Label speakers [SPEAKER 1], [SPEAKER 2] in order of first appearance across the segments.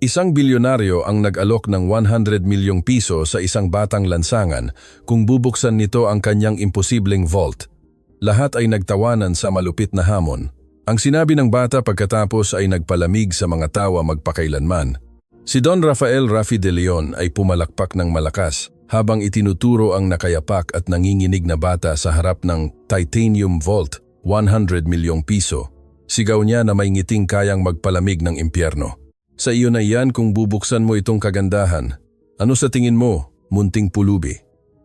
[SPEAKER 1] Isang bilyonaryo ang nag-alok ng 100 milyong piso sa isang batang lansangan kung bubuksan nito ang kanyang imposibleng vault. Lahat ay nagtawanan sa malupit na hamon. Ang sinabi ng bata pagkatapos ay nagpalamig sa mga tawa magpakailanman. Si Don Rafael Rafi de Leon ay pumalakpak ng malakas habang itinuturo ang nakayapak at nanginginig na bata sa harap ng Titanium Vault, 100 milyong piso. Sigaw niya na may ngiting kayang magpalamig ng impyerno. Sa iyo na yan kung bubuksan mo itong kagandahan. Ano sa tingin mo, munting pulubi?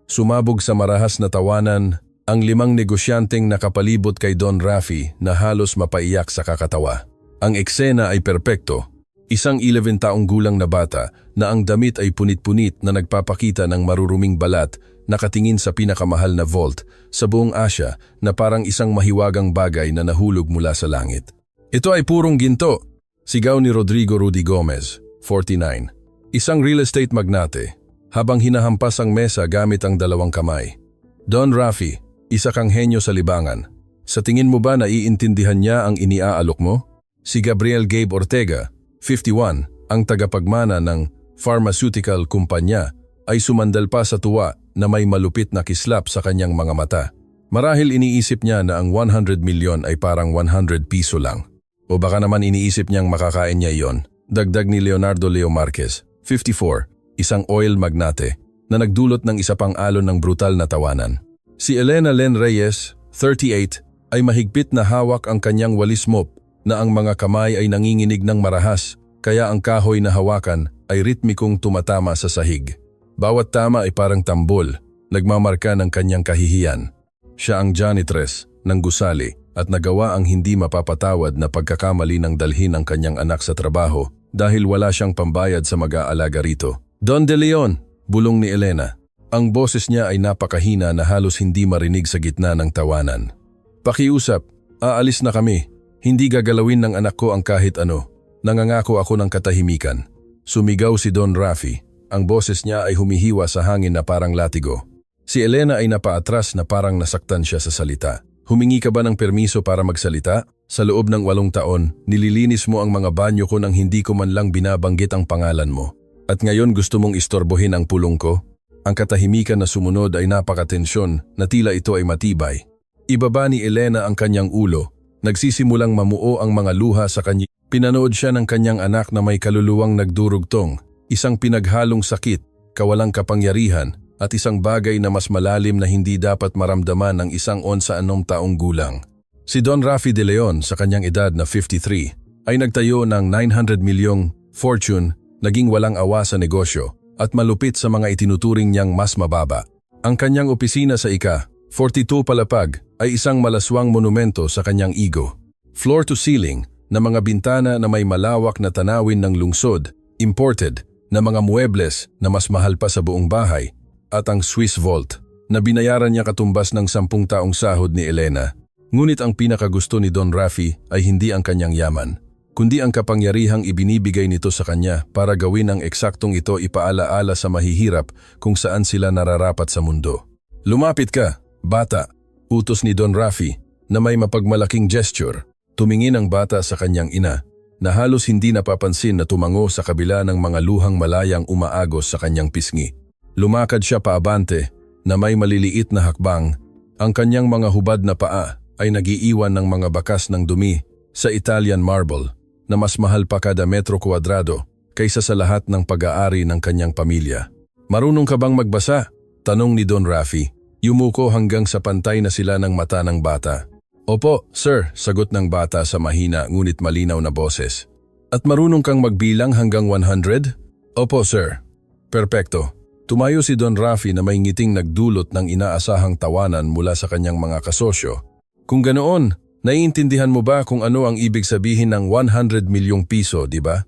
[SPEAKER 1] Sumabog sa marahas na tawanan ang 5 negosyanteng nakapalibot kay Don Rafi na halos mapaiyak sa kakatawa. Ang eksena ay perpekto. Isang 11 taong gulang na bata na ang damit ay punit-punit na nagpapakita ng maruruming balat nakatingin sa pinakamahal na vault sa buong Asia na parang isang mahiwagang bagay na nahulog mula sa langit. Ito ay purong ginto, sigaw ni Rodrigo Rudy Gomez, 49, isang real estate magnate, habang hinahampas ang mesa gamit ang 2 kamay. Don Rafi, isa kang henyo sa libangan. Sa tingin mo ba naiintindihan niya ang iniaalok mo? Si Gabriel Gabe Ortega, 51, ang tagapagmana ng pharmaceutical kumpanya, ay sumandal pa sa tuwa na may malupit na kislap sa kanyang mga mata. Marahil iniisip niya na ang 100 milyon ay parang 100 piso lang. O baka naman iniisip niyang makakain niya iyon. Dagdag ni Leonardo Leo Marquez, 54, isang oil magnate, na nagdulot ng isa pang alon ng brutal na tawanan. Si Elena Len Reyes, 38, ay mahigpit na hawak ang kanyang walis mop na ang mga kamay ay nanginginig ng marahas, kaya ang kahoy na hawakan ay ritmikong tumatama sa sahig. Bawat tama ay parang tambol, nagmamarka ng kanyang kahihiyan. Siya ang janitress ng gusali at nagawa ang hindi mapapatawad na pagkakamali ng dalhin ang kanyang anak sa trabaho dahil wala siyang pambayad sa mag-aalaga rito. Don De Leon, bulong ni Elena. Ang boses niya ay napakahina na halos hindi marinig sa gitna ng tawanan. Pakiusap, aalis na kami. Hindi gagalawin ng anak ko ang kahit ano. Nangangako ako ng katahimikan. Sumigaw si Don Rafi. Ang boses niya ay humihiwa sa hangin na parang latigo. Si Elena ay napaatras na parang nasaktan siya sa salita. Humingi ka ba ng permiso para magsalita? Sa loob ng 8 taon, nililinis mo ang mga banyo ko nang hindi ko man lang binabanggit ang pangalan mo. At ngayon gusto mong istorbohin ang pulong ko? Ang katahimikan na sumunod ay napakatensyon na tila ito ay matibay. Ibaba ni Elena ang kanyang ulo. Nagsisimulang mamuo ang mga luha sa kanya. Pinanood siya ng kanyang anak na may kaluluwang nagdurugtong, isang pinaghalong sakit, kawalang kapangyarihan, at isang bagay na mas malalim na hindi dapat maramdaman ng isang 11 taong gulang. Si Don Rafi de Leon sa kanyang edad na 53 ay nagtayo ng 900 milyong fortune, naging walang awa sa negosyo at malupit sa mga itinuturing niyang mas mababa. Ang kanyang opisina sa ika-42 palapag ay isang malaswang monumento sa kanyang ego. Floor to ceiling na mga bintana na may malawak na tanawin ng lungsod, imported na mga muebles na mas mahal pa sa buong bahay, at ang Swiss Vault na binayaran niya katumbas ng 10 taong sahod ni Elena. Ngunit ang pinakagusto ni Don Rafi ay hindi ang kanyang yaman, kundi ang kapangyarihang ibinibigay nito sa kanya para gawin ang eksaktong ito ipaalaala sa mahihirap kung saan sila nararapat sa mundo. Lumapit ka, bata, utos ni Don Rafi na may mapagmalaking gesture. Tumingin ang bata sa kanyang ina na halos hindi napapansin na tumango sa kabila ng mga luhang malayang umaagos sa kanyang pisngi. Lumakad siya paabante na may maliliit na hakbang. Ang kanyang mga hubad na paa ay nagiiwan ng mga bakas ng dumi sa Italian marble na mas mahal pa kada metro kwadrado kaysa sa lahat ng pag-aari ng kanyang pamilya. Marunong ka bang magbasa? Tanong ni Don Rafi. Yumuko hanggang sa pantay na sila ng mata ng bata. Opo, sir, sagot ng bata sa mahina ngunit malinaw na boses. At marunong kang magbilang hanggang 100? Opo, sir. Perpekto. Tumayo si Don Rafi na may ngiting nagdulot ng inaasahang tawanan mula sa kanyang mga kasosyo. Kung ganoon, naiintindihan mo ba kung ano ang ibig sabihin ng 100 milyong piso, di ba?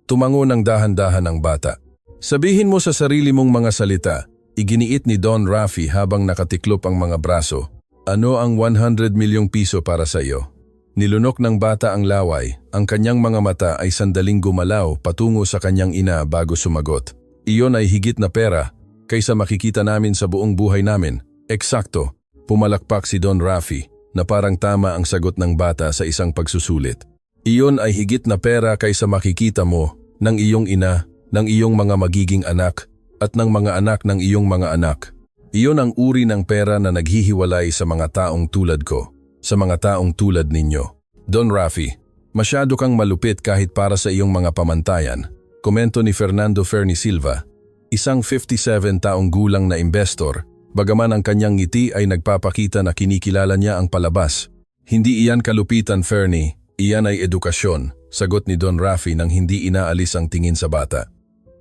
[SPEAKER 1] Tumango ng dahan-dahan ang bata. Sabihin mo sa sarili mong mga salita, iginiit ni Don Rafi habang nakatiklop ang mga braso. Ano ang 100 milyong piso para sa iyo? Nilunok ng bata ang laway, ang kanyang mga mata ay sandaling gumalaw patungo sa kanyang ina bago sumagot. Iyon ay higit na pera kaysa makikita namin sa buong buhay namin. Eksakto, pumalakpak si Don Rafi na parang tama ang sagot ng bata sa isang pagsusulit. Iyon ay higit na pera kaysa makikita mo ng iyong ina, ng iyong mga magiging anak, at ng mga anak ng iyong mga anak. Iyon ang uri ng pera na naghihiwalay sa mga taong tulad ko, sa mga taong tulad ninyo. Don Rafi, masyado kang malupit kahit para sa iyong mga pamantayan. Komento ni Fernando Fernie Silva, isang 57 taong gulang na investor, bagaman ang kanyang ngiti ay nagpapakita na kinikilala niya ang palabas. Hindi iyan kalupitan, Fernie, iyan ay edukasyon, sagot ni Don Rafi nang hindi inaalis ang tingin sa bata.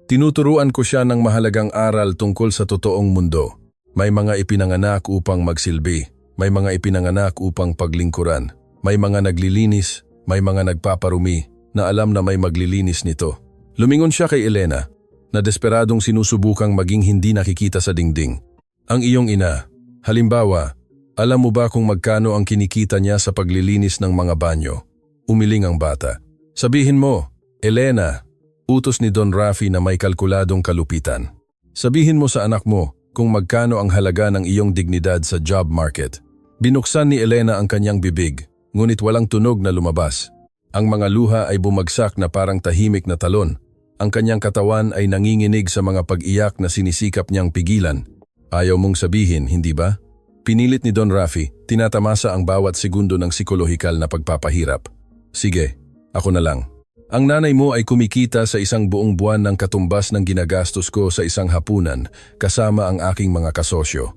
[SPEAKER 1] Tinuturuan ko siya ng mahalagang aral tungkol sa totoong mundo. May mga ipinanganak upang magsilbi, may mga ipinanganak upang paglingkuran, may mga naglilinis, may mga nagpaparumi na alam na may maglilinis nito. Lumingon siya kay Elena, na desperadong sinusubukang maging hindi nakikita sa dingding. Ang iyong ina, halimbawa, alam mo ba kung magkano ang kinikita niya sa paglilinis ng mga banyo? Umiling ang bata. Sabihin mo, Elena, utos ni Don Rafi na may kalkuladong kalupitan. Sabihin mo sa anak mo kung magkano ang halaga ng iyong dignidad sa job market. Binuksan ni Elena ang kanyang bibig, ngunit walang tunog na lumabas. Ang mga luha ay bumagsak na parang tahimik na talon. Ang kanyang katawan ay nanginginig sa mga pag-iyak na sinisikap niyang pigilan. Ayaw mong sabihin, hindi ba? Pinilit ni Don Rafi, tinatamasa ang bawat segundo ng psikolohikal na pagpapahirap. Sige, ako na lang. Ang nanay mo ay kumikita sa isang buong buwan ng katumbas ng ginagastos ko sa isang hapunan kasama ang aking mga kasosyo.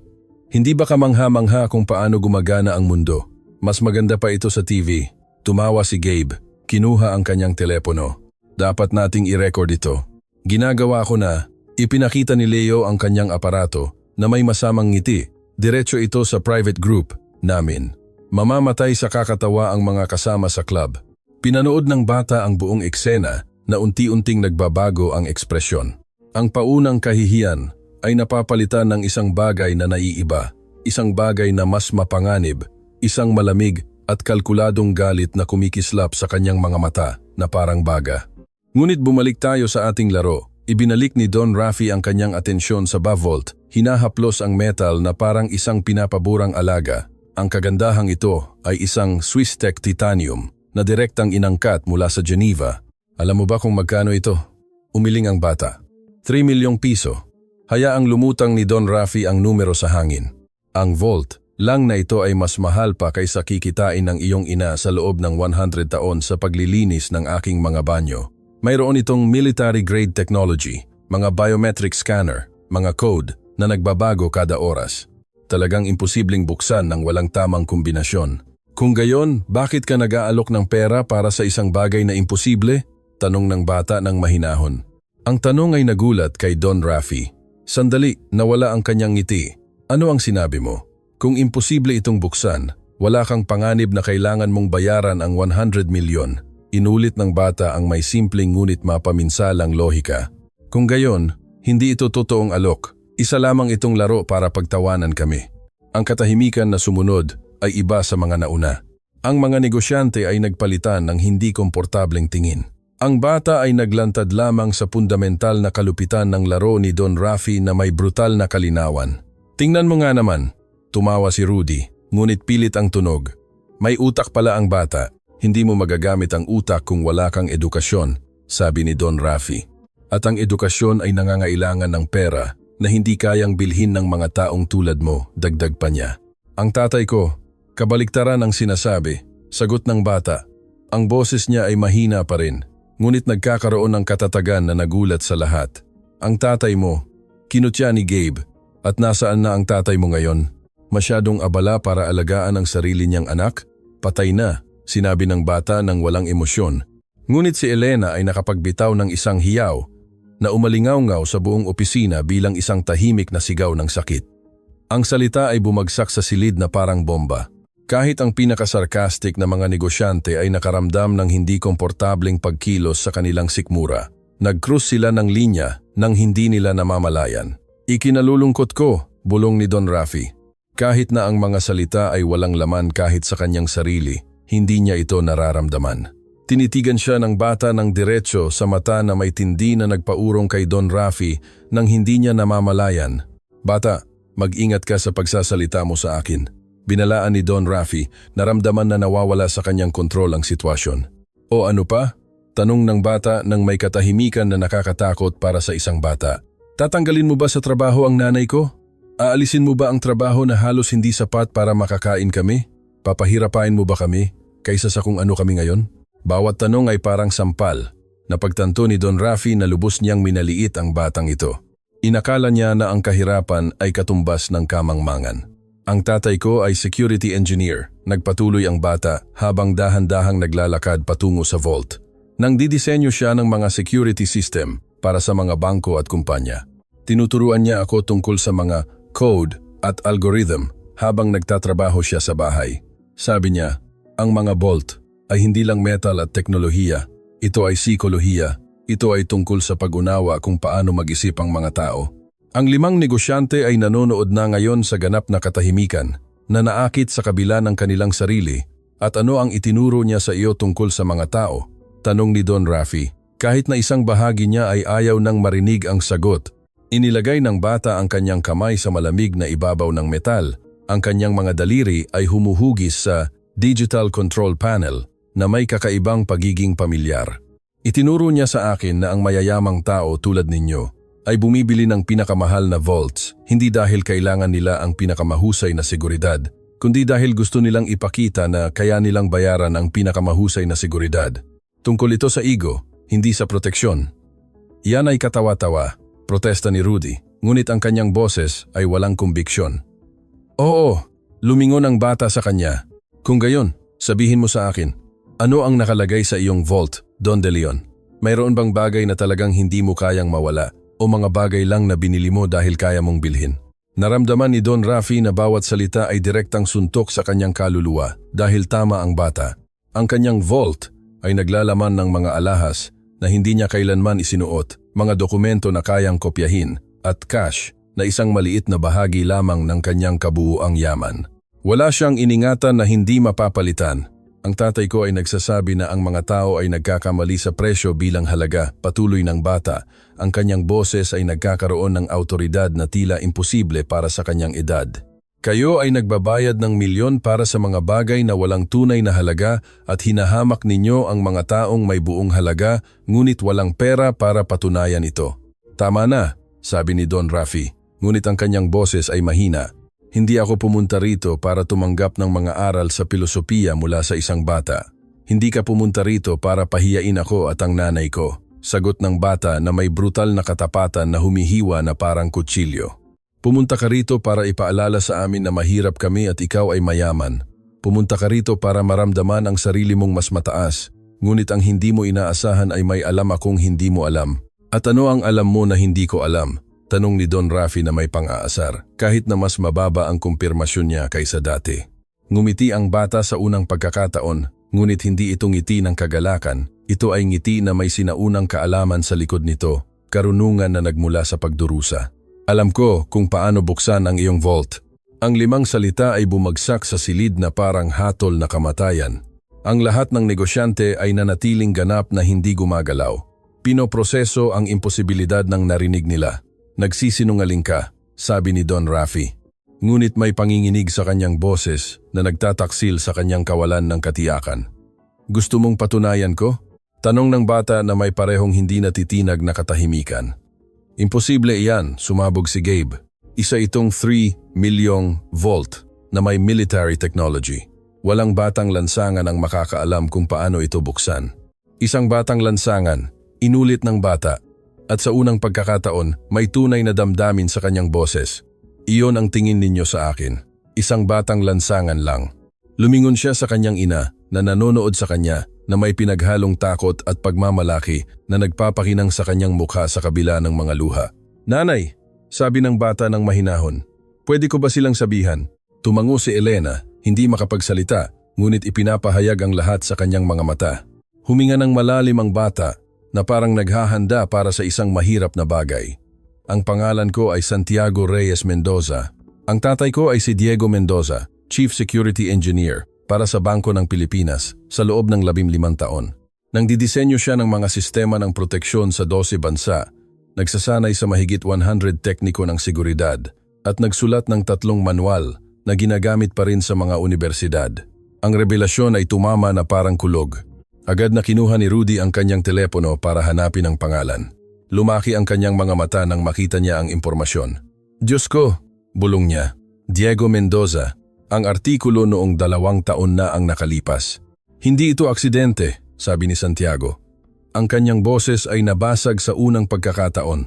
[SPEAKER 1] Hindi ba kamangha-mangha kung paano gumagana ang mundo? Mas maganda pa ito sa TV. Tumawa si Gabe. Kinuha ang kanyang telepono. Dapat nating i-record ito. Ginagawa ko na. Ipinakita ni Leo ang kanyang aparato na may masamang ngiti. Diretso ito sa private group namin. Mamamatay sa kakatawa ang mga kasama sa club. Pinanood ng bata ang buong eksena na unti-unting nagbabago ang ekspresyon. Ang paunang kahihiyan ay napapalitan ng isang bagay na naiiba, isang bagay na mas mapanganib, isang malamig at kalkuladong galit na kumikislap sa kanyang mga mata na parang baga. Ngunit bumalik tayo sa ating laro. Ibinalik ni Don Rafi ang kanyang atensyon sa Bavolt, hinahaplos ang metal na parang isang pinapaburang alaga. Ang kagandahang ito ay isang Swiss-Tech titanium na direktang inangkat mula sa Geneva. Alam mo ba kung magkano ito? Umiling ang bata. 3 milyong piso. Hayaang lumutang ni Don Rafi ang numero sa hangin. Ang volt lang na ito ay mas mahal pa kaysa kikitain ng iyong ina sa loob ng 100 taon sa paglilinis ng aking mga banyo. Mayroon itong military-grade technology, mga biometric scanner, mga code na nagbabago kada oras. Talagang imposibleng buksan ng walang tamang kombinasyon. Kung gayon, bakit ka nag-aalok ng pera para sa isang bagay na imposible? Tanong ng bata ng mahinahon. Ang tanong ay nagulat kay Don Rafi. Sandali, nawala ang kanyang ngiti. Ano ang sinabi mo? Kung imposible itong buksan, wala kang panganib na kailangan mong bayaran ang 100 milyon. Inulit ng bata ang may simpleng ngunit mapaminsalang lohika. Kung gayon, hindi ito totoong alok. Isa lamang itong laro para pagtawanan kami. Ang katahimikan na sumunod ay iba sa mga nauna. Ang mga negosyante ay nagpalitan ng hindi komportableng tingin. Ang bata ay naglantad lamang sa fundamental na kalupitan ng laro ni Don Rafi na may brutal na kalinawan. Tingnan mo nga naman, tumawa si Rudy, ngunit pilit ang tunog. May utak pala ang bata, hindi mo magagamit ang utak kung wala kang edukasyon, sabi ni Don Rafi. At ang edukasyon ay nangangailangan ng pera na hindi kayang bilhin ng mga taong tulad mo, dagdag pa niya. Ang tatay ko, kabaliktaran ang sinasabi, sagot ng bata. Ang boses niya ay mahina pa rin, ngunit nagkakaroon ng katatagan na nagulat sa lahat. Ang tatay mo, kinutya ni Gabe, at nasaan na ang tatay mo ngayon? Masyadong abala para alagaan ang sarili niyang anak? Patay na, sinabi ng bata ng walang emosyon. Ngunit si Elena ay nakapagbitaw ng isang hiyaw na umalingaw-ngaw sa buong opisina bilang isang tahimik na sigaw ng sakit. Ang salita ay bumagsak sa silid na parang bomba. Kahit ang pinakasarkastik na mga negosyante ay nakaramdam ng hindi komportableng pagkilos sa kanilang sikmura. Nag-cross sila ng linya nang hindi nila namamalayan. Ikinalulungkot ko, bulong ni Don Rafi. Kahit na ang mga salita ay walang laman kahit sa kanyang sarili, hindi niya ito nararamdaman. Tinitigan siya ng bata ng diretso sa mata na may tindi na nagpaurong kay Don Rafi nang hindi niya namamalayan. Bata, mag-ingat ka sa pagsasalita mo sa akin. Binalaan ni Don Rafi, naramdaman na nawawala sa kanyang kontrol ang sitwasyon. O ano pa? Tanong ng bata nang may katahimikan na nakakatakot para sa isang bata. Tatanggalin mo ba sa trabaho ang nanay ko? Aalisin mo ba ang trabaho na halos hindi sapat para makakain kami? Papahirapain mo ba kami kaysa sa kung ano kami ngayon? Bawat tanong ay parang sampal. Napagtanto ni Don Rafi na lubos niyang minaliit ang batang ito. Inakala niya na ang kahirapan ay katumbas ng kamangmangan. Ang tatay ko ay security engineer. Nagpatuloy ang bata habang dahan-dahang naglalakad patungo sa vault. Nang didisenyo siya ng mga security system para sa mga bangko at kumpanya. Tinuturuan niya ako tungkol sa mga code at algorithm habang nagtatrabaho siya sa bahay. Sabi niya, ang mga vault ay hindi lang metal at teknolohiya. Ito ay psikolohiya. Ito ay tungkol sa pag-unawa kung paano mag-isip ang mga tao. Ang 5 negosyante ay nanonood na ngayon sa ganap na katahimikan na naakit sa kabila ng kanilang sarili. At ano ang itinuro niya sa iyo tungkol sa mga tao? Tanong ni Don Rafi. Kahit na isang bahagi niya ay ayaw nang marinig ang sagot. Inilagay ng bata ang kanyang kamay sa malamig na ibabaw ng metal. Ang kanyang mga daliri ay humuhugis sa digital control panel na may kakaibang pagiging pamilyar. Itinuro niya sa akin na ang mayayamang tao tulad ninyo ay bumibili ng pinakamahal na vaults hindi dahil kailangan nila ang pinakamahusay na seguridad, kundi dahil gusto nilang ipakita na kaya nilang bayaran ang pinakamahusay na seguridad. Tungkol ito sa ego, hindi sa proteksyon. Yan ay katawa-tawa, protesta ni Rudy, ngunit ang kanyang boses ay walang kumbiksyon. Oo, lumingon ang bata sa kanya. Kung gayon, sabihin mo sa akin, ano ang nakalagay sa iyong vault, Don De Leon? Mayroon bang bagay na talagang hindi mo kayang mawala o mga bagay lang na binili mo dahil kaya mong bilhin? Naramdaman ni Don Rafi na bawat salita ay direktang suntok sa kanyang kaluluwa dahil tama ang bata. Ang kanyang vault ay naglalaman ng mga alahas na hindi niya kailanman isinuot, mga dokumento na kayang kopyahin, at cash na isang maliit na bahagi lamang ng kanyang kabuuang yaman. Wala siyang iningatan na hindi mapapalitan. Ang tatay ko ay nagsasabi na ang mga tao ay nagkakamali sa presyo bilang halaga, patuloy ng bata. Ang kanyang boses ay nagkakaroon ng autoridad na tila imposible para sa kanyang edad. Kayo ay nagbabayad ng milyon para sa mga bagay na walang tunay na halaga at hinahamak ninyo ang mga taong may buong halaga ngunit walang pera para patunayan ito. Tama na, sabi ni Don Rafi, ngunit ang kanyang boses ay mahina. Hindi ako pumunta rito para tumanggap ng mga aral sa pilosopiya mula sa isang bata. Hindi ka pumunta rito para pahiyain ako at ang nanay ko. Sagot ng bata na may brutal na katapatan na humihiwa na parang kutsilyo. Pumunta ka rito para ipaalala sa amin na mahirap kami at ikaw ay mayaman. Pumunta ka rito para maramdaman ang sarili mong mas mataas, ngunit ang hindi mo inaasahan ay may alam akong hindi mo alam. At ano ang alam mo na hindi ko alam? Tanong ni Don Rafi na may pang-aasar, kahit na mas mababa ang kumpirmasyon niya kaysa dati. Ngumiti ang bata sa unang pagkakataon, ngunit hindi ito ngiti ng kagalakan. Ito ay ngiti na may sinaunang kaalaman sa likod nito, karunungan na nagmula sa pagdurusa. Alam ko kung paano buksan ang iyong vault. Ang 5 salita ay bumagsak sa silid na parang hatol na kamatayan. Ang lahat ng negosyante ay nanatiling ganap na hindi gumagalaw. Pinoproseso ang imposibilidad ng narinig nila. Nagsisinungaling ka, sabi ni Don Rafi. Ngunit may panginginig sa kanyang boses na nagtataksil sa kanyang kawalan ng katiyakan. Gusto mong patunayan ko? Tanong ng bata na may parehong hindi natitinag na katahimikan. Imposible iyan, sumabog si Gabe. Isa itong 3 milyong volt na may military technology. Walang batang lansangan ang makakaalam kung paano ito buksan. Isang batang lansangan, inulit ng bata. At sa unang pagkakataon, may tunay na damdamin sa kanyang boses. Iyon ang tingin ninyo sa akin. Isang batang lansangan lang. Lumingon siya sa kanyang ina na nanonood sa kanya na may pinaghalong takot at pagmamalaki na nagpapakinang sa kanyang mukha sa kabila ng mga luha. Nanay, sabi ng bata ng mahinahon, pwede ko ba silang sabihan? Tumango si Elena, hindi makapagsalita, ngunit ipinapahayag ang lahat sa kanyang mga mata. Huminga ng malalim ang bata, na parang naghahanda para sa isang mahirap na bagay. Ang pangalan ko ay Santiago Reyes Mendoza. Ang tatay ko ay si Diego Mendoza, Chief Security Engineer para sa Bangko ng Pilipinas sa loob ng 15 taon. Nang didisenyo siya ng mga sistema ng proteksyon sa 12 bansa, nagsasanay sa mahigit 100 tekniko ng seguridad at nagsulat ng 3 manual na ginagamit pa rin sa mga unibersidad. Ang revelasyon ay tumama na parang kulog. Agad na kinuha ni Rudy ang kanyang telepono para hanapin ang pangalan. Lumaki ang kanyang mga mata nang makita niya ang impormasyon. Diyos ko, bulong niya. Diego Mendoza, ang artikulo noong 2 taon na ang nakalipas. Hindi ito aksidente, sabi ni Santiago. Ang kanyang boses ay nabasag sa unang pagkakataon.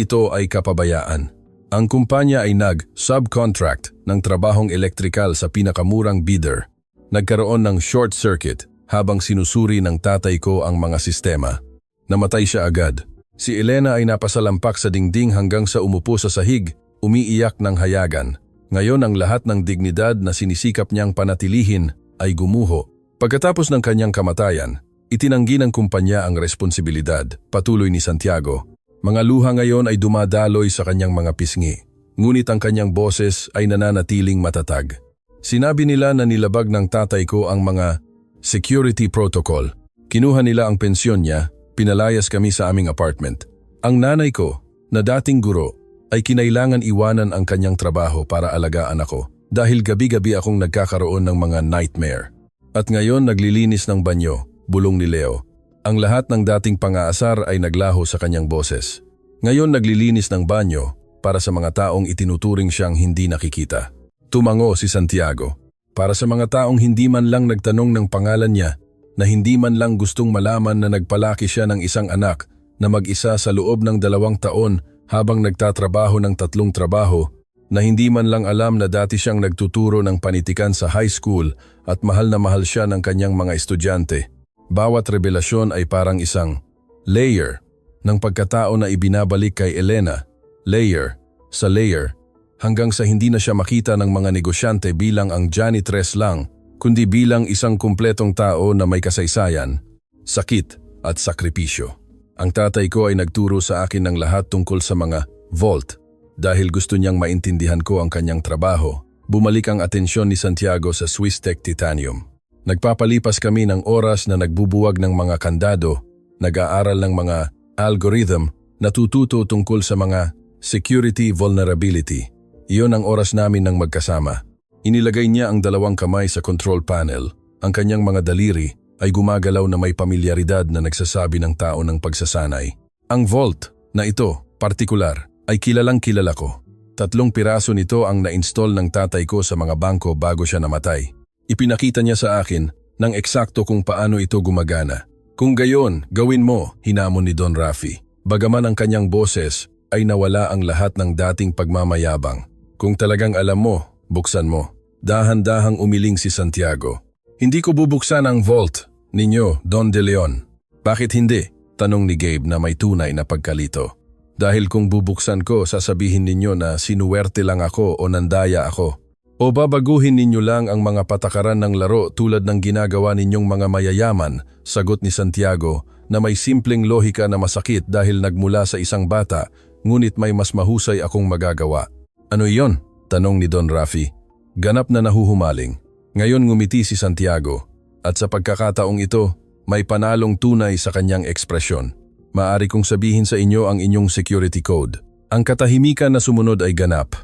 [SPEAKER 1] Ito ay kapabayaan. Ang kumpanya ay nag-subcontract ng trabahong elektrikal sa pinakamurang bidder. Nagkaroon ng short circuit habang sinusuri ng tatay ko ang mga sistema. Namatay siya agad. Si Elena ay napasalampak sa dingding hanggang sa umupo sa sahig, umiiyak ng hayagan. Ngayon ang lahat ng dignidad na sinisikap niyang panatilihin ay gumuho. Pagkatapos ng kanyang kamatayan, itinanggi ng kumpanya ang responsibilidad, patuloy ni Santiago. Mga luha ngayon ay dumadaloy sa kanyang mga pisngi, ngunit ang kanyang boses ay nananatiling matatag. Sinabi nila na nilabag ng tatay ko ang mga security protocol. Kinuha nila ang pensyon niya, pinalayas kami sa aming apartment. Ang nanay ko, na dating guro, ay kinailangan iwanan ang kanyang trabaho para alagaan ako dahil gabi-gabi akong nagkakaroon ng mga nightmare. At ngayon naglilinis ng banyo, bulong ni Leo. Ang lahat ng dating pang-aasar ay naglaho sa kanyang boses. Ngayon naglilinis ng banyo para sa mga taong itinuturing siyang hindi nakikita. Tumango si Santiago. Para sa mga taong hindi man lang nagtanong ng pangalan niya, na hindi man lang gustong malaman na nagpalaki siya ng isang anak na mag-isa sa loob ng 2 taon habang nagtatrabaho ng 3 trabaho, na hindi man lang alam na dati siyang nagtuturo ng panitikan sa high school at mahal na mahal siya ng kanyang mga estudyante. Bawat revelasyon ay parang isang layer ng pagkatao na ibinabalik kay Elena, layer sa layer, hanggang sa hindi na siya makita ng mga negosyante bilang ang janitress lang, kundi bilang isang kumpletong tao na may kasaysayan, sakit at sakripisyo. Ang tatay ko ay nagturo sa akin ng lahat tungkol sa mga vault. Dahil gusto niyang maintindihan ko ang kanyang trabaho, bumalik ang atensyon ni Santiago sa Swiss Tech Titanium. Nagpapalipas kami ng oras na nagbubuwag ng mga kandado, nag-aaral ng mga algorithm, natututo tungkol sa mga security vulnerability. Iyon ang oras namin ng magkasama. Inilagay niya ang 2 kamay sa control panel. Ang kanyang mga daliri ay gumagalaw na may pamilyaridad na nagsasabi ng tao ng pagsasanay. Ang vault na ito, partikular, ay kilalang kilala ko. 3 piraso nito ang na-install ng tatay ko sa mga bangko bago siya namatay. Ipinakita niya sa akin ng eksakto kung paano ito gumagana. Kung gayon, gawin mo, hinamon ni Don Rafi. Bagaman ang kanyang boses ay nawala ang lahat ng dating pagmamayabang. Kung talagang alam mo, buksan mo. Dahan-dahang umiling si Santiago. Hindi ko bubuksan ang vault ninyo, Don De Leon. Bakit hindi? Tanong ni Gabe na may tunay na pagkalito. Dahil kung bubuksan ko, sasabihin ninyo na sinuwerte lang ako o nandaya ako. O babaguhin ninyo lang ang mga patakaran ng laro tulad ng ginagawa ninyong mga mayayaman, sagot ni Santiago na may simpleng lohika na masakit dahil nagmula sa isang bata, ngunit may mas mahusay akong magagawa. Ano iyon? Tanong ni Don Rafi. Ganap na nahuhumaling. Ngayon ngumiti si Santiago at sa pagkakataong ito, may panalong tunay sa kanyang ekspresyon. Maaari kong sabihin sa inyo ang inyong security code. Ang katahimikan na sumunod ay ganap.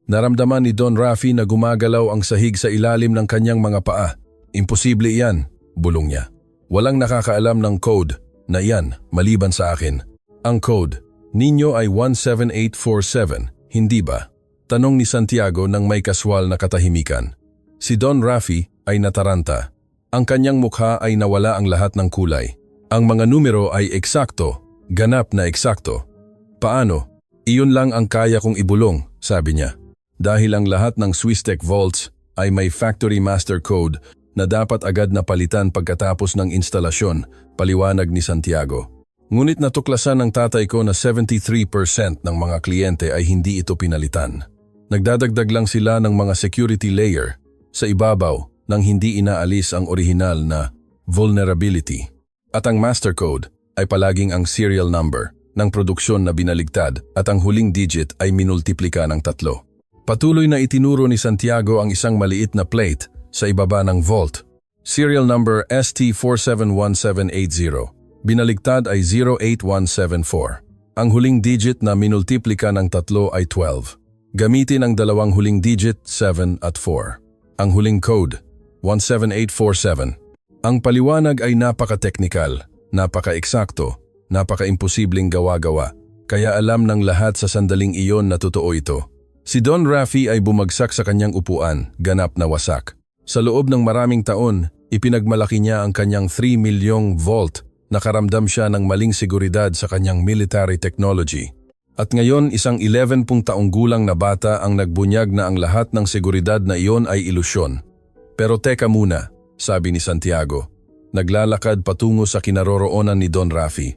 [SPEAKER 1] Naramdaman ni Don Rafi na gumagalaw ang sahig sa ilalim ng kanyang mga paa. Imposible iyan, bulong niya. Walang nakakaalam ng code na iyan maliban sa akin. Ang code ninyo ay 17847, hindi ba? Tanong ni Santiago ng may kaswal na katahimikan. Si Don Rafi ay nataranta. Ang kanyang mukha ay nawala ang lahat ng kulay. Ang mga numero ay eksakto, ganap na eksakto. Paano? Iyon lang ang kaya kong ibulong, sabi niya. Dahil ang lahat ng SwissTech Vaults ay may factory master code na dapat agad na palitan pagkatapos ng instalasyon, paliwanag ni Santiago. Ngunit natuklasan ng tatay ko na 73% ng mga kliyente ay hindi ito pinalitan. Nagdadagdag lang sila ng mga security layer sa ibabaw nang hindi inaalis ang orihinal na vulnerability. At ang master code ay palaging ang serial number ng produksyon na binaligtad at ang huling digit ay minultiplika ng 3. Patuloy na itinuro ni Santiago ang isang maliit na plate sa ibaba ng vault. Serial number ST471780. Binaligtad ay 08174. Ang huling digit na minultiplika ng 3 ay 12. Gamitin ang 2 huling digit 7 at 4. Ang huling code 17847. Ang paliwanag ay napaka-teknikal, napaka-eksakto, napaka-imposibleng gawa-gawa, kaya alam ng lahat sa sandaling iyon na totoo ito. Si Don Rafi ay bumagsak sa kanyang upuan, ganap na wasak. Sa loob ng maraming taon, ipinagmalaki niya ang kanyang 3 milyong volt. Nakaramdam siya ng maling seguridad sa kanyang military technology. At ngayon, isang 11 taong gulang na bata ang nagbunyag na ang lahat ng seguridad na iyon ay ilusyon. Pero teka muna, sabi ni Santiago. Naglalakad patungo sa kinaroroonan ni Don Rafi.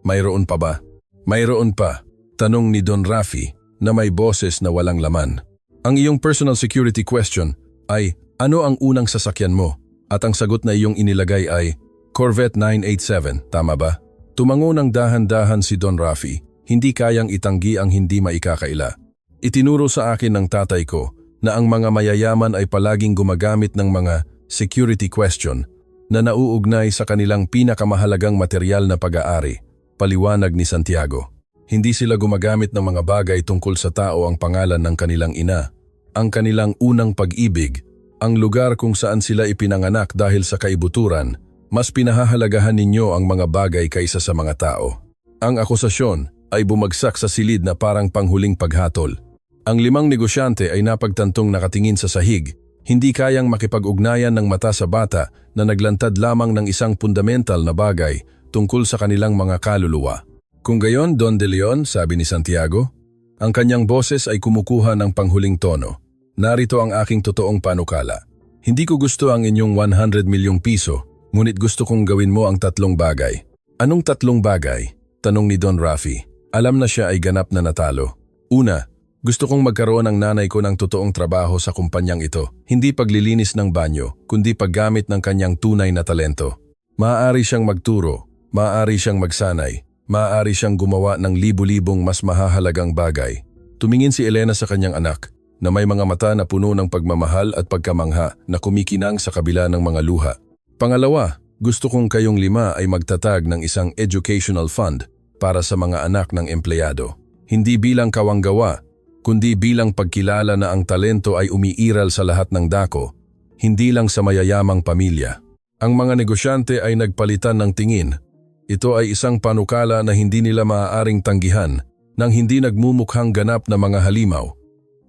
[SPEAKER 1] Mayroon pa ba? Mayroon pa, tanong ni Don Rafi na may boses na walang laman. Ang iyong personal security question ay, ano ang unang sasakyan mo? At ang sagot na iyong inilagay ay, Corvette 987, tama ba? Tumango ng dahan-dahan si Don Rafi, hindi kayang itanggi ang hindi maikakaila. Itinuro sa akin ng tatay ko na ang mga mayayaman ay palaging gumagamit ng mga security question na nauugnay sa kanilang pinakamahalagang materyal na pag-aari, paliwanag ni Santiago. Hindi sila gumagamit ng mga bagay tungkol sa tao ang pangalan ng kanilang ina, ang kanilang unang pag-ibig, ang lugar kung saan sila ipinanganak dahil sa kaibuturan. Mas pinahahalagahan ninyo ang mga bagay kaysa sa mga tao. Ang akusasyon ay bumagsak sa silid na parang panghuling paghatol. Ang 5 negosyante ay napagtantong nakatingin sa sahig, hindi kayang makipag-ugnayan ng mata sa bata na naglantad lamang ng isang fundamental na bagay tungkol sa kanilang mga kaluluwa. Kung gayon, Don De Leon, sabi ni Santiago, ang kanyang boses ay kumukuha ng panghuling tono. Narito ang aking totoong panukala. Hindi ko gusto ang inyong 100 milyong piso, ngunit gusto kong gawin mo ang 3 bagay. Anong 3 bagay? Tanong ni Don Rafi. Alam na siya ay ganap na natalo. Una, gusto kong magkaroon ng nanay ko ng totoong trabaho sa kumpanyang ito. Hindi paglilinis ng banyo, kundi paggamit ng kanyang tunay na talento. Maaari siyang magturo, maaari siyang magsanay, maaari siyang gumawa ng libu-libong mas mahahalagang bagay. Tumingin si Elena sa kanyang anak, na may mga mata na puno ng pagmamahal at pagkamangha na kumikinang sa kabila ng mga luha. Pangalawa, gusto kong kayong 5 ay magtatag ng isang educational fund para sa mga anak ng empleyado. Hindi bilang kawanggawa, kundi bilang pagkilala na ang talento ay umiiral sa lahat ng dako, hindi lang sa mayayamang pamilya. Ang mga negosyante ay nagpalitan ng tingin. Ito ay isang panukala na hindi nila maaaring tanggihan nang hindi nagmumukhang ganap na mga halimaw.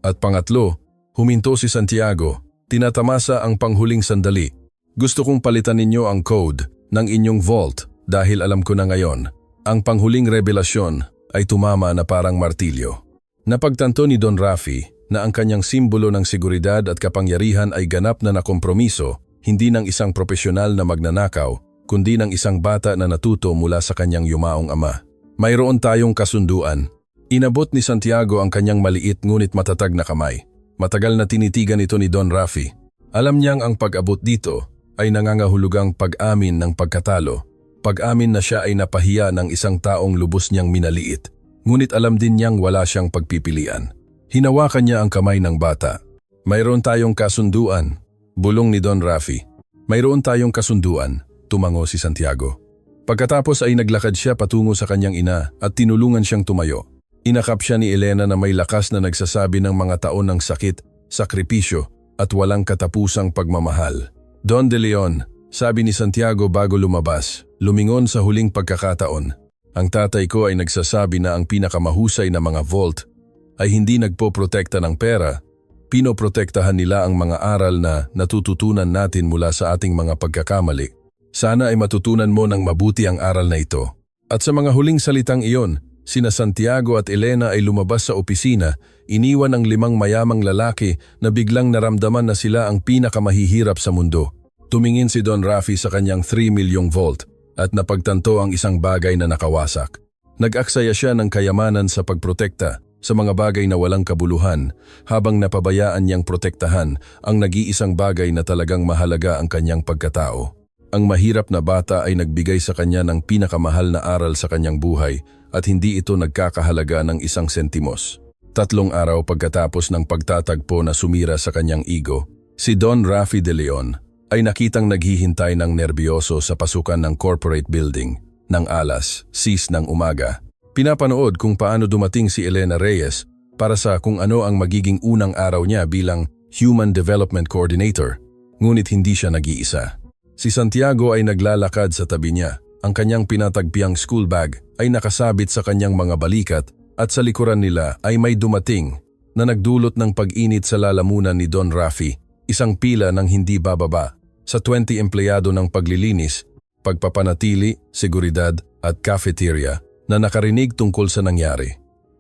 [SPEAKER 1] At pangatlo, huminto si Santiago, tinatamasa ang panghuling sandali. Gusto kong palitan ninyo ang code ng inyong vault dahil alam ko na ngayon, ang panghuling revelasyon ay tumama na parang martilyo. Napagtanto ni Don Rafi na ang kanyang simbolo ng seguridad at kapangyarihan ay ganap na nakompromiso, hindi ng isang profesional na magnanakaw, kundi ng isang bata na natuto mula sa kanyang yumaong ama. Mayroon tayong kasunduan. Inabot ni Santiago ang kanyang maliit ngunit matatag na kamay. Matagal na tinitigan ito ni Don Rafi. Alam niyang ang pag-abot dito ay nangangahulugang pag-amin ng pagkatalo. Pag-amin na siya ay napahiya ng isang taong lubos niyang minaliit. Ngunit alam din niyang wala siyang pagpipilian. Hinawakan niya ang kamay ng bata. Mayroon tayong kasunduan, bulong ni Don Rafi. Mayroon tayong kasunduan, tumango si Santiago. Pagkatapos ay naglakad siya patungo sa kanyang ina at tinulungan siyang tumayo. Inakap siya ni Elena na may lakas na nagsasabi ng mga taon ng sakit, sakripisyo at walang katapusang pagmamahal. Don De Leon, sabi ni Santiago bago lumabas, lumingon sa huling pagkakataon. Ang tatay ko ay nagsasabi na ang pinakamahusay na mga vault ay hindi nagpoprotekta ng pera, pinoprotektahan nila ang mga aral na natututunan natin mula sa ating mga pagkakamali. Sana ay matutunan mo ng mabuti ang aral na ito. At sa mga huling salitang iyon, sina Santiago at Elena ay lumabas sa opisina, iniwan ang 5 mayamang lalaki na biglang naramdaman na sila ang pinakamahihirap sa mundo. Tumingin si Don Rafi sa kanyang 3 milyong volt at napagtanto ang isang bagay na nakawasak. Nag-aksaya siya ng kayamanan sa pagprotekta sa mga bagay na walang kabuluhan habang napabayaan niyang protektahan ang nag-iisang bagay na talagang mahalaga ang kanyang pagkatao. Ang mahirap na bata ay nagbigay sa kanya ng pinakamahal na aral sa kanyang buhay at hindi ito nagkakahalaga ng 1 sentimos. 3 araw pagkatapos ng pagtatagpo na sumira sa kanyang ego, si Don Rafi De Leon ay nakitang naghihintay ng nerbiyoso sa pasukan ng corporate building ng alas 6 ng umaga. Pinapanood kung paano dumating si Elena Reyes para sa kung ano ang magiging unang araw niya bilang Human Development Coordinator, ngunit hindi siya nag-iisa. Si Santiago ay naglalakad sa tabi niya. Ang kanyang pinatagpiang school bag ay nakasabit sa kanyang mga balikat at sa likuran nila ay may dumating na nagdulot ng pag-init sa lalamunan ni Don Rafi, isang pila ng hindi bababa sa 20 empleyado ng paglilinis, pagpapanatili, seguridad at cafeteria na nakarinig tungkol sa nangyari.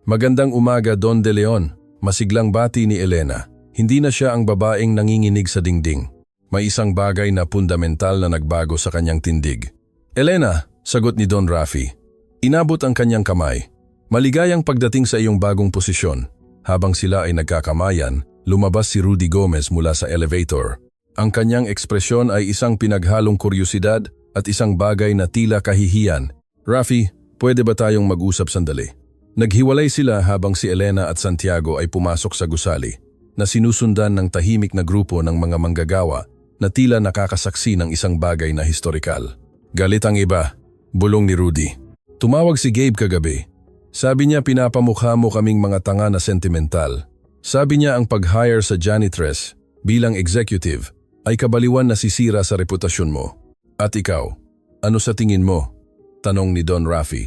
[SPEAKER 1] Magandang umaga, Don De Leon, masiglang bati ni Elena. Hindi na siya ang babaeng nanginginig sa dingding. May isang bagay na fundamental na nagbago sa kanyang tindig. Elena, sagot ni Don Rafi. Inabot ang kanyang kamay. Maligayang pagdating sa iyong bagong posisyon. Habang sila ay nagkakamayan, lumabas si Rudy Gomez mula sa elevator. Ang kanyang ekspresyon ay isang pinaghalong kuryusidad at isang bagay na tila kahihiyan. Rafi, pwede ba tayong mag-usap sandali? Naghiwalay sila habang si Elena at Santiago ay pumasok sa gusali, na sinusundan ng tahimik na grupo ng mga manggagawa na tila nakakasaksi ng isang bagay na historikal. Galit ang iba, bulong ni Rudy. Tumawag si Gabe kagabi. Sabi niya pinapamukha mo kaming mga tanga na sentimental. Sabi niya ang pag-hire sa janitress bilang executive ay kabaliwan na sisira sa reputasyon mo. At ikaw, ano sa tingin mo? Tanong ni Don Rafi.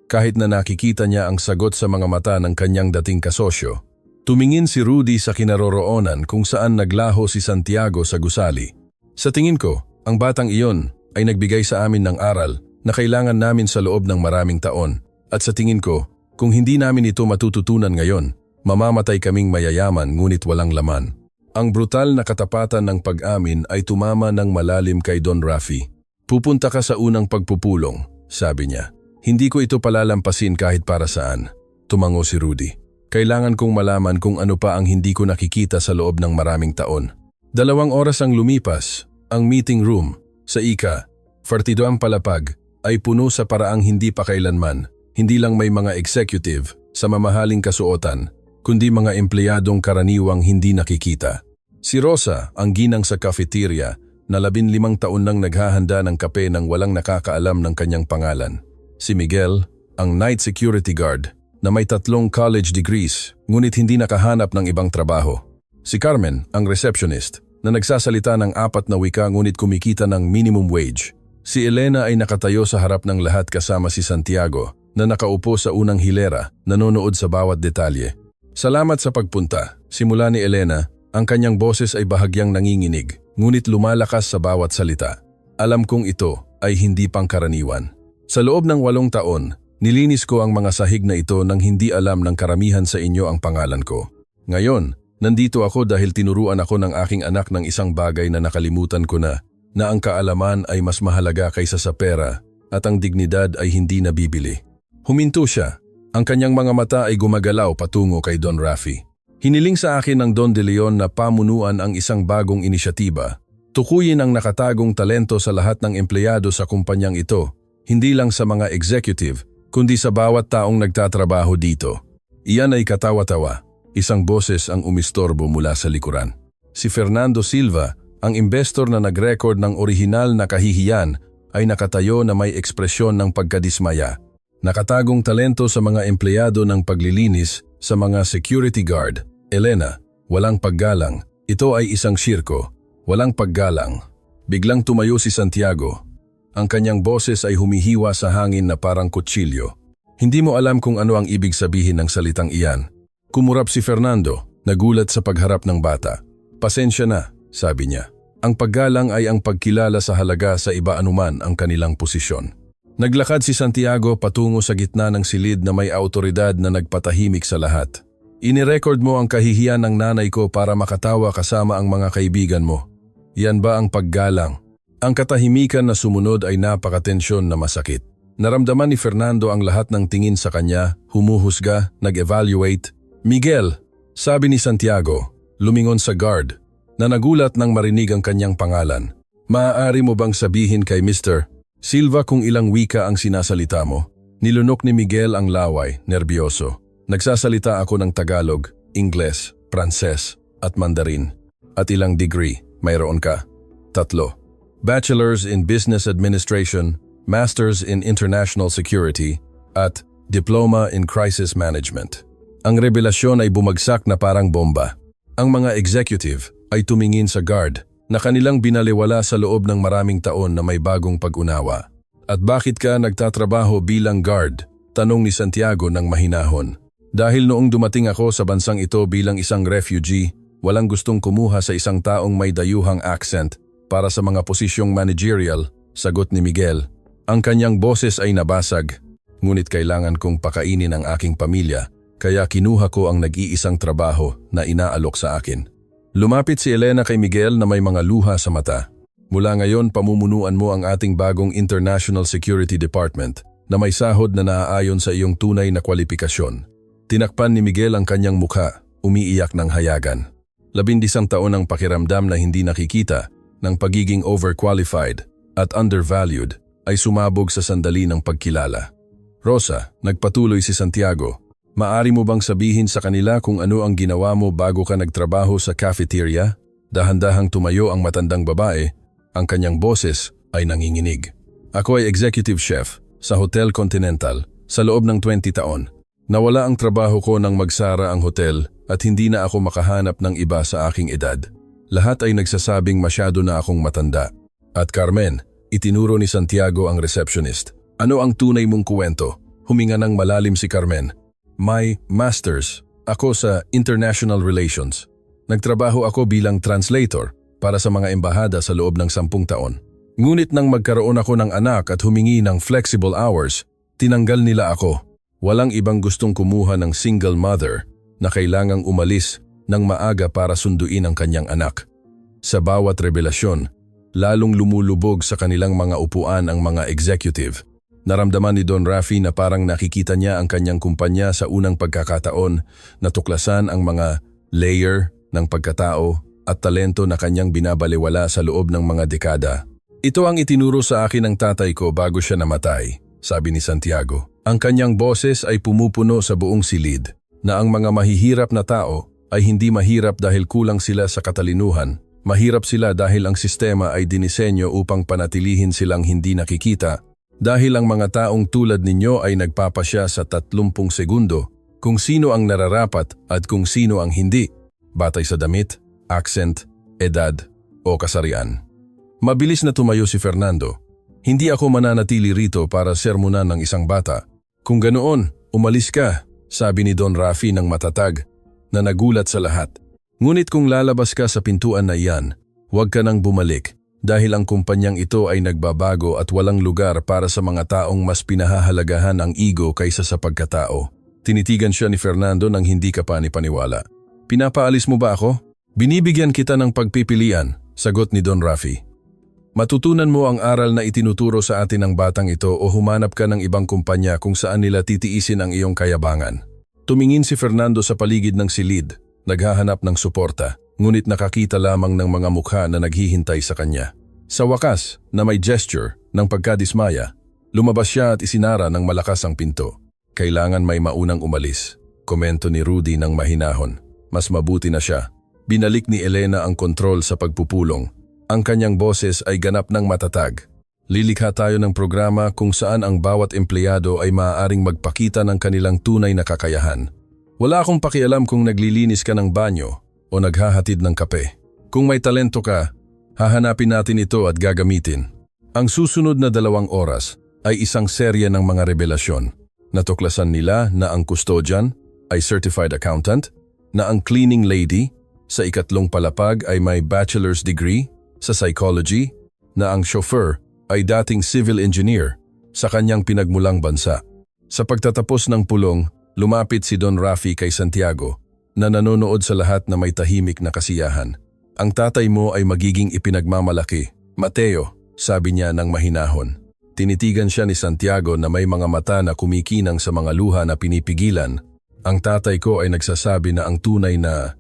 [SPEAKER 1] Kahit na nakikita niya ang sagot sa mga mata ng kanyang dating kasosyo, tumingin si Rudy sa kinaroroonan kung saan naglaho si Santiago sa gusali. Sa tingin ko, ang batang iyon ay nagbigay sa amin ng aral na kailangan namin sa loob ng maraming taon. At sa tingin ko, kung hindi namin ito matututunan ngayon, mamamatay kaming mayayaman ngunit walang laman. Ang brutal na katapatan ng pag-amin ay tumama ng malalim kay Don Rafi. Pupunta ka sa unang pagpupulong, sabi niya. Hindi ko ito palalampasin kahit para saan. Tumango si Rudy. Kailangan kong malaman kung ano pa ang hindi ko nakikita sa loob ng maraming taon. 2 oras ang lumipas. Ang meeting room, sa ika, 42 palapag, ay puno sa paraang hindi pa kailanman. Hindi lang may mga executive sa mamahaling kasuotan, kundi mga empleyadong karaniwang hindi nakikita. Si Rosa, ang ginang sa cafeteria, na 15 taon nang naghahanda ng kape nang walang nakakaalam ng kanyang pangalan. Si Miguel, ang night security guard, na may 3 college degrees, ngunit hindi nakahanap ng ibang trabaho. Si Carmen, ang receptionist, na nagsasalita ng 4 na wika ngunit kumikita ng minimum wage. Si Elena ay nakatayo sa harap ng lahat kasama si Santiago, na nakaupo sa unang hilera, nanonood sa bawat detalye. Salamat sa pagpunta. Simula ni Elena, ang kanyang boses ay bahagyang nanginginig, ngunit lumalakas sa bawat salita. Alam kong ito ay hindi pangkaraniwan. Sa loob ng 8 taon, nilinis ko ang mga sahig na ito nang hindi alam ng karamihan sa inyo ang pangalan ko. Ngayon, nandito ako dahil tinuruan ako ng aking anak ng isang bagay na nakalimutan ko na ang kaalaman ay mas mahalaga kaysa sa pera at ang dignidad ay hindi nabibili. Huminto siya. Ang kanyang mga mata ay gumagalaw patungo kay Don Rafi. Hiniling sa akin ng Don De Leon na pamunuan ang isang bagong inisyatiba. Tukuyin ang nakatagong talento sa lahat ng empleyado sa kumpanyang ito, hindi lang sa mga executive, kundi sa bawat taong nagtatrabaho dito. Iyan ay katawa-tawa. Isang boses ang umistorbo mula sa likuran. Si Fernando Silva, ang investor na nag-record ng orihinal na kahihiyan, ay nakatayo na may ekspresyon ng pagkadismaya. Nakatagong talento sa mga empleyado ng paglilinis, sa mga security guard. Elena, walang paggalang. Ito ay isang sirko. Walang paggalang. Biglang tumayo si Santiago. Ang kanyang boses ay humihiwa sa hangin na parang kutsilyo. Hindi mo alam kung ano ang ibig sabihin ng salitang iyan. Kumurap si Fernando, nagulat sa pagharap ng bata. Pasensya na, sabi niya. Ang paggalang ay ang pagkilala sa halaga sa iba anuman ang kanilang posisyon. Naglakad si Santiago patungo sa gitna ng silid na may autoridad na nagpatahimik sa lahat. Inirecord mo ang kahihiyan ng nanay ko para makatawa kasama ang mga kaibigan mo. Yan ba ang paggalang? Ang katahimikan na sumunod ay napakatensyon na masakit. Naramdaman ni Fernando ang lahat ng tingin sa kanya, humuhusga, nag-evaluate. Miguel, sabi ni Santiago, lumingon sa guard, na nagulat nang marinig ang kanyang pangalan. Maaari mo bang sabihin kay Mr. Silva kung ilang wika ang sinasalita mo? Nilunok ni Miguel ang laway, nerbyoso. Nagsasalita ako ng Tagalog, Ingles, Pranses, at Mandarin. At ilang degree, mayroon ka? 3. Bachelor's in Business Administration, Master's in International Security, at Diploma in Crisis Management. Ang revelasyon ay bumagsak na parang bomba. Ang mga executive ay tumingin sa guard, na kanilang binaliwala sa loob ng maraming taon na may bagong pag-unawa. At bakit ka nagtatrabaho bilang guard? Tanong ni Santiago ng mahinahon. Dahil noong dumating ako sa bansang ito bilang isang refugee, walang gustong kumuha sa isang taong may dayuhang accent para sa mga posisyong managerial, sagot ni Miguel. Ang kanyang boses ay nabasag, ngunit kailangan kong pakainin ang aking pamilya, kaya kinuha ko ang nag-iisang trabaho na inaalok sa akin. Lumapit si Elena kay Miguel na may mga luha sa mata. Mula ngayon pamumunuan mo ang ating bagong International Security Department na may sahod na naaayon sa iyong tunay na kwalifikasyon. Tinakpan ni Miguel ang kanyang mukha, umiiyak ng hayagan. 11 taon ang pakiramdam na hindi nakikita ng pagiging overqualified at undervalued ay sumabog sa sandali ng pagkilala. Rosa, nagpatuloy si Santiago. Maari mo bang sabihin sa kanila kung ano ang ginawa mo bago ka nagtrabaho sa cafeteria? Dahan-dahang tumayo ang matandang babae, ang kanyang boses ay nanginginig. Ako ay executive chef sa Hotel Continental sa loob ng 20 taon. Nawala ang trabaho ko nang magsara ang hotel at hindi na ako makahanap ng iba sa aking edad. Lahat ay nagsasabing masyado na akong matanda. At Carmen, itinuro ni Santiago ang receptionist. Ano ang tunay mong kuwento? Huminga ng malalim si Carmen. May master's ako sa International Relations. Nagtrabaho ako bilang translator para sa mga embahada sa loob ng 10 taon. Ngunit nang magkaroon ako ng anak at humingi ng flexible hours, tinanggal nila ako. Walang ibang gustong kumuha ng single mother na kailangang umalis ng maaga para sunduin ang kanyang anak. Sa bawat revelasyon, lalong lumulubog sa kanilang mga upuan ang mga executive. Naramdaman ni Don Rafi na parang nakikita niya ang kanyang kumpanya sa unang pagkakataon, natuklasan ang mga layer ng pagkatao at talento na kanyang binabaliwala sa loob ng mga dekada. Ito ang itinuro sa akin ng tatay ko bago siya namatay, sabi ni Santiago. Ang kanyang boses ay pumupuno sa buong silid, na ang mga mahihirap na tao ay hindi mahirap dahil kulang sila sa katalinuhan. Mahirap sila dahil ang sistema ay dinisenyo upang panatilihin silang hindi nakikita. Dahil ang mga taong tulad ninyo ay nagpapasya sa 30 segundo kung sino ang nararapat at kung sino ang hindi, batay sa damit, accent, edad o kasarian. Mabilis na tumayo si Fernando. Hindi ako mananatili rito para sermonan ng isang bata. Kung ganoon, umalis ka, sabi ni Don Rafi ng matatag na nagulat sa lahat. Ngunit kung lalabas ka sa pintuan na iyan, huwag ka nang bumalik dahil ang kumpanyang ito ay nagbabago at walang lugar para sa mga taong mas pinahahalagahan ang ego kaysa sa pagkatao. Tinitigan siya ni Fernando nang hindi ka panipaniwala. Pinapaalis mo ba ako? Binibigyan kita ng pagpipilian, sagot ni Don Rafi. Matutunan mo ang aral na itinuturo sa atin ng batang ito o humanap ka ng ibang kumpanya kung saan nila titiisin ang iyong kayabangan. Tumingin si Fernando sa paligid ng silid, naghahanap ng suporta, ngunit nakakita lamang ng mga mukha na naghihintay sa kanya. Sa wakas, na may gesture ng pagkadismaya, lumabas siya at isinara ng malakas ang pinto. Kailangan may maunang umalis, komento ni Rudy ng mahinahon. Mas mabuti na siya. Binalik ni Elena ang kontrol sa pagpupulong. Ang kanyang boses ay ganap ng matatag. Lilikha tayo ng programa kung saan ang bawat empleyado ay maaaring magpakita ng kanilang tunay na kakayahan. Wala akong pakialam kung naglilinis ka ng banyo o naghahatid ng kape. Kung may talento ka, hahanapin natin ito at gagamitin. Ang susunod na 2 oras ay isang serye ng mga revelasyon. Natuklasan nila na ang custodian ay certified accountant, na ang cleaning lady sa ikatlong palapag ay may bachelor's degree sa psychology, na ang chauffeur ay dating civil engineer sa kanyang pinagmulang bansa. Sa pagtatapos ng pulong, lumapit si Don Rafi kay Santiago na nanonood sa lahat na may tahimik na kasiyahan. Ang tatay mo ay magiging ipinagmamalaki. Mateo, sabi niya ng mahinahon. Tinitigan siya ni Santiago na may mga mata na kumikinang sa mga luha na pinipigilan. Ang tatay ko ay nagsasabi na ang tunay na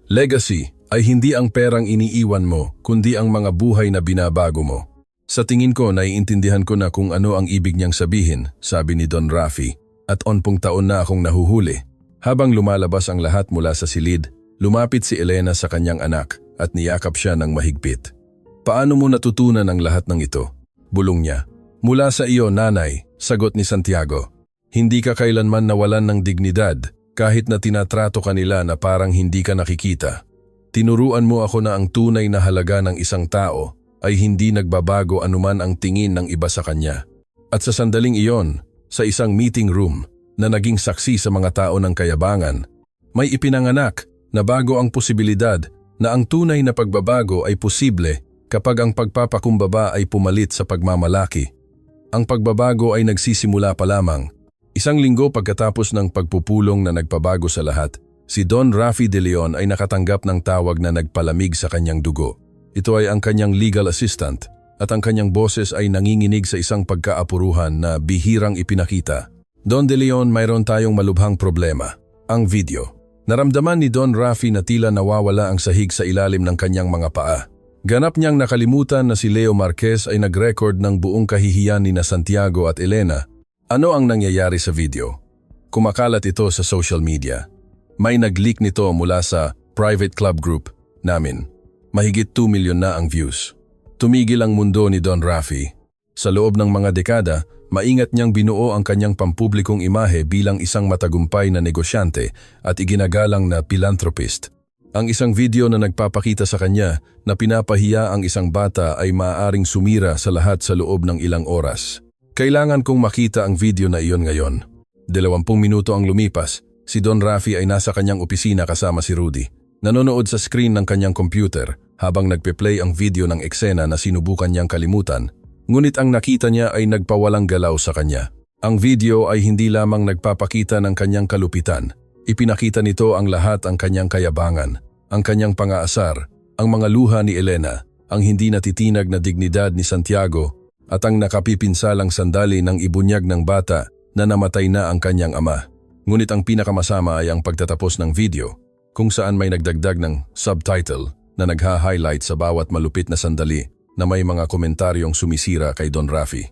[SPEAKER 1] legacy ay hindi ang perang iniiwan mo, kundi ang mga buhay na binabago mo. Sa tingin ko, naiintindihan ko na kung ano ang ibig niyang sabihin, sabi ni Don Rafi, at 10 taon na akong nahuhuli. Habang lumalabas ang lahat mula sa silid, lumapit si Elena sa kanyang anak at niyakap siya ng mahigpit. Paano mo natutunan ang lahat ng ito? Bulong niya. Mula sa iyo, nanay, sagot ni Santiago. Hindi ka kailanman nawalan ng dignidad kahit na tinatrato ka nila na parang hindi ka nakikita. Tinuruan mo ako na ang tunay na halaga ng isang tao ay hindi nagbabago anuman ang tingin ng iba sa kanya. At sa sandaling iyon, sa isang meeting room na naging saksi sa mga tao ng kayabangan, may ipinanganak na bago ang posibilidad na ang tunay na pagbabago ay posible kapag ang pagpapakumbaba ay pumalit sa pagmamalaki. Ang pagbabago ay nagsisimula pa lamang. Isang linggo pagkatapos ng pagpupulong na nagpabago sa lahat, si Don Rafi De Leon ay nakatanggap ng tawag na nagpalamig sa kanyang dugo. Ito ay ang kanyang legal assistant at ang kanyang boses ay nanginginig sa isang pagkaapuruhan na bihirang ipinakita. Don De Leon, mayroon tayong malubhang problema. Ang video. Naramdaman ni Don Rafi na tila nawawala ang sahig sa ilalim ng kanyang mga paa. Ganap niyang nakalimutan na si Leo Marquez ay nag-record ng buong kahihiyan ni na Santiago at Elena. Ano ang nangyayari sa video? Kumakalat ito sa social media. May nag-leak nito mula sa private club group namin. Mahigit 2 milyon na ang views. Tumigil ang mundo ni Don Rafi. Sa loob ng mga dekada, maingat niyang binuo ang kanyang pampublikong imahe bilang isang matagumpay na negosyante at iginagalang na philanthropist. Ang isang video na nagpapakita sa kanya na pinapahiya ang isang bata ay maaaring sumira sa lahat sa loob ng ilang oras. Kailangan kong makita ang video na iyon ngayon. 20 minuto ang lumipas, si Don Rafi ay nasa kanyang opisina kasama si Rudy. Nanonood sa screen ng kanyang computer habang nagpe-play ang video ng eksena na sinubukan niyang kalimutan, ngunit ang nakita niya ay nagpawalang galaw sa kanya. Ang video ay hindi lamang nagpapakita ng kanyang kalupitan, ipinakita nito ang lahat ang kanyang kayabangan, ang kanyang pang-aasar, ang mga luha ni Elena, ang hindi natitinag na dignidad ni Santiago, at ang nakapipinsalang sandali ng ibunyag ng bata na namatay na ang kanyang ama. Ngunit ang pinakamasama ay ang pagtatapos ng video, kung saan may nagdagdag ng subtitle na nagha-highlight sa bawat malupit na sandali na may mga komentaryong sumisira kay Don Rafi.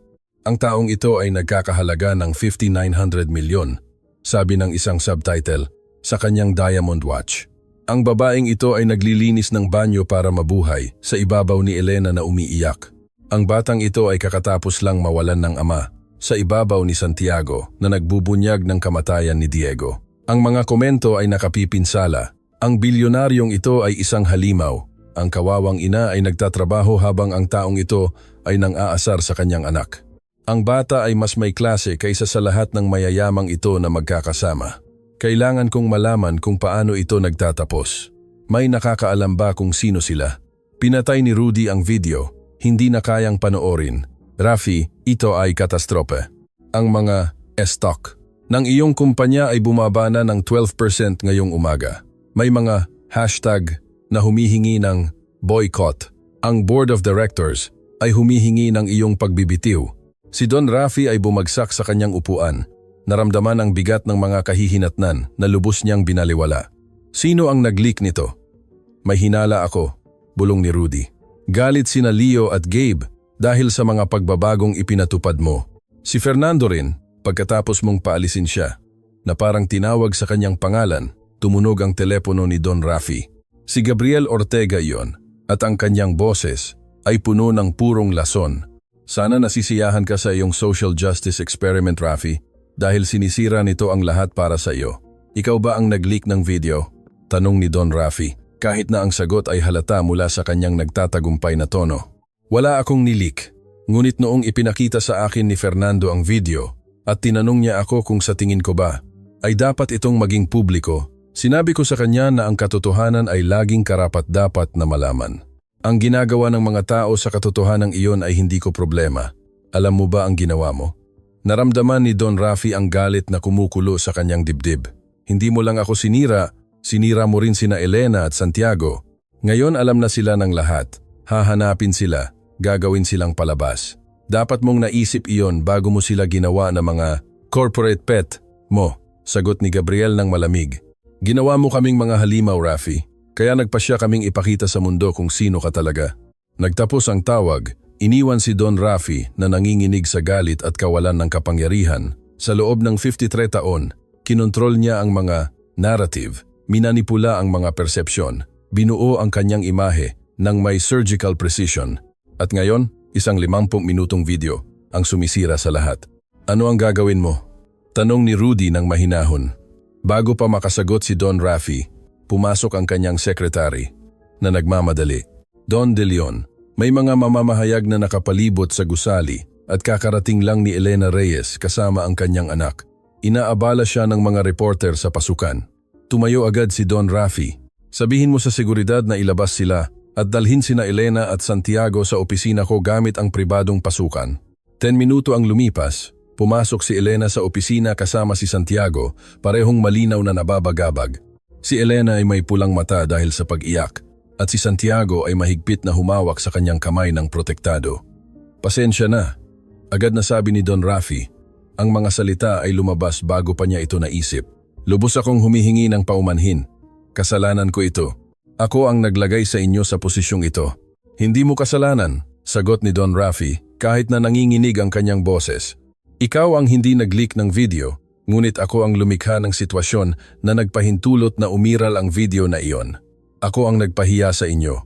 [SPEAKER 1] Ang taong ito ay nagkakahalaga ng 5,900 milyon, sabi ng isang subtitle, sa kanyang Diamond Watch. Ang babaeng ito ay naglilinis ng banyo para mabuhay sa ibabaw ni Elena na umiiyak. Ang batang ito ay kakatapos lang mawalan ng ama sa ibabaw ni Santiago na nagbubunyag ng kamatayan ni Diego. Ang mga komento ay nakapipinsala. Ang bilyonaryong ito ay isang halimaw. Ang kawawang ina ay nagtatrabaho habang ang taong ito ay nang-aasar sa kanyang anak. Ang bata ay mas may klase kaysa sa lahat ng mayayamang ito na magkakasama. Kailangan kong malaman kung paano ito nagtatapos. May nakakaalam ba kung sino sila? Pinatay ni Rudy ang video. Hindi na kayang panoorin. Rafi, ito ay katastrofe. Ang mga stock ng iyong kumpanya ay bumaba na ng 12% ngayong umaga. May mga hashtag na humihingi ng boycott. Ang board of directors ay humihingi ng iyong pagbibitiw. Si Don Rafi ay bumagsak sa kanyang upuan. Naramdaman ang bigat ng mga kahihinatnan na lubos niyang binaliwala. Sino ang nag-leak nito? May hinala ako, bulong ni Rudy. Galit sina Leo at Gabe dahil sa mga pagbabagong ipinatupad mo. Si Fernando rin, pagkatapos mong paalisin siya, na parang tinawag sa kanyang pangalan, tumunog ang telepono ni Don Rafi. Si Gabriel Ortega iyon, at ang kanyang boses ay puno ng purong lason. Sana nasisiyahan ka sa iyong social justice experiment, Rafi, dahil sinisira nito ang lahat para sa iyo. Ikaw ba ang nag-leak ng video? Tanong ni Don Rafi, kahit na ang sagot ay halata mula sa kanyang nagtatagumpay na tono. Wala akong nileak, ngunit noong ipinakita sa akin ni Fernando ang video at tinanong niya ako kung sa tingin ko ba ay dapat itong maging publiko, sinabi ko sa kanya na ang katotohanan ay laging karapat-dapat na malaman. Ang ginagawa ng mga tao sa katotohanan iyon ay hindi ko problema. Alam mo ba ang ginawa mo? Naramdaman ni Don Rafi ang galit na kumukulo sa kanyang dibdib. Hindi mo lang ako sinira, sinira mo rin sina Elena at Santiago. Ngayon alam na sila ng lahat. Hahanapin sila, gagawin silang palabas. Dapat mong naisip iyon bago mo sila ginawa na mga corporate pet mo, sagot ni Gabriel ng malamig. Ginawa mo kaming mga halimaw, Rafi. Kaya nagpasya kaming ipakita sa mundo kung sino ka talaga. Nagtapos ang tawag, iniwan si Don Rafi na nanginginig sa galit at kawalan ng kapangyarihan. Sa loob ng 53 taon, kinontrol niya ang mga narrative, minanipula ang mga persepsyon, binuo ang kanyang imahe ng may surgical precision. At ngayon, isang 50 minutong video ang sumisira sa lahat. Ano ang gagawin mo? Tanong ni Rudy ng mahinahon. Bago pa makasagot si Don Rafi, pumasok ang kanyang secretary. na nagmamadali. Don De Leon, may mga mamamahayag na nakapalibot sa gusali at kakarating lang ni Elena Reyes kasama ang kanyang anak. Inaabala siya ng mga reporter sa pasukan. Tumayo agad si Don Rafi. Sabihin mo sa seguridad na ilabas sila at dalhin sina Elena at Santiago sa opisina ko gamit ang pribadong pasukan. 10 minuto ang lumipas. Pumasok si Elena sa opisina kasama si Santiago, parehong malinaw na nababagabag. Si Elena ay may pulang mata dahil sa pag-iyak at si Santiago ay mahigpit na humawak sa kanyang kamay ng protektado. Pasensya na, agad na sabi ni Don Rafi. Ang mga salita ay lumabas bago pa niya ito naisip. Lubos akong humihingi ng paumanhin. Kasalanan ko ito. Ako ang naglagay sa inyo sa posisyong ito. Hindi mo kasalanan, sagot ni Don Rafi kahit na nanginginig ang kanyang boses. Ikaw ang hindi nag-leak ng video, ngunit ako ang lumikha ng sitwasyon na nagpahintulot na umiral ang video na iyon. Ako ang nagpahiya sa inyo.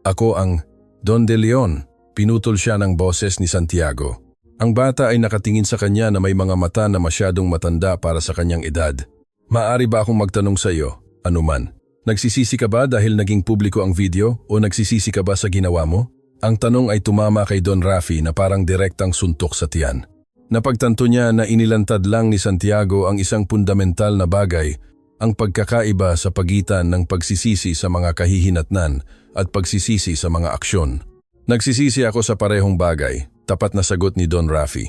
[SPEAKER 1] Ako ang Don De Leon, pinutol siya ng boses ni Santiago. Ang bata ay nakatingin sa kanya na may mga mata na masyadong matanda para sa kanyang edad. Maaari ba akong magtanong sa iyo, anuman? Nagsisisi ka ba dahil naging publiko ang video o nagsisisi ka ba sa ginawa mo? Ang tanong ay tumama kay Don Rafi na parang direktang suntok sa tiyan. Napagtanto niya na inilantad lang ni Santiago ang isang fundamental na bagay, ang pagkakaiba sa pagitan ng pagsisisi sa mga kahihinatnan at pagsisisi sa mga aksyon. Nagsisisi ako sa parehong bagay, tapat na sagot ni Don Rafi.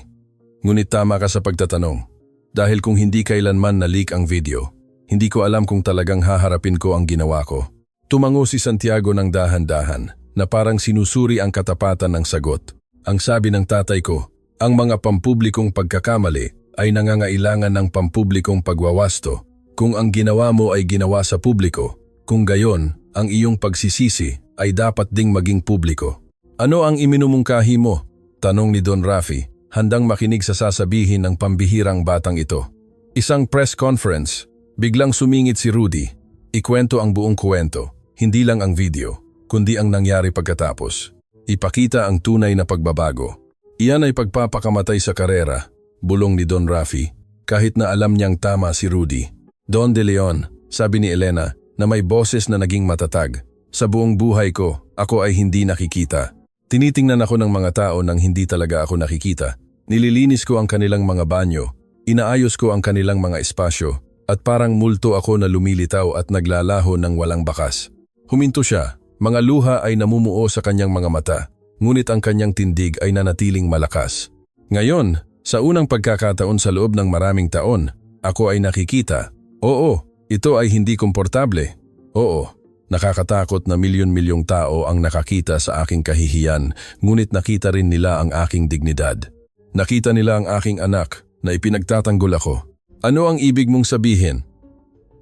[SPEAKER 1] Ngunit tama ka sa pagtatanong. Dahil kung hindi kailanman na-leak ang video, hindi ko alam kung talagang haharapin ko ang ginawa ko. Tumango si Santiago ng dahan-dahan na parang sinusuri ang katapatan ng sagot. Ang sabi ng tatay ko, ang mga pampublikong pagkakamali ay nangangailangan ng pampublikong pagwawasto. Kung ang ginawa mo ay ginawa sa publiko, kung gayon, ang iyong pagsisisi ay dapat ding maging publiko. Ano ang iminumungkahi mo? Tanong ni Don Rafi, handang makinig sa sasabihin ng pambihirang batang ito. Isang press conference, biglang sumingit si Rudy. Ikwento ang buong kwento, hindi lang ang video, kundi ang nangyari pagkatapos. Ipakita ang tunay na pagbabago. Iyan ay pagpapakamatay sa karera, bulong ni Don Rafi, kahit na alam niyang tama si Rudy. Don De Leon, sabi ni Elena na may boses na naging matatag. Sa buong buhay ko, ako ay hindi nakikita. Tinitingnan ako ng mga tao nang hindi talaga ako nakikita. Nililinis ko ang kanilang mga banyo, inaayos ko ang kanilang mga espasyo, at parang multo ako na lumilitaw at naglalaho ng walang bakas. Huminto siya, mga luha ay namumuo sa kanyang mga mata. Ngunit ang kanyang tindig ay nanatiling malakas. Ngayon, sa unang pagkakataon sa loob ng maraming taon, ako ay nakikita. Oo, ito ay hindi komportable. Oo, nakakatakot na milyon-milyong tao ang nakakita sa aking kahihiyan, ngunit nakita rin nila ang aking dignidad. Nakita nila ang aking anak na ipinagtatanggol ako. Ano ang ibig mong sabihin?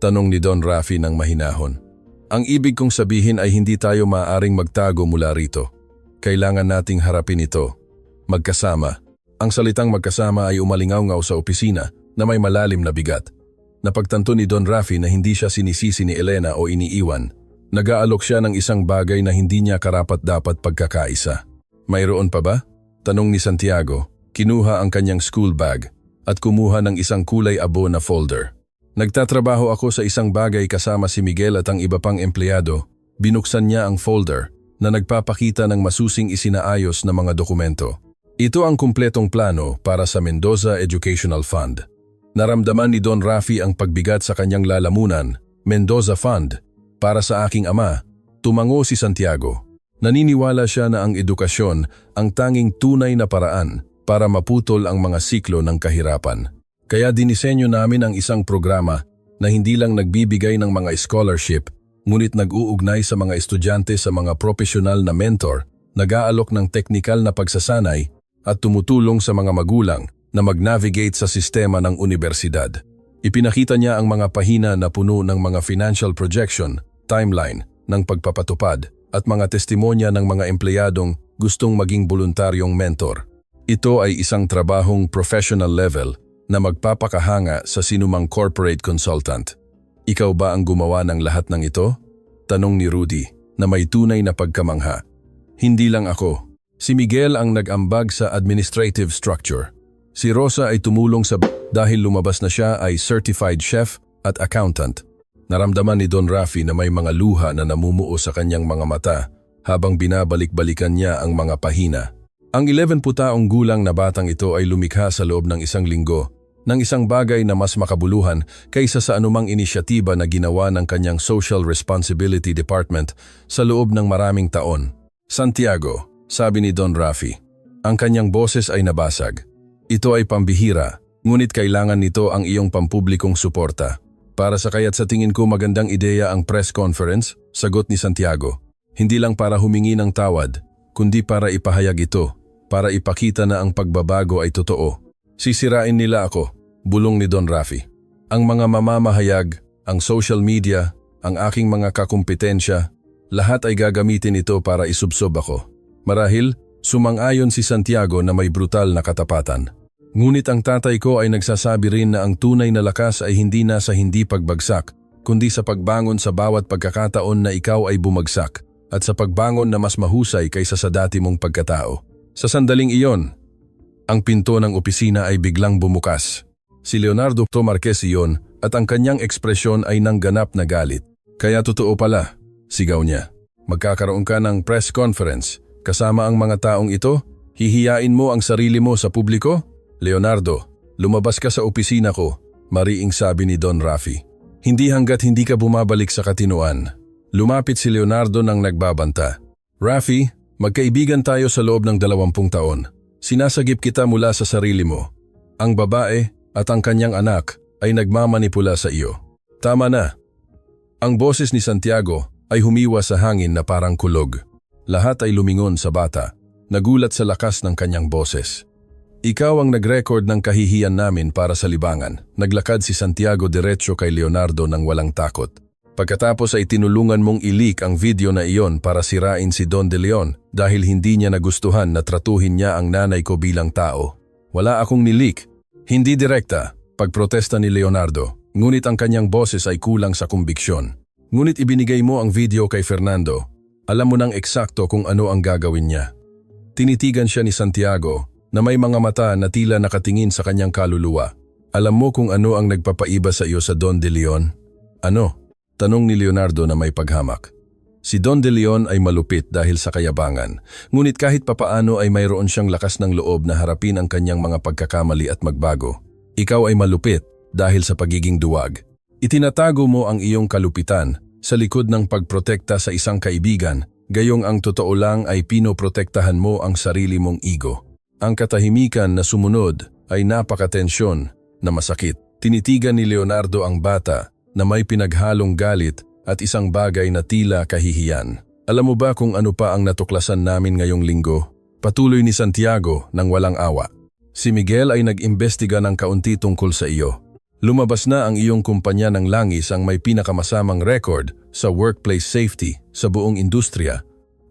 [SPEAKER 1] Tanong ni Don Rafi ng mahinahon. Ang ibig kong sabihin ay hindi tayo maaaring magtago mula rito. Kailangan nating harapin ito. Magkasama. Ang salitang magkasama ay umalingaw-ngaw sa opisina na may malalim na bigat. Napagtanto ni Don Rafi na hindi siya sinisisi ni Elena o iniiwan. Nag-aalok siya ng isang bagay na hindi niya karapat-dapat pagkakaisa. Mayroon pa ba? Tanong ni Santiago. Kinuha ang kanyang school bag at kumuha ng isang kulay abo na folder. Nagtatrabaho ako sa isang bagay kasama si Miguel at ang iba pang empleyado. Binuksan niya ang folder na nagpapakita ng masusing isinaayos na mga dokumento. Ito ang kumpletong plano para sa Mendoza Educational Fund. Naramdaman ni Don Rafi ang pagbigat sa kanyang lalamunan, Mendoza Fund. Para sa aking ama, tumango si Santiago. Naniniwala siya na ang edukasyon ang tanging tunay na paraan para maputol ang mga siklo ng kahirapan. Kaya dinisenyo namin ang isang programa na hindi lang nagbibigay ng mga scholarship, ngunit nag-uugnay sa mga estudyante sa mga profesional na mentor, nag-aalok ng teknikal na pagsasanay at tumutulong sa mga magulang na mag-navigate sa sistema ng unibersidad. Ipinakita niya ang mga pahina na puno ng mga financial projection, timeline ng pagpapatupad at mga testimonya ng mga empleyadong gustong maging voluntaryong mentor. Ito ay isang trabahong professional level na magpapakahanga sa sinumang corporate consultant. Ikaw ba ang gumawa ng lahat ng ito? Tanong ni Rudy na may tunay na pagkamangha. Hindi lang ako. Si Miguel ang nag-ambag sa administrative structure. Si Rosa ay tumulong dahil lumabas na siya ay certified chef at accountant. Naramdaman ni Don Rafi na may mga luha na namumuo sa kanyang mga mata habang binabalik-balikan niya ang mga pahina. Ang 11 taong gulang na batang ito ay lumikha sa loob ng isang linggo ng isang bagay na mas makabuluhan kaysa sa anumang inisyatiba na ginawa ng kanyang Social Responsibility Department sa loob ng maraming taon. Santiago, sabi ni Don Rafi, ang kanyang boses ay nabasag. Ito ay pambihira, ngunit kailangan nito ang iyong pampublikong suporta. Para sa kaya't sa tingin ko magandang ideya ang press conference, sagot ni Santiago. Hindi lang para humingi ng tawad, kundi para ipahayag ito, para ipakita na ang pagbabago ay totoo. Sisirain nila ako, bulong ni Don Rafi. Ang mga mamamahayag, ang social media, ang aking mga kakumpetensya, lahat ay gagamitin ito para isubsob ako. Marahil, sumang-ayon si Santiago na may brutal na katapatan. Ngunit ang tatay ko ay nagsasabi rin na ang tunay na lakas ay hindi nasa hindi pagbagsak, kundi sa pagbangon sa bawat pagkakataon na ikaw ay bumagsak, at sa pagbangon na mas mahusay kaysa sa dati mong pagkatao. Sa sandaling iyon, ang pinto ng opisina ay biglang bumukas. Si Leonardo Marquez iyon at ang kanyang ekspresyon ay nangganap na galit. Kaya totoo pala, sigaw niya. Magkakaroon ka ng press conference. Kasama ang mga taong ito, hihiyain mo ang sarili mo sa publiko? Leonardo, lumabas ka sa opisina ko, mariing sabi ni Don Rafi. Hindi hanggat hindi ka bumabalik sa katinuan. Lumapit si Leonardo nang nagbabanta. Rafi, magkaibigan tayo sa loob ng 20 taon. Sinasagip kita mula sa sarili mo. Ang babae at ang kanyang anak ay nagmamanipula sa iyo. Tama na. Ang boses ni Santiago ay humiwa sa hangin na parang kulog. Lahat ay lumingon sa bata, nagulat sa lakas ng kanyang boses. Ikaw ang nag-record ng kahihiyan namin para sa libangan. Naglakad si Santiago diretso kay Leonardo nang walang takot. Pagkatapos ay tinulungan mong i-leak ang video na iyon para sirain si Don De Leon dahil hindi niya nagustuhan na tratuhin niya ang nanay ko bilang tao. Wala akong nileak. Hindi direkta, pagprotesta ni Leonardo, ngunit ang kanyang boses ay kulang sa kumbiksyon. Ngunit ibinigay mo ang video kay Fernando. Alam mo nang eksakto kung ano ang gagawin niya. Tinitigan siya ni Santiago na may mga mata na tila nakatingin sa kanyang kaluluwa. Alam mo kung ano ang nagpapaiba sa iyo sa Don De Leon? Ano? Tanong ni Leonardo na may paghamak. Si Don De Leon ay malupit dahil sa kayabangan, ngunit kahit papaano ay mayroon siyang lakas ng loob na harapin ang kanyang mga pagkakamali at magbago. Ikaw ay malupit dahil sa pagiging duwag. Itinatago mo ang iyong kalupitan sa likod ng pagprotekta sa isang kaibigan, gayong ang totoo lang ay pinoprotektahan mo ang sarili mong ego. Ang katahimikan na sumunod ay napakatensyon na masakit. Tinitigan ni Leonardo ang bata na may pinaghalong galit at isang bagay na tila kahihiyan. Alam mo ba kung ano pa ang natuklasan namin ngayong linggo? Patuloy ni Santiago nang walang awa. Si Miguel ay nag-imbestiga ng kaunti tungkol sa iyo. Lumabas na ang iyong kumpanya ng langis ang may pinakamasamang record sa workplace safety sa buong industriya.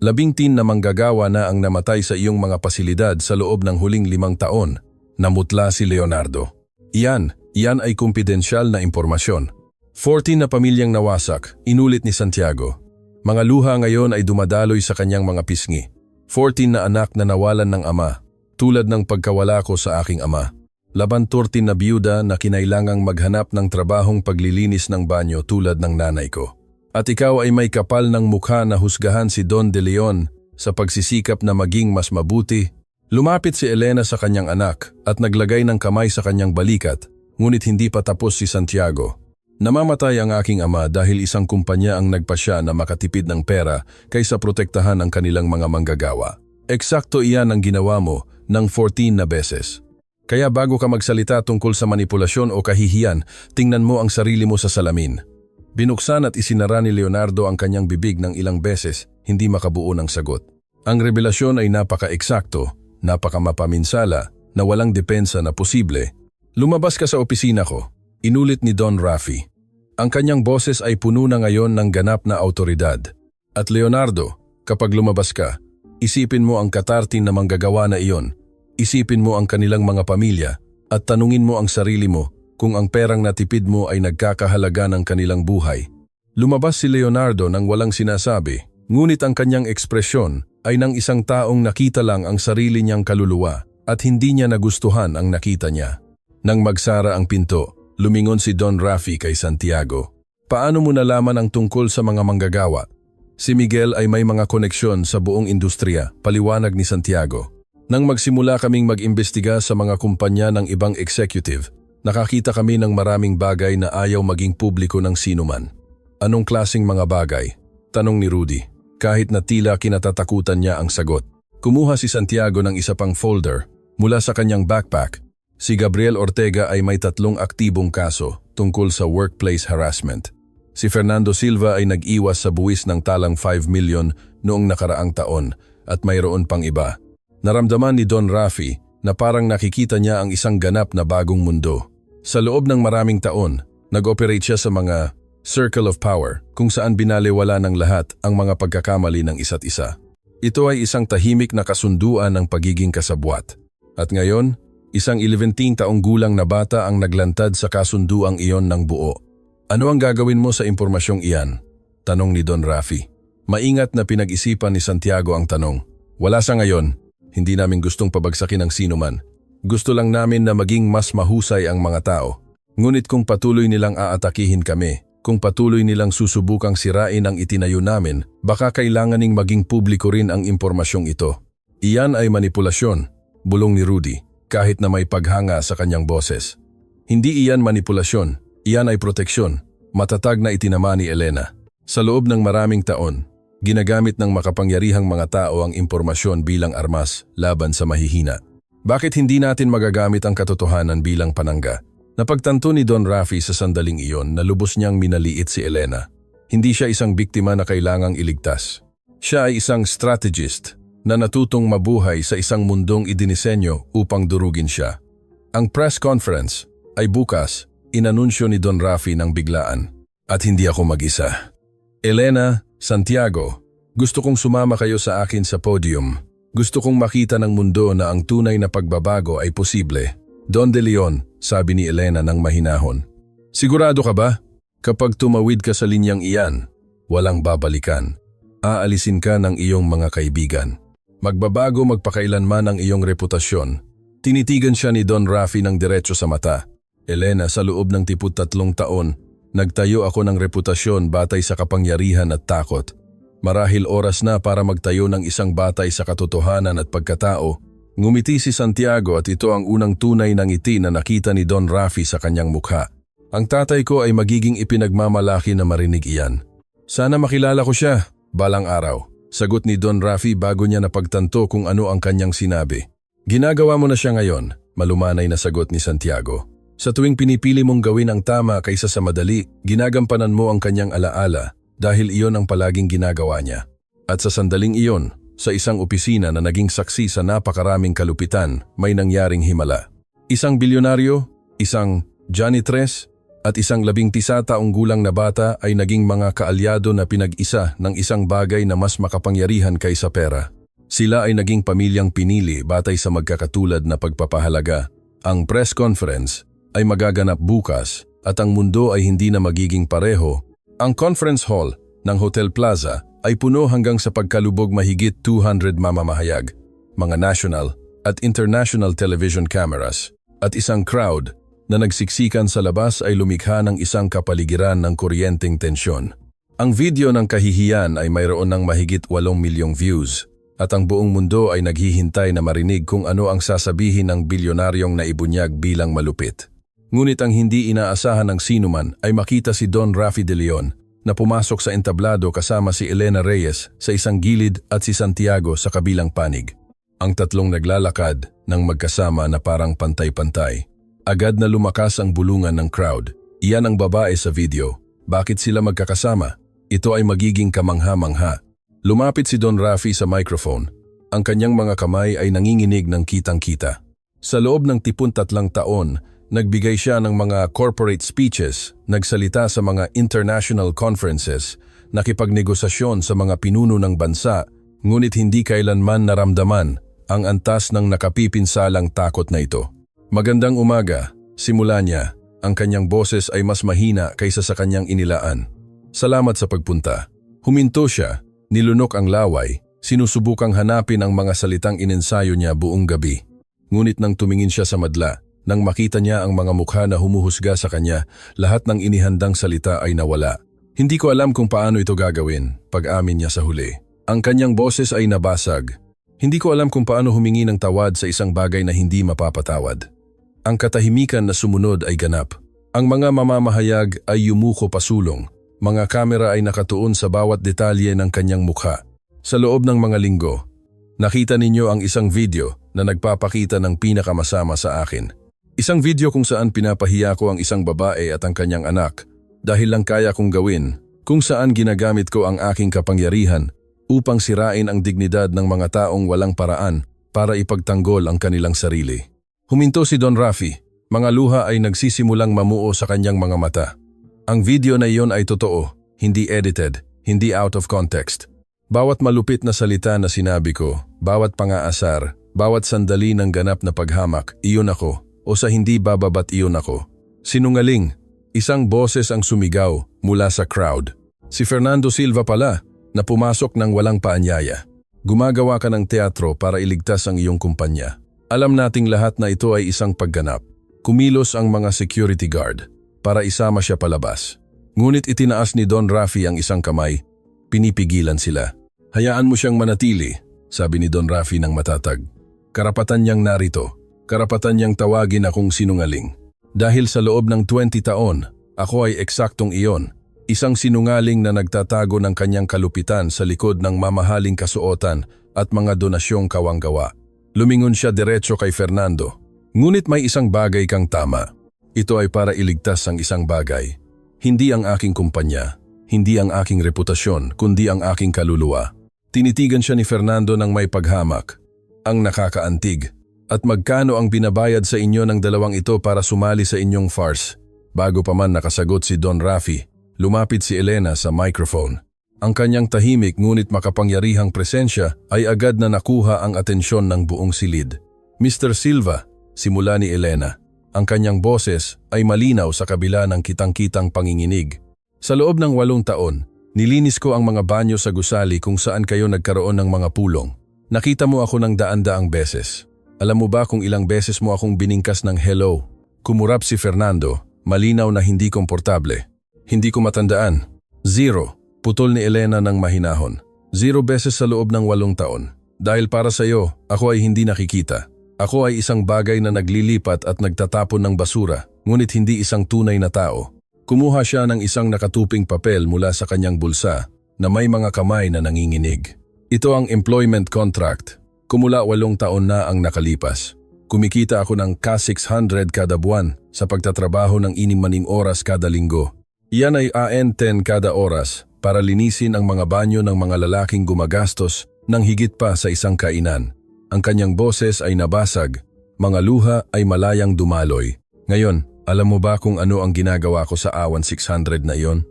[SPEAKER 1] 11 na manggagawa na ang namatay sa iyong mga pasilidad sa loob ng huling 5 taon. Namutla si Leonardo. Iyan ay kumpidensyal na impormasyon. 14 na pamilyang nawasak, inulit ni Santiago. Mga luha ngayon ay dumadaloy sa kanyang mga pisngi. 14 na anak na nawalan ng ama, tulad ng pagkawala ko sa aking ama. 14 na biyuda na kinailangang maghanap ng trabahong paglilinis ng banyo tulad ng nanay ko. At ikaw ay may kapal ng mukha na husgahan si Don De Leon sa pagsisikap na maging mas mabuti. Lumapit si Elena sa kanyang anak at naglagay ng kamay sa kanyang balikat, ngunit hindi pa tapos si Santiago. Namamatay ang aking ama dahil isang kumpanya ang nagpasya na makatipid ng pera kaysa protektahan ang kanilang mga manggagawa. Eksakto iyan ang ginawa mo ng 14 na beses. Kaya bago ka magsalita tungkol sa manipulasyon o kahihiyan, tingnan mo ang sarili mo sa salamin. Binuksan at isinara ni Leonardo ang kanyang bibig ng ilang beses, hindi makabuo ng sagot. Ang revelasyon ay napaka-eksakto, napaka-mapaminsala, na walang depensa na posible. Lumabas ka sa opisina ko. Inulit ni Don Rafi. Ang kanyang boses ay puno na ngayon ng ganap na autoridad. At Leonardo, kapag lumabas ka, isipin mo ang katartin na manggagawa na iyon. Isipin mo ang kanilang mga pamilya at tanungin mo ang sarili mo kung ang perang natipid mo ay nagkakahalaga ng kanilang buhay. Lumabas si Leonardo nang walang sinasabi, ngunit ang kanyang ekspresyon ay ng isang taong nakita lang ang sarili niyang kaluluwa at hindi niya nagustuhan ang nakita niya. Nang magsara ang pinto, lumingon si Don Rafi kay Santiago. Paano mo nalaman ang tungkol sa mga manggagawa? Si Miguel ay may mga koneksyon sa buong industriya, paliwanag ni Santiago. Nang magsimula kaming mag-imbestiga sa mga kumpanya ng ibang executive, nakakita kami ng maraming bagay na ayaw maging publiko ng sinuman. Anong klaseng mga bagay? Tanong ni Rudy, kahit na tila kinatatakutan niya ang sagot. Kumuha si Santiago ng isa pang folder mula sa kanyang backpack. Si Gabriel Ortega ay may 3 aktibong kaso tungkol sa workplace harassment. Si Fernando Silva ay nag-iwas sa buwis ng talang 5 million noong nakaraang taon at mayroon pang iba. Naramdaman ni Don Rafi na parang nakikita niya ang isang ganap na bagong mundo. Sa loob ng maraming taon, nag-operate siya sa mga circle of power kung saan binaliwala ng lahat ang mga pagkakamali ng isa't isa. Ito ay isang tahimik na kasunduan ng pagiging kasabwat. At ngayon, isang 11 taong gulang na bata ang naglantad sa kasunduang iyon ng buo. Ano ang gagawin mo sa impormasyong iyan? Tanong ni Don Rafi. Maingat na pinag-isipan ni Santiago ang tanong. Wala sa ngayon, hindi namin gustong pabagsakin ang sinuman. Gusto lang namin na maging mas mahusay ang mga tao. Ngunit kung patuloy nilang aatakihin kami, kung patuloy nilang susubukang sirain ang itinayo namin, baka kailanganing maging publiko rin ang impormasyong ito. Iyan ay manipulasyon, bulong ni Rudy, kahit na may paghanga sa kanyang boses. Hindi iyan manipulasyon. Iyan ay proteksyon, matatag na itinama ni Elena. Sa loob ng maraming taon, ginagamit ng makapangyarihang mga tao ang impormasyon bilang armas laban sa mahihina. Bakit hindi natin magagamit ang katotohanan bilang panangga? Napagtanto ni Don Rafi sa sandaling iyon na lubos niyang minaliit si Elena. Hindi siya isang biktima na kailangang iligtas. Siya ay isang strategist na natutong mabuhay sa isang mundong idinisenyo upang durugin siya. Ang press conference ay bukas. Inanunsyo ni Don Rafi ng biglaan. At hindi ako mag-isa. Elena, Santiago, gusto kong sumama kayo sa akin sa podium. Gusto kong makita ng mundo na ang tunay na pagbabago ay posible. Don De Leon, sabi ni Elena ng mahinahon. Sigurado ka ba? Kapag tumawid ka sa linyang iyan, walang babalikan. Aalisin ka ng iyong mga kaibigan. Magbabago magpakailanman ang iyong reputasyon. Tinitigan siya ni Don Rafi ng diretso sa mata. Elena, sa loob ng 13 taon, nagtayo ako ng reputasyon batay sa kapangyarihan at takot. Marahil oras na para magtayo ng isang batay sa katotohanan at pagkatao. Ngumiti si Santiago at ito ang unang tunay na ngiti na nakita ni Don Rafi sa kanyang mukha. Ang tatay ko ay magiging ipinagmamalaki na marinig iyan. Sana makilala ko siya, balang araw. Sagot ni Don Rafi bago niya napagtanto kung ano ang kanyang sinabi. Ginagawa mo na siya ngayon, malumanay na sagot ni Santiago. Sa tuwing pinipili mong gawin ang tama kaysa sa madali, ginagampanan mo ang kanyang alaala dahil iyon ang palaging ginagawa niya. At sa sandaling iyon, sa isang opisina na naging saksi sa napakaraming kalupitan, may nangyaring himala. Isang bilyonaryo, isang janitress, at isang 11 taong gulang na bata ay naging mga kaalyado na pinag-isa ng isang bagay na mas makapangyarihan kaysa pera. Sila ay naging pamilyang pinili batay sa magkakatulad na pagpapahalaga. Ang press conference ay magaganap bukas at ang mundo ay hindi na magiging pareho. Ang conference hall ng Hotel Plaza ay puno hanggang sa pagkalubog mahigit 200 mamamahayag, mga national at international television cameras, at isang crowd na nagsiksikan sa labas ay lumikha ng isang kapaligiran ng kuryenteng tensyon. Ang video ng kahihiyan ay mayroon ng mahigit 8 milyong views at ang buong mundo ay naghihintay na marinig kung ano ang sasabihin ng bilyonaryong naibunyag bilang malupit. Ngunit ang hindi inaasahan ng sinuman ay makita si Don Rafi De Leon na pumasok sa entablado kasama si Elena Reyes sa isang gilid at si Santiago sa kabilang panig. Ang tatlong naglalakad ng magkasama na parang pantay-pantay. Agad na lumakas ang bulungan ng crowd. Iyan ang babae sa video. Bakit sila magkakasama? Ito ay magiging kamangha-mangha. Lumapit si Don Rafi sa microphone. Ang kanyang mga kamay ay nanginginig ng kitang-kita. Sa loob ng 13 taon, nagbigay siya ng mga corporate speeches, nagsalita sa mga international conferences, nakipagnegosasyon sa mga pinuno ng bansa, ngunit hindi kailanman naramdaman ang antas ng nakapipinsalang takot na ito. Magandang umaga, simula niya, ang kanyang boses ay mas mahina kaysa sa kanyang inilaan. Salamat sa pagpunta. Huminto siya, nilunok ang laway, sinusubukang hanapin ang mga salitang inensayo niya buong gabi. Ngunit nang tumingin siya sa madla, Nang makita niya ang mga mukha na humuhusga sa kanya, lahat ng inihandang salita ay nawala. Hindi ko alam kung paano ito gagawin, pag-amin niya sa huli. Ang kanyang boses ay nabasag. Hindi ko alam kung paano humingi ng tawad sa isang bagay na hindi mapapatawad. Ang katahimikan na sumunod ay ganap. Ang mga mamamahayag ay yumuko pasulong. Mga kamera ay nakatuon sa bawat detalye ng kanyang mukha. Sa loob ng mga linggo, nakita ninyo ang isang video na nagpapakita ng pinakamasama sa akin. Isang video kung saan pinapahiya ko ang isang babae at ang kanyang anak dahil lang kaya kong gawin, kung saan ginagamit ko ang aking kapangyarihan upang sirain ang dignidad ng mga taong walang paraan para ipagtanggol ang kanilang sarili. Huminto si Don Rafi, mga luha ay nagsisimulang mamuo sa kanyang mga mata. Ang video na iyon ay totoo, hindi edited, hindi out of context. Bawat malupit na salita na sinabi ko, bawat pangaasar, bawat sandali ng ganap na paghamak, iyon ako. O sa hindi bababat iyon ako. Sinungaling, isang boses ang sumigaw mula sa crowd. Si Fernando Silva pala, na pumasok ng walang paanyaya. Gumagawa ka ng teatro para iligtas ang iyong kumpanya. Alam nating lahat na ito ay isang pagganap. Kumilos ang mga security guard para isama siya palabas. Ngunit itinaas ni Don Rafi ang isang kamay. Pinipigilan sila. Hayaan mo siyang manatili, sabi ni Don Rafi ng matatag. Karapatan niyang narito. Karapatan niyang tawagin akong sinungaling. Dahil sa loob ng 20 taon, ako ay eksaktong iyon. Isang sinungaling na nagtatago ng kanyang kalupitan sa likod ng mamahaling kasuotan at mga donasyong kawanggawa. Lumingon siya diretso kay Fernando. Ngunit may isang bagay kang tama. Ito ay para iligtas ang isang bagay. Hindi ang aking kumpanya, hindi ang aking reputasyon, kundi ang aking kaluluwa. Tinitigan siya ni Fernando ng may paghamak. Ang nakakaantig. At magkano ang binabayad sa inyo ng dalawang ito para sumali sa inyong farce? Bago pa man nakasagot si Don Rafi, lumapit si Elena sa microphone. Ang kanyang tahimik ngunit makapangyarihang presensya ay agad na nakuha ang atensyon ng buong silid. Mr. Silva, simula ni Elena. Ang kanyang boses ay malinaw sa kabila ng kitang-kitang panginginig. Sa loob ng 8 taon, nilinis ko ang mga banyo sa gusali kung saan kayo nagkaroon ng mga pulong. Nakita mo ako ng daan-daang beses. Alam mo ba kung ilang beses mo akong biningkas ng hello? Kumurap si Fernando, malinaw na hindi komportable. Hindi ko matandaan. 0. Putol ni Elena ng mahinahon. 0 beses sa loob ng 8 taon. Dahil para sa iyo, ako ay hindi nakikita. Ako ay isang bagay na naglilipat at nagtatapon ng basura, ngunit hindi isang tunay na tao. Kumuha siya ng isang nakatuping papel mula sa kanyang bulsa na may mga kamay na nanginginig. Ito ang employment contract. Kumula 8 taon na ang nakalipas. Kumikita ako ng K600 kada buwan sa pagtatrabaho ng 6 oras kada linggo. Iyan ay AN10 kada oras para linisin ang mga banyo ng mga lalaking gumagastos ng higit pa sa isang kainan. Ang kanyang boses ay nabasag, mga luha ay malayang dumaloy. Ngayon, alam mo ba kung ano ang ginagawa ko sa awan 600 na iyon?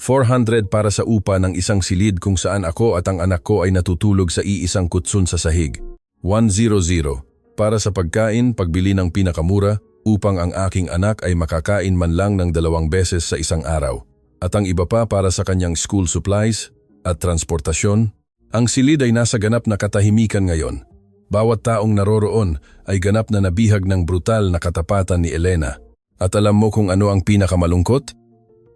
[SPEAKER 1] 400 para sa upa ng isang silid kung saan ako at ang anak ko ay natutulog sa iisang kutsun sa sahig. 100 para sa pagkain, pagbili ng pinakamura upang ang aking anak ay makakain man lang ng 2 beses sa isang araw. At ang iba pa para sa kanyang school supplies at transportasyon. Ang silid ay nasa ganap na katahimikan ngayon. Bawat taong naroroon ay ganap na nabihag ng brutal na katapatan ni Elena. At alam mo kung ano ang pinakamalungkot?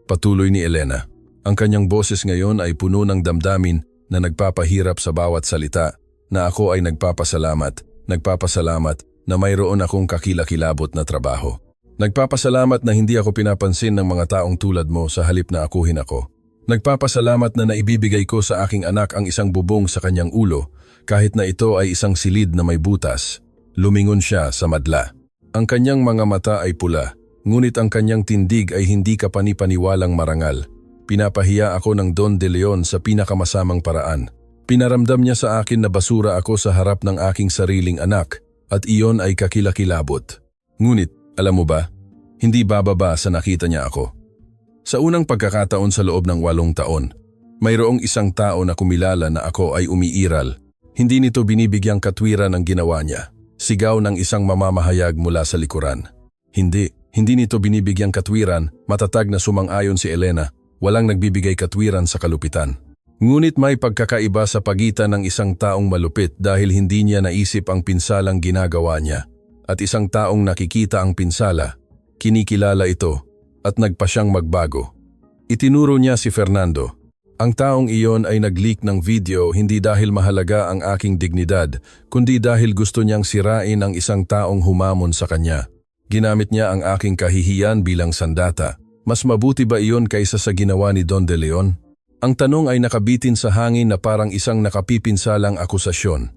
[SPEAKER 1] Patuloy ni Elena. Ang kanyang boses ngayon ay puno ng damdamin na nagpapahirap sa bawat salita na ako ay nagpapasalamat na mayroon akong kakilakilabot na trabaho. Nagpapasalamat na hindi ako pinapansin ng mga taong tulad mo sa halip na akuhin ako. Nagpapasalamat na naibibigay ko sa aking anak ang isang bubong sa kanyang ulo kahit na ito ay isang silid na may butas. Lumingon siya sa madla. Ang kanyang mga mata ay pula, ngunit ang kanyang tindig ay hindi kapanipaniwalang marangal. Pinapahiya ako ng Don De Leon sa pinakamasamang paraan. Pinaramdam niya sa akin na basura ako sa harap ng aking sariling anak at iyon ay kakilakilabot. Ngunit, alam mo ba, hindi bababa sa nakita niya ako. Sa unang pagkakataon sa loob ng 8 taon, mayroong isang tao na kumilala na ako ay umiiral. Hindi nito binibigyang katwiran ang ginawa niya. Sigaw ng isang mamamahayag mula sa likuran. Hindi nito binibigyang katwiran, matatag na sumang-ayon si Elena. Walang nagbibigay katwiran sa kalupitan. Ngunit may pagkakaiba sa pagitan ng isang taong malupit dahil hindi niya naisip ang pinsalang ginagawa niya. at isang taong nakikita ang pinsala, kinikilala ito at nagpa siyang magbago. Itinuro niya si Fernando. Ang taong iyon ay nag-leak ng video hindi dahil mahalaga ang aking dignidad, kundi dahil gusto niyang sirain ang isang taong humamon sa kanya. Ginamit niya ang aking kahihiyan bilang sandata. Mas mabuti ba iyon kaysa sa ginawa ni Don De Leon? Ang tanong ay nakabitin sa hangin na parang isang nakapipinsalang akusasyon.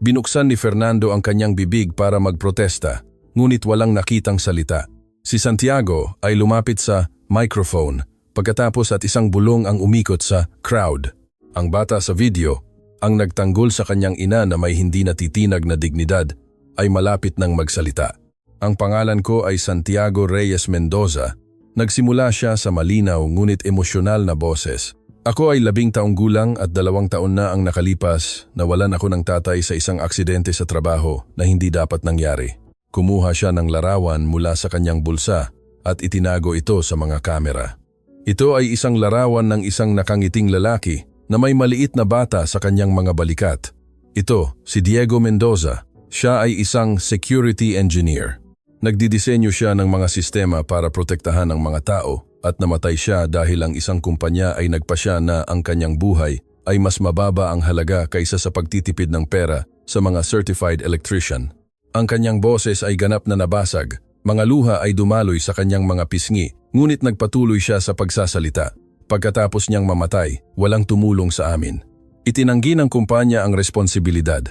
[SPEAKER 1] Binuksan ni Fernando ang kanyang bibig para magprotesta, ngunit walang nakitang salita. Si Santiago ay lumapit sa microphone, pagkatapos at isang bulong ang umikot sa crowd. Ang bata sa video, ang nagtanggol sa kanyang ina na may hindi natitinag na dignidad, ay malapit ng magsalita. Ang pangalan ko ay Santiago Reyes Mendoza. Nagsimula siya sa malinaw ngunit emosyonal na boses. Ako ay 10 taong gulang at 2 taon na ang nakalipas. Nawalan ako ng tatay sa isang aksidente sa trabaho na hindi dapat nangyari. Kumuha siya ng larawan mula sa kanyang bulsa at itinago ito sa mga kamera. Ito ay isang larawan ng isang nakangiting lalaki na may maliit na bata sa kanyang mga balikat. Ito, si Diego Mendoza. Siya ay isang security engineer. Nagdidisenyo siya ng mga sistema para protektahan ang mga tao at namatay siya dahil ang isang kumpanya ay nagpasya na ang kanyang buhay ay mas mababa ang halaga kaysa sa pagtitipid ng pera sa mga certified electrician. Ang kanyang boses ay ganap na nabasag, mga luha ay dumaloy sa kanyang mga pisngi, ngunit nagpatuloy siya sa pagsasalita. Pagkatapos niyang mamatay, walang tumulong sa amin. Itinanggi ng kumpanya ang responsibilidad.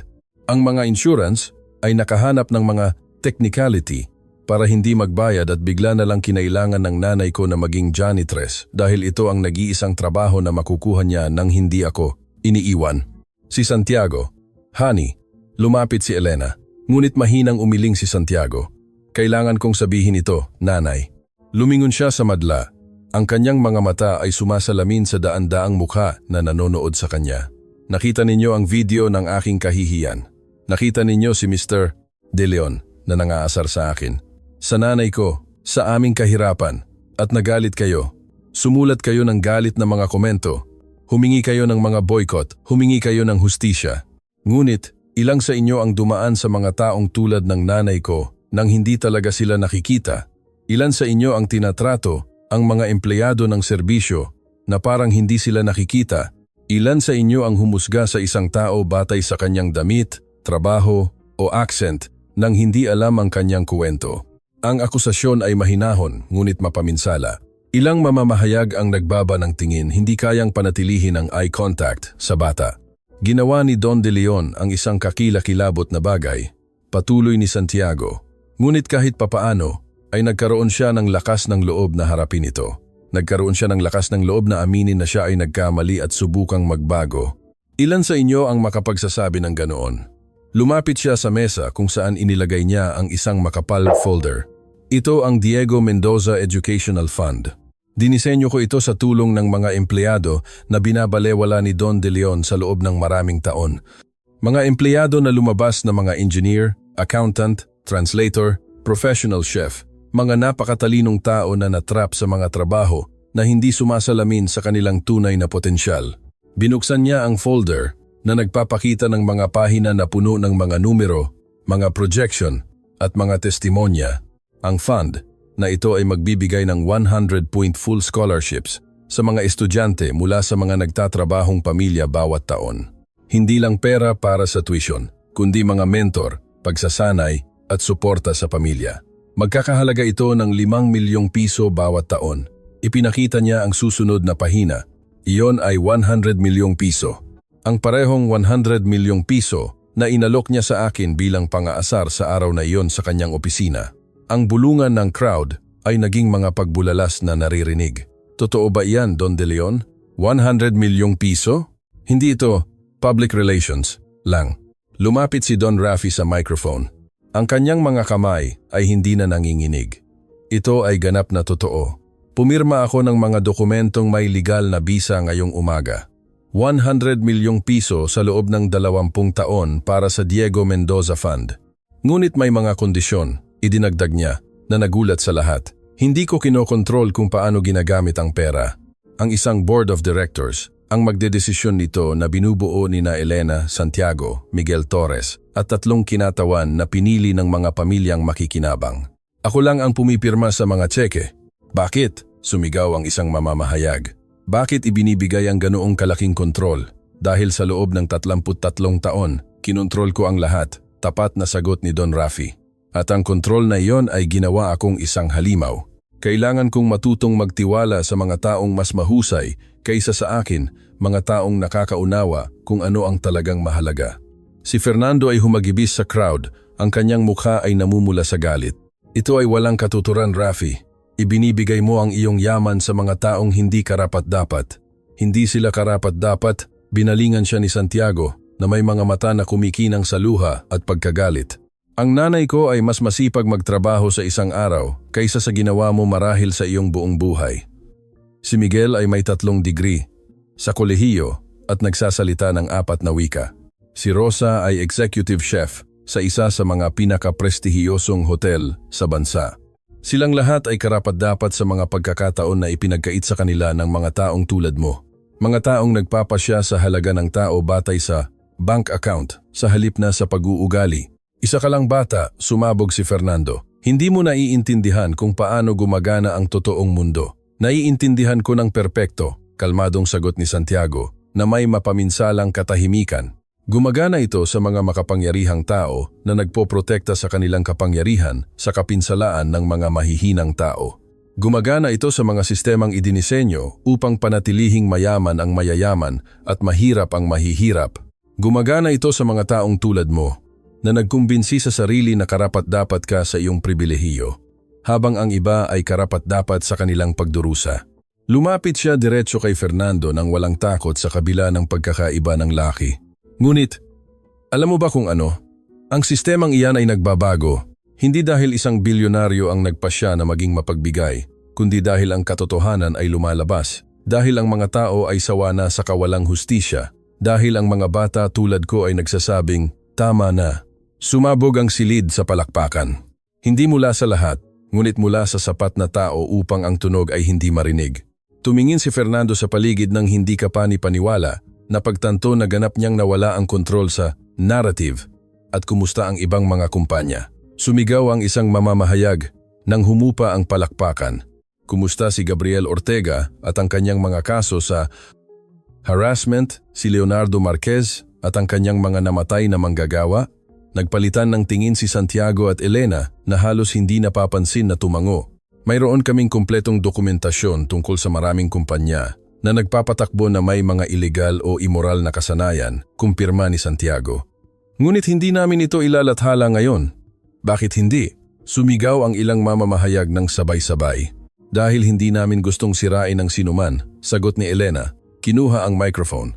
[SPEAKER 1] Ang mga insurance ay nakahanap ng mga technicality para hindi magbayad at bigla na lang kinailangan ng nanay ko na maging janitress dahil ito ang nag-iisang trabaho na makukuha niya nang hindi ako iniiwan. Si Santiago, honey, lumapit si Elena, ngunit mahinang umiling si Santiago. Kailangan kong sabihin ito, nanay. Lumingon siya sa madla. Ang kanyang mga mata ay sumasalamin sa daan-daang mukha na nanonood sa kanya. Nakita ninyo ang video ng aking kahihiyan. Nakita ninyo si Mr. De Leon na nangaasar sa akin. Sa nanay ko, sa aming kahirapan, at nagalit kayo. Sumulat kayo ng galit na mga komento. Humingi kayo ng mga boycott, humingi kayo ng hustisya. Ngunit, ilang sa inyo ang dumaan sa mga taong tulad ng nanay ko nang hindi talaga sila nakikita. Ilan sa inyo ang tinatrato ang mga empleyado ng serbisyo na parang hindi sila nakikita. Ilan sa inyo ang humusga sa isang tao batay sa kanyang damit, trabaho o accent nang hindi alam ang kanyang kuwento. Ang akusasyon ay mahinahon ngunit mapaminsala. Ilang mamamahayag ang nagbaba ng tingin, hindi kayang panatilihin ang eye contact sa bata. Ginawa ni Don De Leon ang isang kakilakilabot na bagay, patuloy ni Santiago. Ngunit kahit papaano ay nagkaroon siya ng lakas ng loob na harapin ito. Nagkaroon siya ng lakas ng loob na aminin na siya ay nagkamali at subukang magbago. Ilan sa inyo ang makapagsasabi ng ganoon? Lumapit siya sa mesa kung saan inilagay niya ang isang makapal folder. Ito ang Diego Mendoza Educational Fund. Dinisenyo ko ito sa tulong ng mga empleyado na binabalewala ni Don De Leon sa loob ng maraming taon. Mga empleyado na lumabas na mga engineer, accountant, translator, professional chef, mga napakatalinong tao na natrap sa mga trabaho na hindi sumasalamin sa kanilang tunay na potensyal. Binuksan niya ang folder na nagpapakita ng mga pahina na puno ng mga numero, mga projection at mga testimonya. Ang fund na ito ay magbibigay ng 100-point full scholarships sa mga estudyante mula sa mga nagtatrabahong pamilya bawat taon. Hindi lang pera para sa tuition, kundi mga mentor, pagsasanay at suporta sa pamilya. Magkakahalaga ito ng 5 milyong piso bawat taon. Ipinakita niya ang susunod na pahina. Iyon ay 100 milyong piso. Ang parehong 100 milyong piso na inalok niya sa akin bilang pang-aasar sa araw na iyon sa kanyang opisina. Ang bulungan ng crowd ay naging mga pagbulalas na naririnig. Totoo ba iyan, Don De Leon? 100 milyong piso? Hindi ito public relations lang. Lumapit si Don Rafi sa microphone. Ang kanyang mga kamay ay hindi na nanginginig. Ito ay ganap na totoo. Pumirma ako ng mga dokumentong may legal na bisa ngayong umaga. 100 milyong piso sa loob ng 20 taon para sa Diego Mendoza Fund. Ngunit may mga kondisyon. Idinagdag niya na nagulat sa lahat. Hindi ko kinokontrol kung paano ginagamit ang pera. Ang isang board of directors Ang magdedesisyon nito na binubuo ni na Elena, Santiago, Miguel Torres at 3 kinatawan na pinili ng mga pamilyang makikinabang. Ako lang ang pumipirma sa mga tseke. Bakit? Sumigaw ang isang mamamahayag. Bakit ibinibigay ang ganoong kalaking kontrol? Dahil sa loob ng 33 taon, kinontrol ko ang lahat, tapat na sagot ni Don Rafi. At ang kontrol na iyon ay ginawa akong isang halimaw. Kailangan kong matutong magtiwala sa mga taong mas mahusay kaysa sa akin, mga taong nakakaunawa kung ano ang talagang mahalaga. Si Fernando ay humagibis sa crowd, ang kanyang mukha ay namumula sa galit. Ito ay walang katuturan, Rafi. Ibinibigay mo ang iyong yaman sa mga taong hindi karapat-dapat. Hindi sila karapat-dapat, binalingan siya ni Santiago na may mga mata na kumikinang sa luha at pagkagalit. Ang nanay ko ay mas masipag magtrabaho sa isang araw kaysa sa ginawa mo marahil sa iyong buong buhay. Si Miguel ay may 3 degree sa kolehiyo at nagsasalita ng 4 na wika. Si Rosa ay executive chef sa isa sa mga pinakaprestihiyosong hotel sa bansa. Silang lahat ay karapat-dapat sa mga pagkakataon na ipinagkait sa kanila ng mga taong tulad mo. Mga taong nagpapasya sa halaga ng tao batay sa bank account sa halip na sa pag-uugali. Isa ka lang bata, sumabog si Fernando. Hindi mo naiintindihan kung paano gumagana ang totoong mundo. Naiintindihan ko ng perpekto, kalmadong sagot ni Santiago, na may mapaminsalang katahimikan. Gumagana ito sa mga makapangyarihang tao na nagpoprotekta sa kanilang kapangyarihan sa kapinsalaan ng mga mahihinang tao. Gumagana ito sa mga sistemang idinisenyo upang panatilihing mayaman ang mayayaman at mahirap ang mahihirap. Gumagana ito sa mga taong tulad mo na nagkumbinsi sa sarili na karapat-dapat ka sa iyong pribilehiyo, habang ang iba ay karapat-dapat sa kanilang pagdurusa. Lumapit siya diretso kay Fernando nang walang takot sa kabila ng pagkakaiba ng laki. Ngunit, alam mo ba kung ano? Ang sistemang iyan ay nagbabago, hindi dahil isang bilyonaryo ang nagpasya na maging mapagbigay, kundi dahil ang katotohanan ay lumalabas, dahil ang mga tao ay sawa na sa kawalang hustisya, dahil ang mga bata tulad ko ay nagsasabing, tama na. Sumabog ang silid sa palakpakan. Hindi mula sa lahat, ngunit mula sa sapat na tao upang ang tunog ay hindi marinig. Tumingin si Fernando sa paligid ng hindi kapani-paniwala na pagtanto na ganap niyang nawala ang kontrol sa narrative at kumusta ang ibang mga kumpanya. Sumigaw ang isang mamamahayag nang humupa ang palakpakan. Kumusta si Gabriel Ortega at ang kanyang mga kaso sa harassment, si Leonardo Marquez at ang kanyang mga namatay na manggagawa? Nagpalitan ng tingin si Santiago at Elena na halos hindi napapansin na tumango. Mayroon kaming kumpletong dokumentasyon tungkol sa maraming kumpanya na nagpapatakbo na may mga ilegal o immoral na kasanayan, kumpirma ni Santiago. Ngunit hindi namin ito ilalathala ngayon. Bakit hindi? Sumigaw ang ilang mamamahayag ng sabay-sabay. Dahil hindi namin gustong sirain ang sinuman, sagot ni Elena, kinuha ang microphone.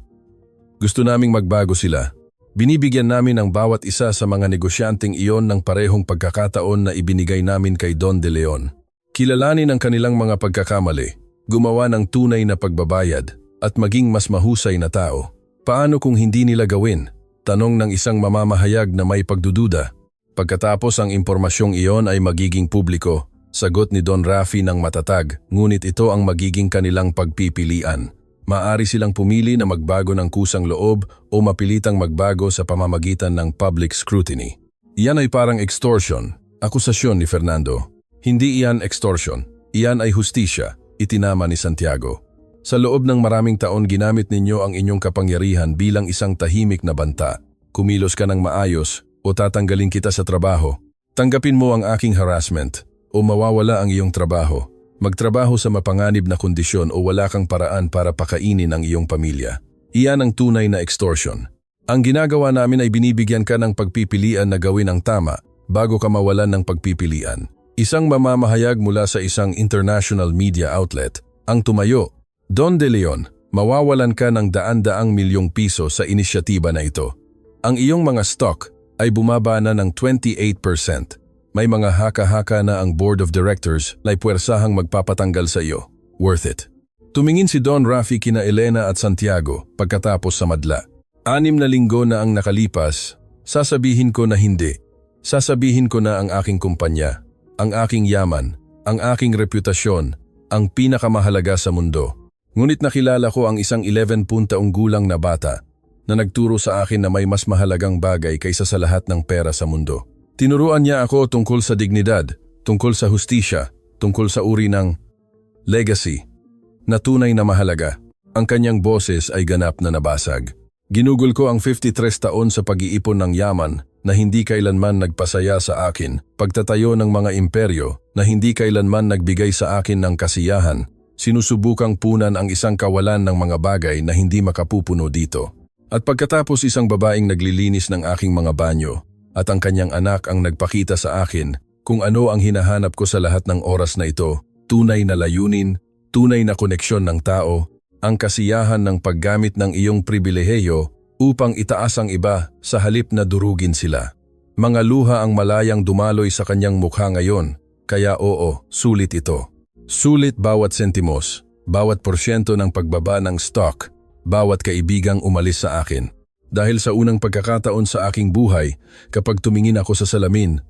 [SPEAKER 1] Gusto naming magbago sila. Binibigyan namin ang bawat isa sa mga negosyanteng iyon ng parehong pagkakataon na ibinigay namin kay Don De Leon. Kilalanin ang kanilang mga pagkakamali, gumawa ng tunay na pagbabayad, at maging mas mahusay na tao. Paano kung hindi nila gawin? Tanong ng isang mamamahayag na may pagdududa. Pagkatapos ang impormasyong iyon ay magiging publiko, sagot ni Don Rafi ng matatag, ngunit ito ang magiging kanilang pagpipilian. Maaari silang pumili na magbago ng kusang loob o mapilitang magbago sa pamamagitan ng public scrutiny. Iyan ay parang extortion, akusasyon ni Fernando. Hindi iyan extortion, iyan ay hustisya, itinama ni Santiago. Sa loob ng maraming taon ginamit ninyo ang inyong kapangyarihan bilang isang tahimik na banta. Kumilos ka ng maayos o tatanggalin kita sa trabaho. Tanggapin mo ang aking harassment o mawawala ang iyong trabaho. Magtrabaho sa mapanganib na kondisyon o wala kang paraan para pakainin ang iyong pamilya. Iyan ang tunay na extortion. Ang ginagawa namin ay binibigyan ka ng pagpipilian na gawin ang tama bago ka mawalan ng pagpipilian. Isang mamamahayag mula sa isang international media outlet ang tumayo. Don De Leon, mawawalan ka ng daan-daang milyong piso sa inisyatiba na ito. Ang iyong mga stock ay bumaba na ng 28%. May mga haka-haka na ang board of directors na puwersahang magpapatanggal sa iyo. Worth it. Tumingin si Don Rafi kina Elena at Santiago pagkatapos sa madla. 6 na linggo na ang nakalipas, sasabihin ko na hindi. Sasabihin ko na ang aking kumpanya, ang aking yaman, ang aking reputasyon, ang pinakamahalaga sa mundo. Ngunit nakilala ko ang isang 11 taong gulang na bata na nagturo sa akin na may mas mahalagang bagay kaysa sa lahat ng pera sa mundo. Tinuruan niya ako tungkol sa dignidad, tungkol sa hustisya, tungkol sa uri ng legacy na tunay na mahalaga. Ang kanyang boses ay ganap na nabasag. Ginugol ko ang 53 taon sa pag-iipon ng yaman na hindi kailanman nagpasaya sa akin, pagtatayo ng mga imperyo na hindi kailanman nagbigay sa akin ng kasiyahan, sinusubukang punan ang isang kawalan ng mga bagay na hindi makapupuno dito. At pagkatapos isang babaeng naglilinis ng aking mga banyo at ang kanyang anak ang nagpakita sa akin kung ano ang hinahanap ko sa lahat ng oras na ito, tunay na layunin, tunay na koneksyon ng tao, ang kasiyahan ng paggamit ng iyong pribilehiyo upang itaas ang iba sa halip na durugin sila. Mga luha ang malayang dumaloy sa kanyang mukha ngayon, kaya oo, sulit ito. Sulit bawat sentimos, bawat porsyento ng pagbaba ng stock, bawat kaibigang umalis sa akin. Dahil sa unang pagkakataon sa aking buhay, kapag tumingin ako sa salamin,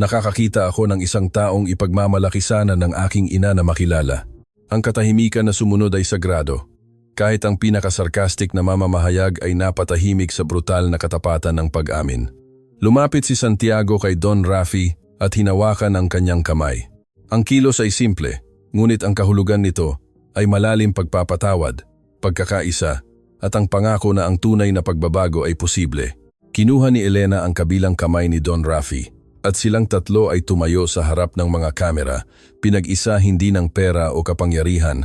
[SPEAKER 1] nakakakita ako ng isang taong ipagmamalaki sana ng aking ina na makilala. Ang katahimikan na sumunod ay sagrado. Kahit ang pinakasarkastik na mamamahayag ay napatahimik sa brutal na katapatan ng pag-amin. Lumapit si Santiago kay Don Rafi at hinawakan ang kanyang kamay. Ang kilos ay simple, ngunit ang kahulugan nito ay malalim pagpapatawad, pagkakaisa, at ang pangako na ang tunay na pagbabago ay posible. Kinuha ni Elena ang kabilang kamay ni Don Rafi at silang tatlo ay tumayo sa harap ng mga kamera, pinag-isa hindi ng pera o kapangyarihan,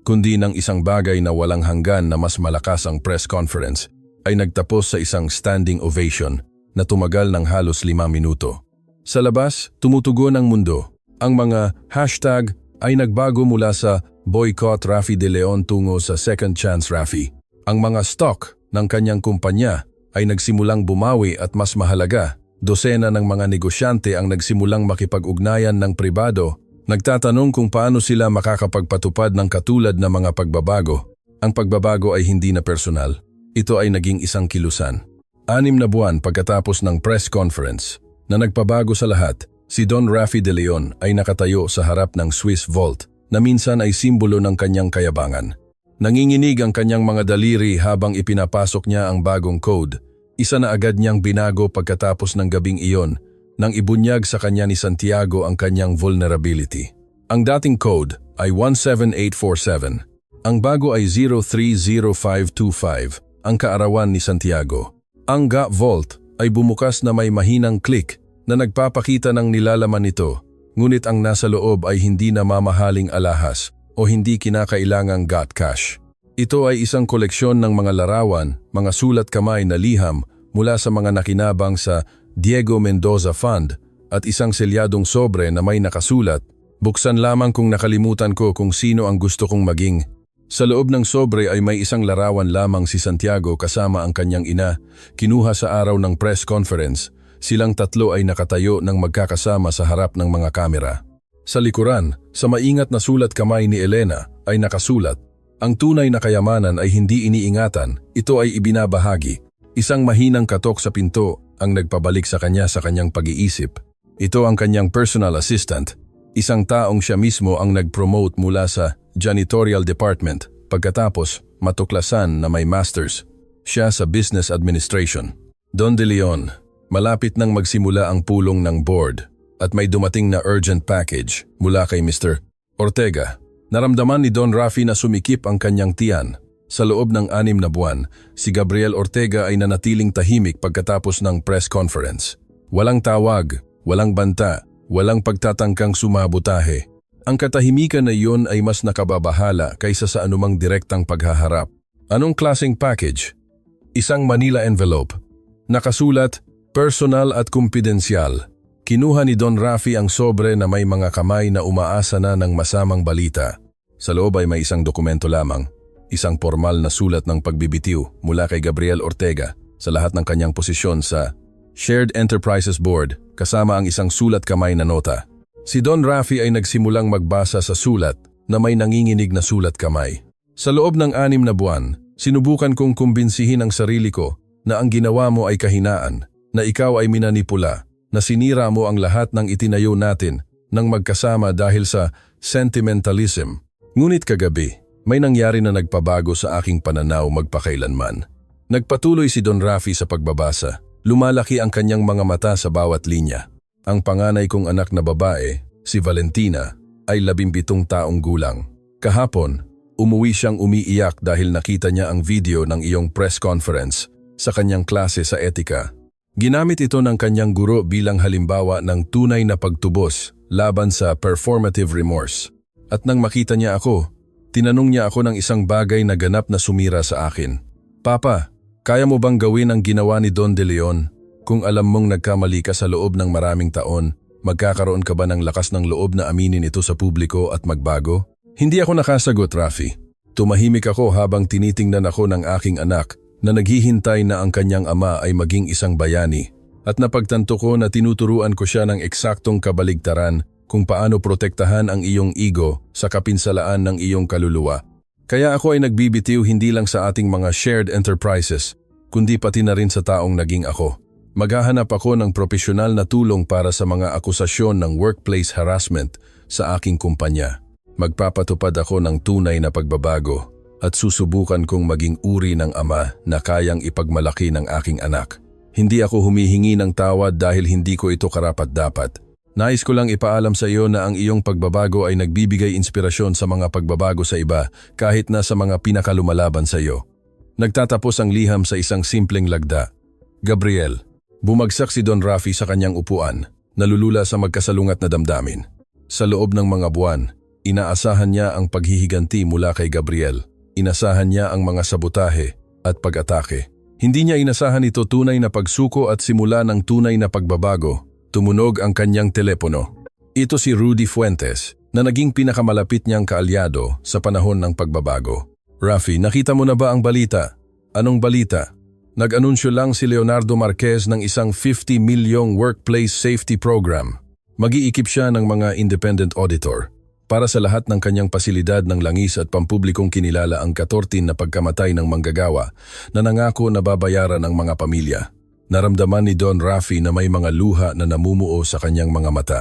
[SPEAKER 1] kundi ng isang bagay na walang hanggan na mas malakas ang press conference, ay nagtapos sa isang standing ovation na tumagal ng halos 5 minuto. Sa labas, tumutugon ang mundo. Ang mga hashtag ay nagbago mula sa Boycott Rafi De Leon tungo sa Second Chance Rafi. Ang mga stock ng kanyang kumpanya ay nagsimulang bumawi at mas mahalaga, dosena ng mga negosyante ang nagsimulang makipag-ugnayan ng pribado, nagtatanong kung paano sila makakapagpatupad ng katulad na mga pagbabago. Ang pagbabago ay hindi na personal. Ito ay naging isang kilusan. 6 na buwan pagkatapos ng press conference na nagpabago sa lahat, si Don Rafi De Leon ay nakatayo sa harap ng Swiss Vault na minsan ay simbolo ng kanyang kayabangan. Nanginginig ang kanyang mga daliri habang ipinapasok niya ang bagong code. Isa na agad niyang binago pagkatapos ng gabing iyon nang ibunyag sa kanya ni Santiago ang kanyang vulnerability. Ang dating code ay 17847. Ang bago ay 030525, ang kaarawan ni Santiago. Ang GA Vault ay bumukas na may mahinang click na nagpapakita ng nilalaman nito, ngunit ang nasa loob ay hindi na mamahaling alahas o hindi kinakailangang GAT cash. Ito ay isang koleksyon ng mga larawan, mga sulat kamay na liham mula sa mga nakinabang sa Diego Mendoza Fund at isang selyadong sobre na may nakasulat, "Buksan lamang kung nakalimutan ko kung sino ang gusto kong maging." Sa loob ng sobre ay may isang larawan lamang si Santiago kasama ang kanyang ina, kinuha sa araw ng press conference. Silang tatlo ay nakatayo ng magkakasama sa harap ng mga kamera. Sa likuran, sa maingat na sulat kamay ni Elena, ay nakasulat, "Ang tunay na kayamanan ay hindi iniingatan, ito ay ibinabahagi." Isang mahinang katok sa pinto ang nagpabalik sa kanyang pag-iisip. Ito ang kanyang personal assistant, isang taong siya mismo ang nag-promote mula sa janitorial department, pagkatapos matuklasan na may masters siya sa business administration. Don De Leon, malapit nang magsimula ang pulong ng board at may dumating na urgent package mula kay Mr. Ortega. Naramdaman ni Don Rafi na sumikip ang kanyang tiyan. Sa loob ng 6 na buwan, si Gabriel Ortega ay nanatiling tahimik pagkatapos ng press conference. Walang tawag, walang banta, walang pagtatangkang sumabotahe. Ang katahimikan na iyon ay mas nakababahala kaysa sa anumang direktang paghaharap. Anong klaseng package? Isang Manila envelope. Nakasulat, "Personal at kumpidensyal." Kinuha ni Don Rafi ang sobre na may mga kamay na umaasa na ng masamang balita. Sa loob ay may isang dokumento lamang, isang formal na sulat ng pagbibitiw mula kay Gabriel Ortega sa lahat ng kanyang posisyon sa Shared Enterprises Board kasama ang isang sulat kamay na nota. Si Don Rafi ay nagsimulang magbasa sa sulat na may nanginginig na sulat kamay. Sa loob ng 6 na buwan, sinubukan kong kumbinsihin ang sarili ko na ang ginawa mo ay kahinaan, na ikaw ay minanipula, na sinira mo ang lahat ng itinayo natin nang magkasama dahil sa sentimentalism. Ngunit kagabi, May nangyari na nagpabago sa aking pananaw magpakailanman. Nagpatuloy si Don Rafi sa pagbabasa. Lumalaki ang kanyang mga mata sa bawat linya. Ang panganay kong anak na babae, si Valentina, ay 17 taong gulang. Kahapon, umuwi siyang umiiyak dahil nakita niya ang video ng iyong press conference sa kanyang klase sa etika. Ginamit ito ng kanyang guro bilang halimbawa ng tunay na pagtubos laban sa performative remorse. At nang makita niya ako, tinanong niya ako ng isang bagay na ganap na sumira sa akin. Papa, kaya mo bang gawin ang ginawa ni Don De Leon? Kung alam mong nagkamali ka sa loob ng maraming taon, magkakaroon ka ba ng lakas ng loob na aminin ito sa publiko at magbago? Hindi ako nakasagot, Rafi. Tumahimik ako habang tinitingnan ako ng aking anak na naghihintay na ang kanyang ama ay maging isang bayani. At napagtanto ko na tinuturuan ko siya ng eksaktong kabaligtaran kung paano protektahan ang iyong ego sa kapinsalaan ng iyong kaluluwa. Kaya ako ay nagbibitiw hindi lang sa ating mga shared enterprises, kundi pati na rin sa taong naging ako. Maghahanap ako ng propesyonal na tulong para sa mga akusasyon ng workplace harassment sa aking kumpanya. Magpapatupad ako ng tunay na pagbabago at susubukan kong maging uri ng ama na kayang ipagmalaki ng aking anak. Hindi ako humihingi ng tawad dahil hindi ko ito karapat-dapat. Nais ko lang ipaalam sa iyo na ang iyong pagbabago ay nagbibigay inspirasyon sa mga pagbabago sa iba kahit na sa mga pinakalumalaban sa iyo. Nagtatapos ang liham sa isang simpleng lagda. Gabriel. Bumagsak si Don Rafi sa kanyang upuan, nalulula sa magkasalungat na damdamin. Sa loob ng mga buwan, inaasahan niya ang paghihiganti mula kay Gabriel. Inasahan niya ang mga sabotahe at pag-atake. Hindi niya inasahan ito tunay na pagsuko at simula ng tunay na pagbabago. Tumunog ang kanyang telepono. Ito si Rudy Fuentes, na naging pinakamalapit niyang kaalyado sa panahon ng pagbabago. Rafi, nakita mo na ba ang balita? Anong balita? Nag-anunsyo lang si Leonardo Marquez ng isang 50 milyong workplace safety program. Mag-iikip siya ng mga independent auditor para sa lahat ng kanyang pasilidad ng langis at pampublikong kinilala ang 14 na pagkamatay ng manggagawa na nangako na babayaran ng mga pamilya. Naramdaman ni Don Rafi na may mga luha na namumuo sa kanyang mga mata.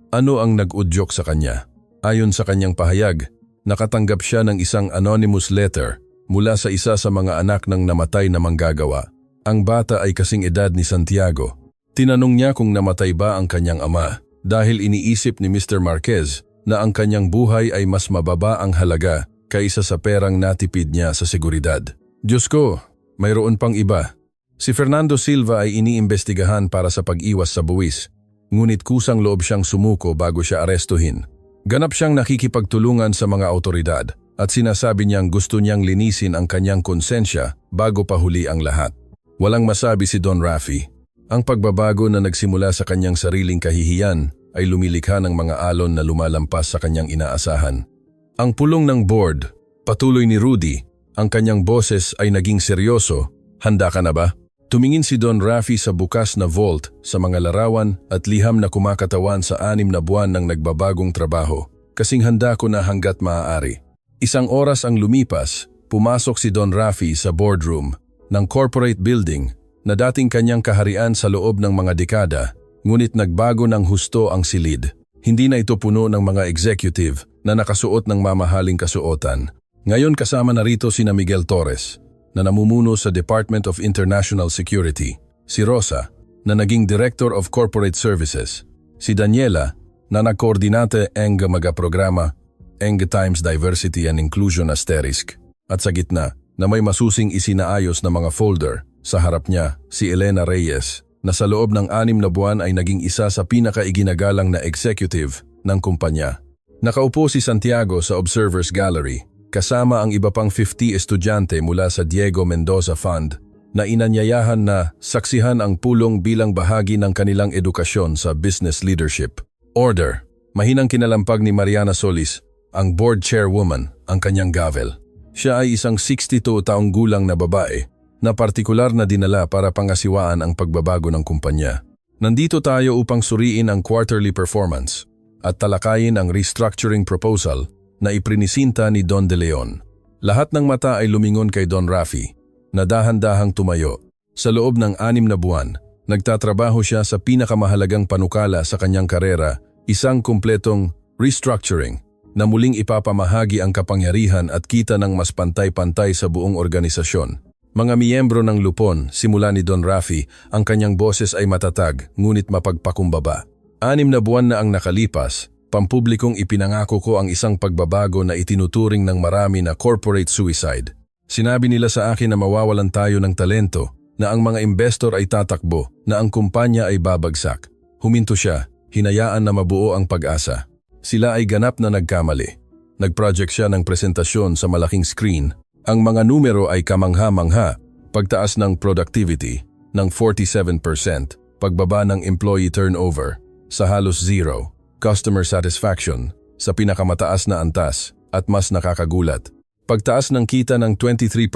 [SPEAKER 1] Ano ang nag-udyok sa kanya? Ayon sa kanyang pahayag, nakatanggap siya ng isang anonymous letter mula sa isa sa mga anak ng namatay na manggagawa. Ang bata ay kasing edad ni Santiago. Tinanong niya kung namatay ba ang kanyang ama dahil iniisip ni Mr. Marquez na ang kanyang buhay ay mas mababa ang halaga kaysa sa perang natipid niya sa seguridad. Diyos ko, mayroon pang iba. Si Fernando Silva ay iniimbestigahan para sa pag-iwas sa buwis, ngunit kusang loob siyang sumuko bago siya arestuhin. Ganap siyang nakikipagtulungan sa mga autoridad at sinasabi niyang gusto niyang linisin ang kanyang konsensya bago pa huli ang lahat. Walang masabi si Don Rafi. Ang pagbabago na nagsimula sa kanyang sariling kahihiyan ay lumilikha ng mga alon na lumalampas sa kanyang inaasahan. Ang pulong ng board, patuloy ni Rudy, ang kanyang boses ay naging seryoso. Handa ka na ba? Tumingin si Don Rafi sa bukas na vault sa mga larawan at liham na kumakatawan sa 6 na buwan ng nagbabagong trabaho. Kasing handa ko na hanggat maaari. Isang oras ang lumipas, pumasok si Don Rafi sa boardroom ng corporate building na dating kanyang kaharian sa loob ng mga dekada, ngunit nagbago ng husto ang silid. Hindi na ito puno ng mga executive na nakasuot ng mamahaling kasuotan. Ngayon kasama na rito sina Miguel Torres, na namumuno sa Department of International Security, si Rosa, na naging Director of Corporate Services, si Daniela, na nagkoordinate ang mga programa Times Diversity and Inclusion Asterisk, at sa gitna na may masusing isinaayos na mga folder. Sa harap niya, si Elena Reyes, na sa loob ng 6 na buwan ay naging isa sa pinakaiginagalang na executive ng kumpanya. Nakaupo si Santiago sa Observer's Gallery, kasama ang iba pang 50 estudyante mula sa Diego Mendoza Fund na inanyayahan na saksihan ang pulong bilang bahagi ng kanilang edukasyon sa business leadership. Order. Mahinang kinalampag ni Mariana Solis, ang board chairwoman, ang kanyang gavel. Siya ay isang 62 taong gulang na babae na partikular na dinala para pangasiwaan ang pagbabago ng kumpanya. Nandito tayo upang suriin ang quarterly performance at talakayin ang restructuring proposal na iprinisinta ni Don De Leon. Lahat ng mata ay lumingon kay Don Rafi, na dahan-dahang tumayo. Sa loob ng 6 na buwan, nagtatrabaho siya sa pinakamahalagang panukala sa kanyang karera, isang kumpletong restructuring na muling ipapamahagi ang kapangyarihan at kita ng mas pantay-pantay sa buong organisasyon. Mga miyembro ng Lupon, simula ni Don Rafi, ang kanyang boses ay matatag, ngunit mapagpakumbaba. 6 na buwan na ang nakalipas, pampublikong ipinangako ko ang isang pagbabago na itinuturing ng marami na corporate suicide. Sinabi nila sa akin na mawawalan tayo ng talento, na ang mga investor ay tatakbo, na ang kumpanya ay babagsak. Huminto siya, hinayaan na mabuo ang pag-asa. Sila ay ganap na nagkamali. Nag-project siya ng presentasyon sa malaking screen. Ang mga numero ay kamangha-mangha, pagtaas ng productivity ng 47%, pagbaba ng employee turnover sa halos zero, customer satisfaction sa pinakamataas na antas at mas nakakagulat. Pagtaas ng kita ng 23%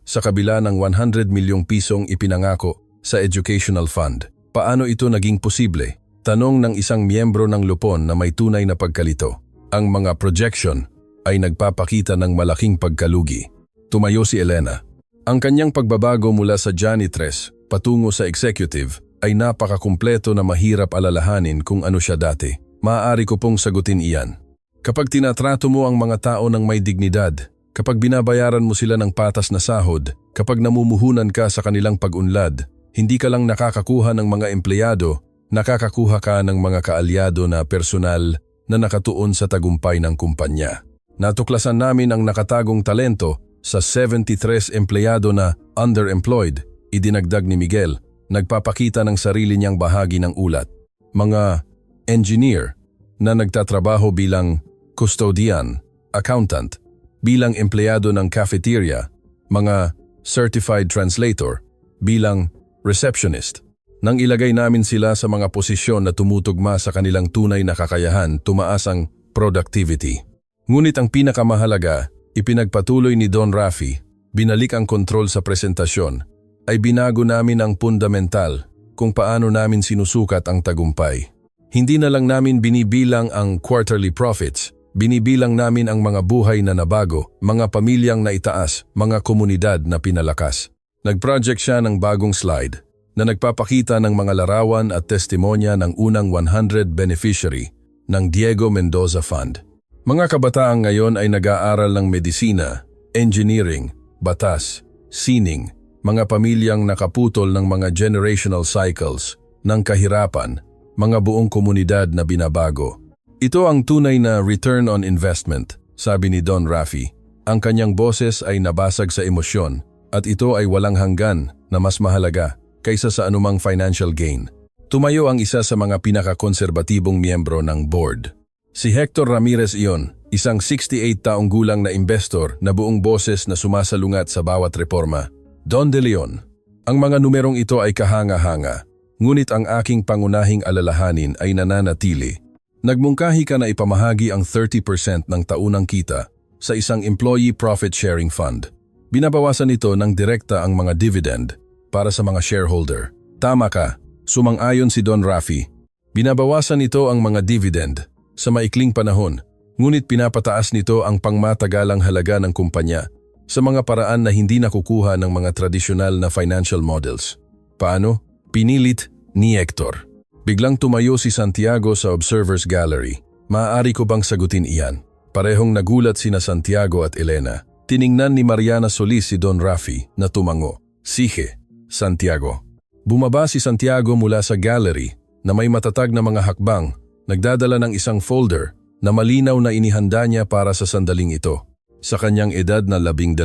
[SPEAKER 1] sa kabila ng 100 milyong pisong ipinangako sa educational fund. Paano ito naging posible? Tanong ng isang miyembro ng Lupon na may tunay na pagkalito. Ang mga projection ay nagpapakita ng malaking pagkalugi. Tumayo si Elena. Ang kanyang pagbabago mula sa janitress patungo sa executive ay napakakumpleto na mahirap alalahanin kung ano siya dati. Maaari ko pong sagutin iyan. Kapag tinatrato mo ang mga tao ng may dignidad, kapag binabayaran mo sila ng patas na sahod, kapag namumuhunan ka sa kanilang pag-unlad, hindi ka lang nakakakuha ng mga empleyado, nakakakuha ka ng mga kaalyado na personal na nakatuon sa tagumpay ng kumpanya. Natuklasan namin ang nakatagong talento sa 73 empleyado na underemployed, idinagdag ni Miguel, nagpapakita ng sarili niyang bahagi ng ulat. Mga engineer na nagtatrabaho bilang custodian, accountant, bilang empleyado ng cafeteria, mga certified translator, bilang receptionist. Nang ilagay namin sila sa mga posisyon na tumutugma sa kanilang tunay na kakayahan, tumaas ang productivity. Ngunit ang pinakamahalaga, ipinagpatuloy ni Don Rafi, binalik ang kontrol sa presentasyon, ay binago namin ang fundamental kung paano namin sinusukat ang tagumpay. Hindi na lang namin binibilang ang quarterly profits, binibilang namin ang mga buhay na nabago, mga pamilyang naitaas, mga komunidad na pinalakas. Nag-project siya ng bagong slide na nagpapakita ng mga larawan at testimonya ng unang 100 beneficiary ng Diego Mendoza Fund. Mga kabataan ngayon ay nag-aaral ng medisina, engineering, batas, sining, mga pamilyang nakaputol ng mga generational cycles, ng kahirapan, mga buong komunidad na binabago. Ito ang tunay na return on investment, sabi ni Don Rafi. Ang kanyang boses ay nabasag sa emosyon at ito ay walang hanggan na mas mahalaga kaysa sa anumang financial gain. Tumayo ang isa sa mga pinakakonserbatibong miyembro ng board. Si Hector Ramirez iyon, isang 68 taong gulang na investor na buong boses na sumasalungat sa bawat reforma. Don De Leon, ang mga numerong ito ay kahanga-hanga, ngunit ang aking pangunahing alalahanin ay nananatili. Nagmungkahi ka na ipamahagi ang 30% ng taunang kita sa isang employee profit sharing fund. Binabawasan ito ng direkta ang mga dividend para sa mga shareholder. Tama ka, sumang-ayon si Don Rafi. Binabawasan nito ang mga dividend sa maikling panahon, ngunit pinapataas nito ang pangmatagalang halaga ng kumpanya sa mga paraan na hindi nakukuha ng mga tradisyonal na financial models. Paano? Pinilit ni Hector. Biglang tumayo si Santiago sa Observer's Gallery. Maaari ko bang sagutin iyan? Parehong nagulat sina Santiago at Elena. Tiningnan ni Mariana Solis si Don Rafi na tumango. Sige, Santiago. Bumaba si Santiago mula sa gallery na may matatag na mga hakbang, nagdadala ng isang folder na malinaw na inihanda niya para sa sandaling ito. Sa kanyang edad na 12,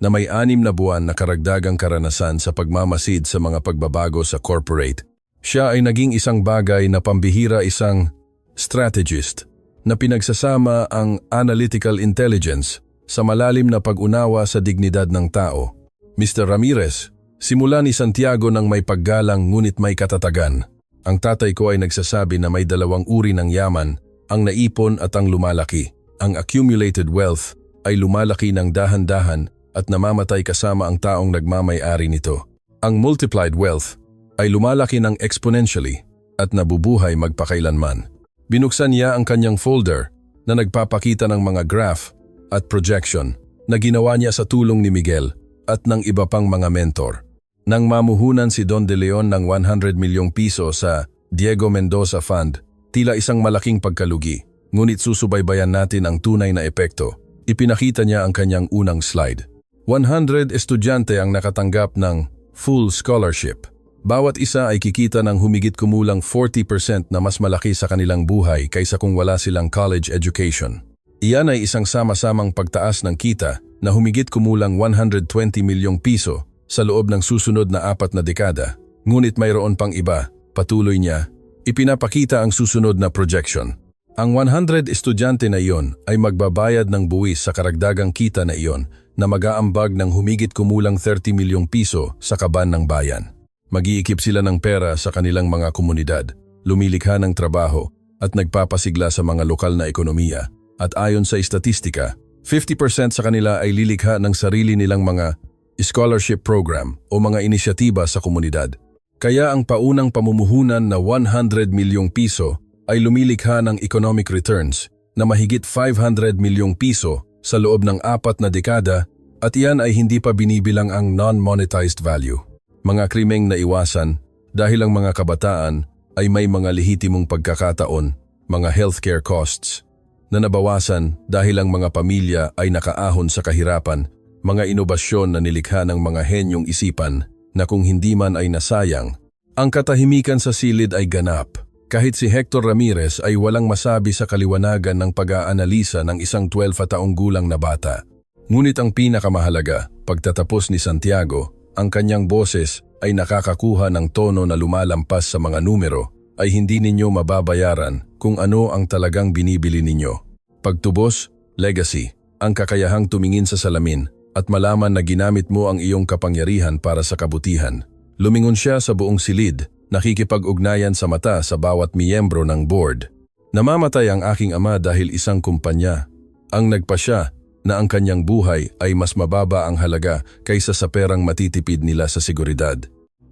[SPEAKER 1] na may 6 na buwan na karagdagang karanasan sa pagmamasid sa mga pagbabago sa corporate, siya ay naging isang bagay na pambihira, isang strategist na pinagsasama ang analytical intelligence sa malalim na pag-unawa sa dignidad ng tao. Mr. Ramirez, simula ni Santiago ng may paggalang ngunit may katatagan. Ang tatay ko ay nagsasabi na may 2 uri ng yaman, ang naipon at ang lumalaki. Ang accumulated wealth ay lumalaki ng dahan-dahan at namamatay kasama ang taong nagmamay-ari nito. Ang multiplied wealth ay lumalaki ng exponentially at nabubuhay magpakailanman. Binuksan niya ang kanyang folder na nagpapakita ng mga graph at projection na ginawa niya sa tulong ni Miguel at ng iba pang mga mentor. Nang mamuhunan si Don De Leon ng 100 milyong piso sa Diego Mendoza Fund, tila isang malaking pagkalugi. Ngunit susubaybayan natin ang tunay na epekto. Ipinakita niya ang kanyang unang slide. 100 estudyante ang nakatanggap ng full scholarship. Bawat isa ay kikita ng humigit kumulang 40% na mas malaki sa kanilang buhay kaysa kung wala silang college education. Iyan ay isang sama-samang pagtaas ng kita na humigit kumulang 120 milyong piso sa loob ng susunod na 4 na dekada. Ngunit mayroon pang iba, patuloy niya. Ipinapakita ang susunod na projection. Ang 100 estudyante na iyon ay magbabayad ng buwis sa karagdagang kita na iyon na mag-aambag ng humigit kumulang 30 milyong piso sa kaban ng bayan. Mag-iikip sila ng pera sa kanilang mga komunidad, lumilikha ng trabaho at nagpapasigla sa mga lokal na ekonomiya. At ayon sa istatistika, 50% sa kanila ay lilikha ng sarili nilang mga scholarship program o mga inisyatiba sa komunidad. Kaya ang paunang pamumuhunan na 100 milyong piso ay lumilikha ng economic returns na mahigit 500 milyong piso sa loob ng 4 na dekada at iyan ay hindi pa binibilang ang non-monetized value. Mga krimeng naiwasan dahil ang mga kabataan ay may mga lehitimong pagkakataon, mga healthcare costs, na nabawasan dahil ang mga pamilya ay nakaahon sa kahirapan, mga inobasyon na nilikha ng mga henyong isipan na kung hindi man ay nasayang, ang katahimikan sa silid ay ganap. Kahit si Hector Ramirez ay walang masabi sa kaliwanagan ng pag-aanalisa ng isang 12 taong gulang na bata. Ngunit ang pinakamahalaga, pagtatapos ni Santiago, ang kanyang boses ay nakakakuha ng tono na lumalampas sa mga numero, ay hindi ninyo mababayaran kung ano ang talagang binibili ninyo. Pagtubos, legacy, ang kakayahang tumingin sa salamin at malaman na ginamit mo ang iyong kapangyarihan para sa kabutihan. Lumingon siya sa buong silid, nakikipag-ugnayan sa mata sa bawat miyembro ng board. Namamatay ang aking ama dahil isang kumpanya. Ang nagpasya na ang kanyang buhay ay mas mababa ang halaga kaysa sa perang matitipid nila sa seguridad.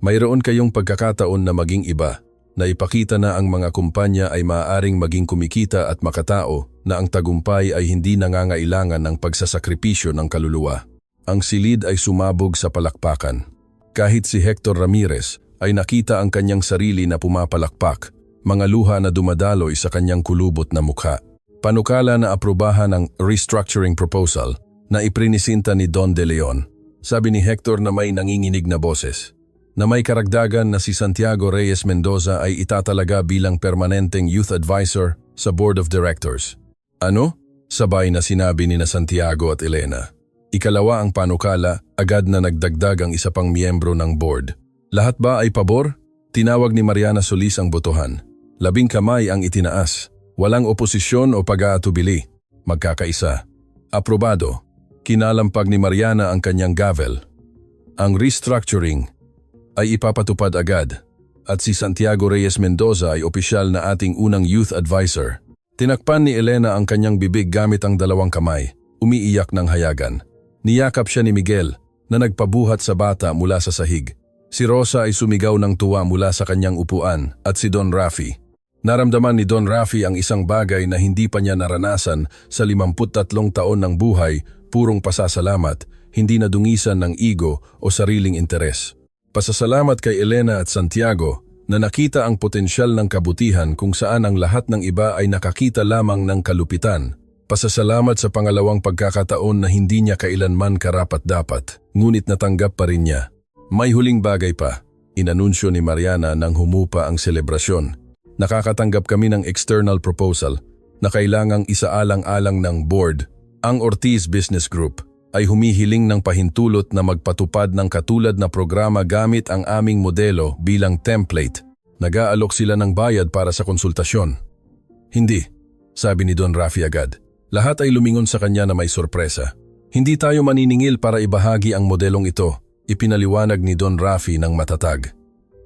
[SPEAKER 1] Mayroon kayong pagkakataon na maging iba, na ipakita na ang mga kumpanya ay maaaring maging kumikita at makatao, na ang tagumpay ay hindi nangangailangan ng pagsasakripisyo ng kaluluwa. Ang silid ay sumabog sa palakpakan. Kahit si Hector Ramirez ay nakita ang kanyang sarili na pumapalakpak, mga luha na dumadaloy sa kanyang kulubot na mukha. Panukala na aprubahan ang restructuring proposal na iprinisinta ni Don De Leon. Sabi ni Hector na may nanginginig na boses, na may karagdagan na si Santiago Reyes Mendoza ay itatalaga bilang permanenteng youth advisor sa board of directors. Ano? Sabay na sinabi ni na Santiago at Elena. Ikalawa ang panukala, agad na nagdagdag ang isa pang miyembro ng board. Lahat ba ay pabor? Tinawag ni Mariana Solis ang botohan. 10 kamay ang itinaas. Walang oposisyon o pag-aatubili. Magkakaisa. Aprobado. Kinalampag ni Mariana ang kanyang gavel. Ang restructuring ay ipapatupad agad at si Santiago Reyes Mendoza ay opisyal na ating unang youth advisor. Tinakpan ni Elena ang kanyang bibig gamit ang 2 kamay, umiiyak ng hayagan. Niyakap siya ni Miguel na nagpabuhat sa bata mula sa sahig. Si Rosa ay sumigaw ng tuwa mula sa kanyang upuan at si Don Rafi. Naramdaman ni Don Rafi ang isang bagay na hindi pa niya naranasan sa 53 taon ng buhay, purong pasasalamat, hindi nadungisan ng ego o sariling interes. Pasasalamat kay Elena at Santiago na nakita ang potensyal ng kabutihan kung saan ang lahat ng iba ay nakakita lamang ng kalupitan. Pasasalamat sa pangalawang pagkakataon na hindi niya kailanman karapat-dapat, ngunit natanggap pa rin niya. May huling bagay pa, inanunsyo ni Mariana nang humupa ang selebrasyon. Nakakatanggap kami ng external proposal na kailangang isaalang-alang ng board. Ang Ortiz Business Group ay humihiling ng pahintulot na magpatupad ng katulad na programa gamit ang aming modelo bilang template. Nag-aalok sila ng bayad para sa konsultasyon. Hindi, sabi ni Don Rafi agad. Lahat ay lumingon sa kanya na may sorpresa. Hindi tayo maniningil para ibahagi ang modelong ito, ipinaliwanag ni Don Rafi ng matatag.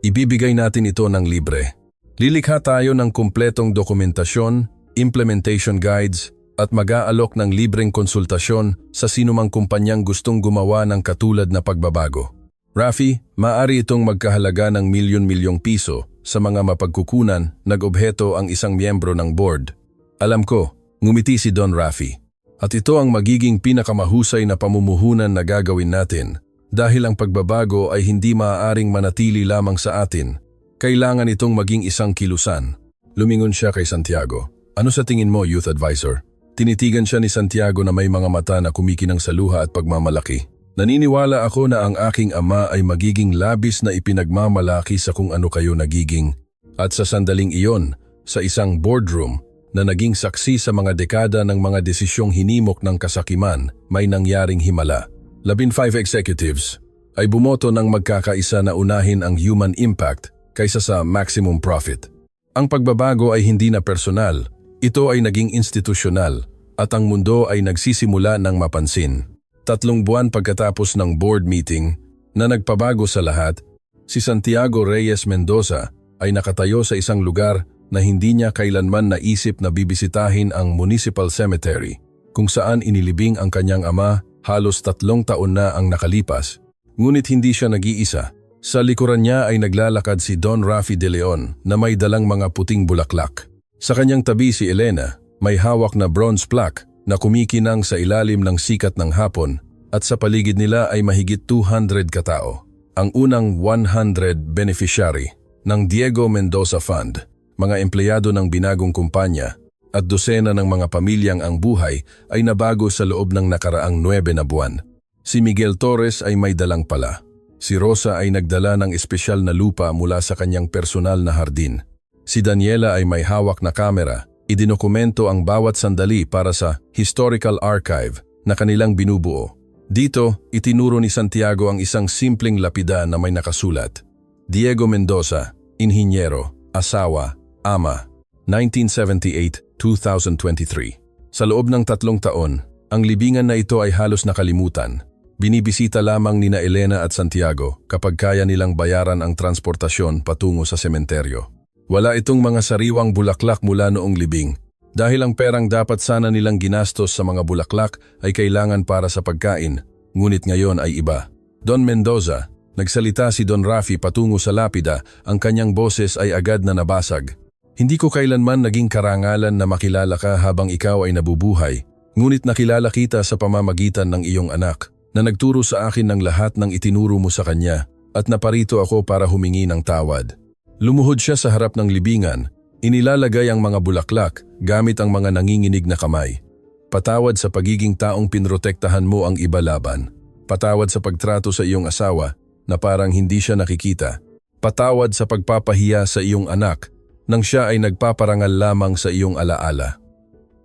[SPEAKER 1] Ibibigay natin ito ng libre. Lilikha tayo ng kumpletong dokumentasyon, implementation guides, at mag-aalok ng libreng konsultasyon sa sinumang kumpanyang gustong gumawa ng katulad na pagbabago. Rafi, maaari itong magkahalaga ng milyon-milyong piso sa mga mapagkukunan, nag-obheto ang isang miyembro ng board. Alam ko, ngumiti si Don Rafi. At ito ang magiging pinakamahusay na pamumuhunan na gagawin natin dahil ang pagbabago ay hindi maaaring manatili lamang sa atin. Kailangan itong maging isang kilusan. Lumingon siya kay Santiago. Ano sa tingin mo, Youth Advisor? Tinitigan siya ni Santiago na may mga mata na kumikinang sa luha at pagmamalaki. Naniniwala ako na ang aking ama ay magiging labis na ipinagmamalaki sa kung ano kayo nagiging. At sa sandaling iyon, sa isang boardroom na naging saksi sa mga dekada ng mga desisyong hinimok ng kasakiman, may nangyaring himala. 15 executives ay bumoto ng magkakaisa na unahin ang human impact kaysa sa maximum profit. Ang pagbabago ay hindi na personal, ito ay naging institusyonal at ang mundo ay nagsisimula ng mapansin. 3 buwan pagkatapos ng board meeting na nagpabago sa lahat, si Santiago Reyes Mendoza ay nakatayo sa isang lugar na hindi niya kailanman naisip na bibisitahin ang Municipal Cemetery, kung saan inilibing ang kanyang ama. Halos 3 taon na ang nakalipas, ngunit hindi siya nag-iisa. Sa likuran niya ay naglalakad si Don Rafi De Leon na may dalang mga puting bulaklak. Sa kanyang tabi si Elena, may hawak na bronze plaque na kumikinang sa ilalim ng sikat ng hapon, at sa paligid nila ay mahigit 200 katao. Ang unang 100 beneficiary ng Diego Mendoza Fund, mga empleyado ng binagong kumpanya, at dosena ng mga pamilyang ang buhay ay nabago sa loob ng nakaraang 9 na buwan. Si Miguel Torres ay may dalang pala. Si Rosa ay nagdala ng espesyal na lupa mula sa kanyang personal na hardin. Si Daniela ay may hawak na kamera. Idinokumento ang bawat sandali para sa historical archive na kanilang binubuo. Dito, itinuro ni Santiago ang isang simpleng lapida na may nakasulat: Diego Mendoza, inhinyero, asawa, ama, 1978-2023. Sa loob ng 3 taon, ang libingan na ito ay halos nakalimutan. Binibisita lamang nina Elena at Santiago kapag kaya nilang bayaran ang transportasyon patungo sa sementeryo. Wala itong mga sariwang bulaklak mula noong libing, dahil ang perang dapat sana nilang ginastos sa mga bulaklak ay kailangan para sa pagkain, ngunit ngayon ay iba. Don Mendoza, nagsalita si Don Rafi patungo sa lapida, ang kanyang boses ay agad na nabasag. Hindi ko kailanman naging karangalan na makilala ka habang ikaw ay nabubuhay, ngunit nakilala kita sa pamamagitan ng iyong anak, na nagturo sa akin ng lahat ng itinuro mo sa kanya, at naparito ako para humingi ng tawad. Lumuhod siya sa harap ng libingan, inilalagay ang mga bulaklak gamit ang mga nanginginig na kamay. Patawad sa pagiging taong pinrotektahan mo ang iba laban. Patawad sa pagtrato sa iyong asawa na parang hindi siya nakikita. Patawad sa pagpapahiya sa iyong anak nang siya ay nagpaparangal lamang sa iyong alaala.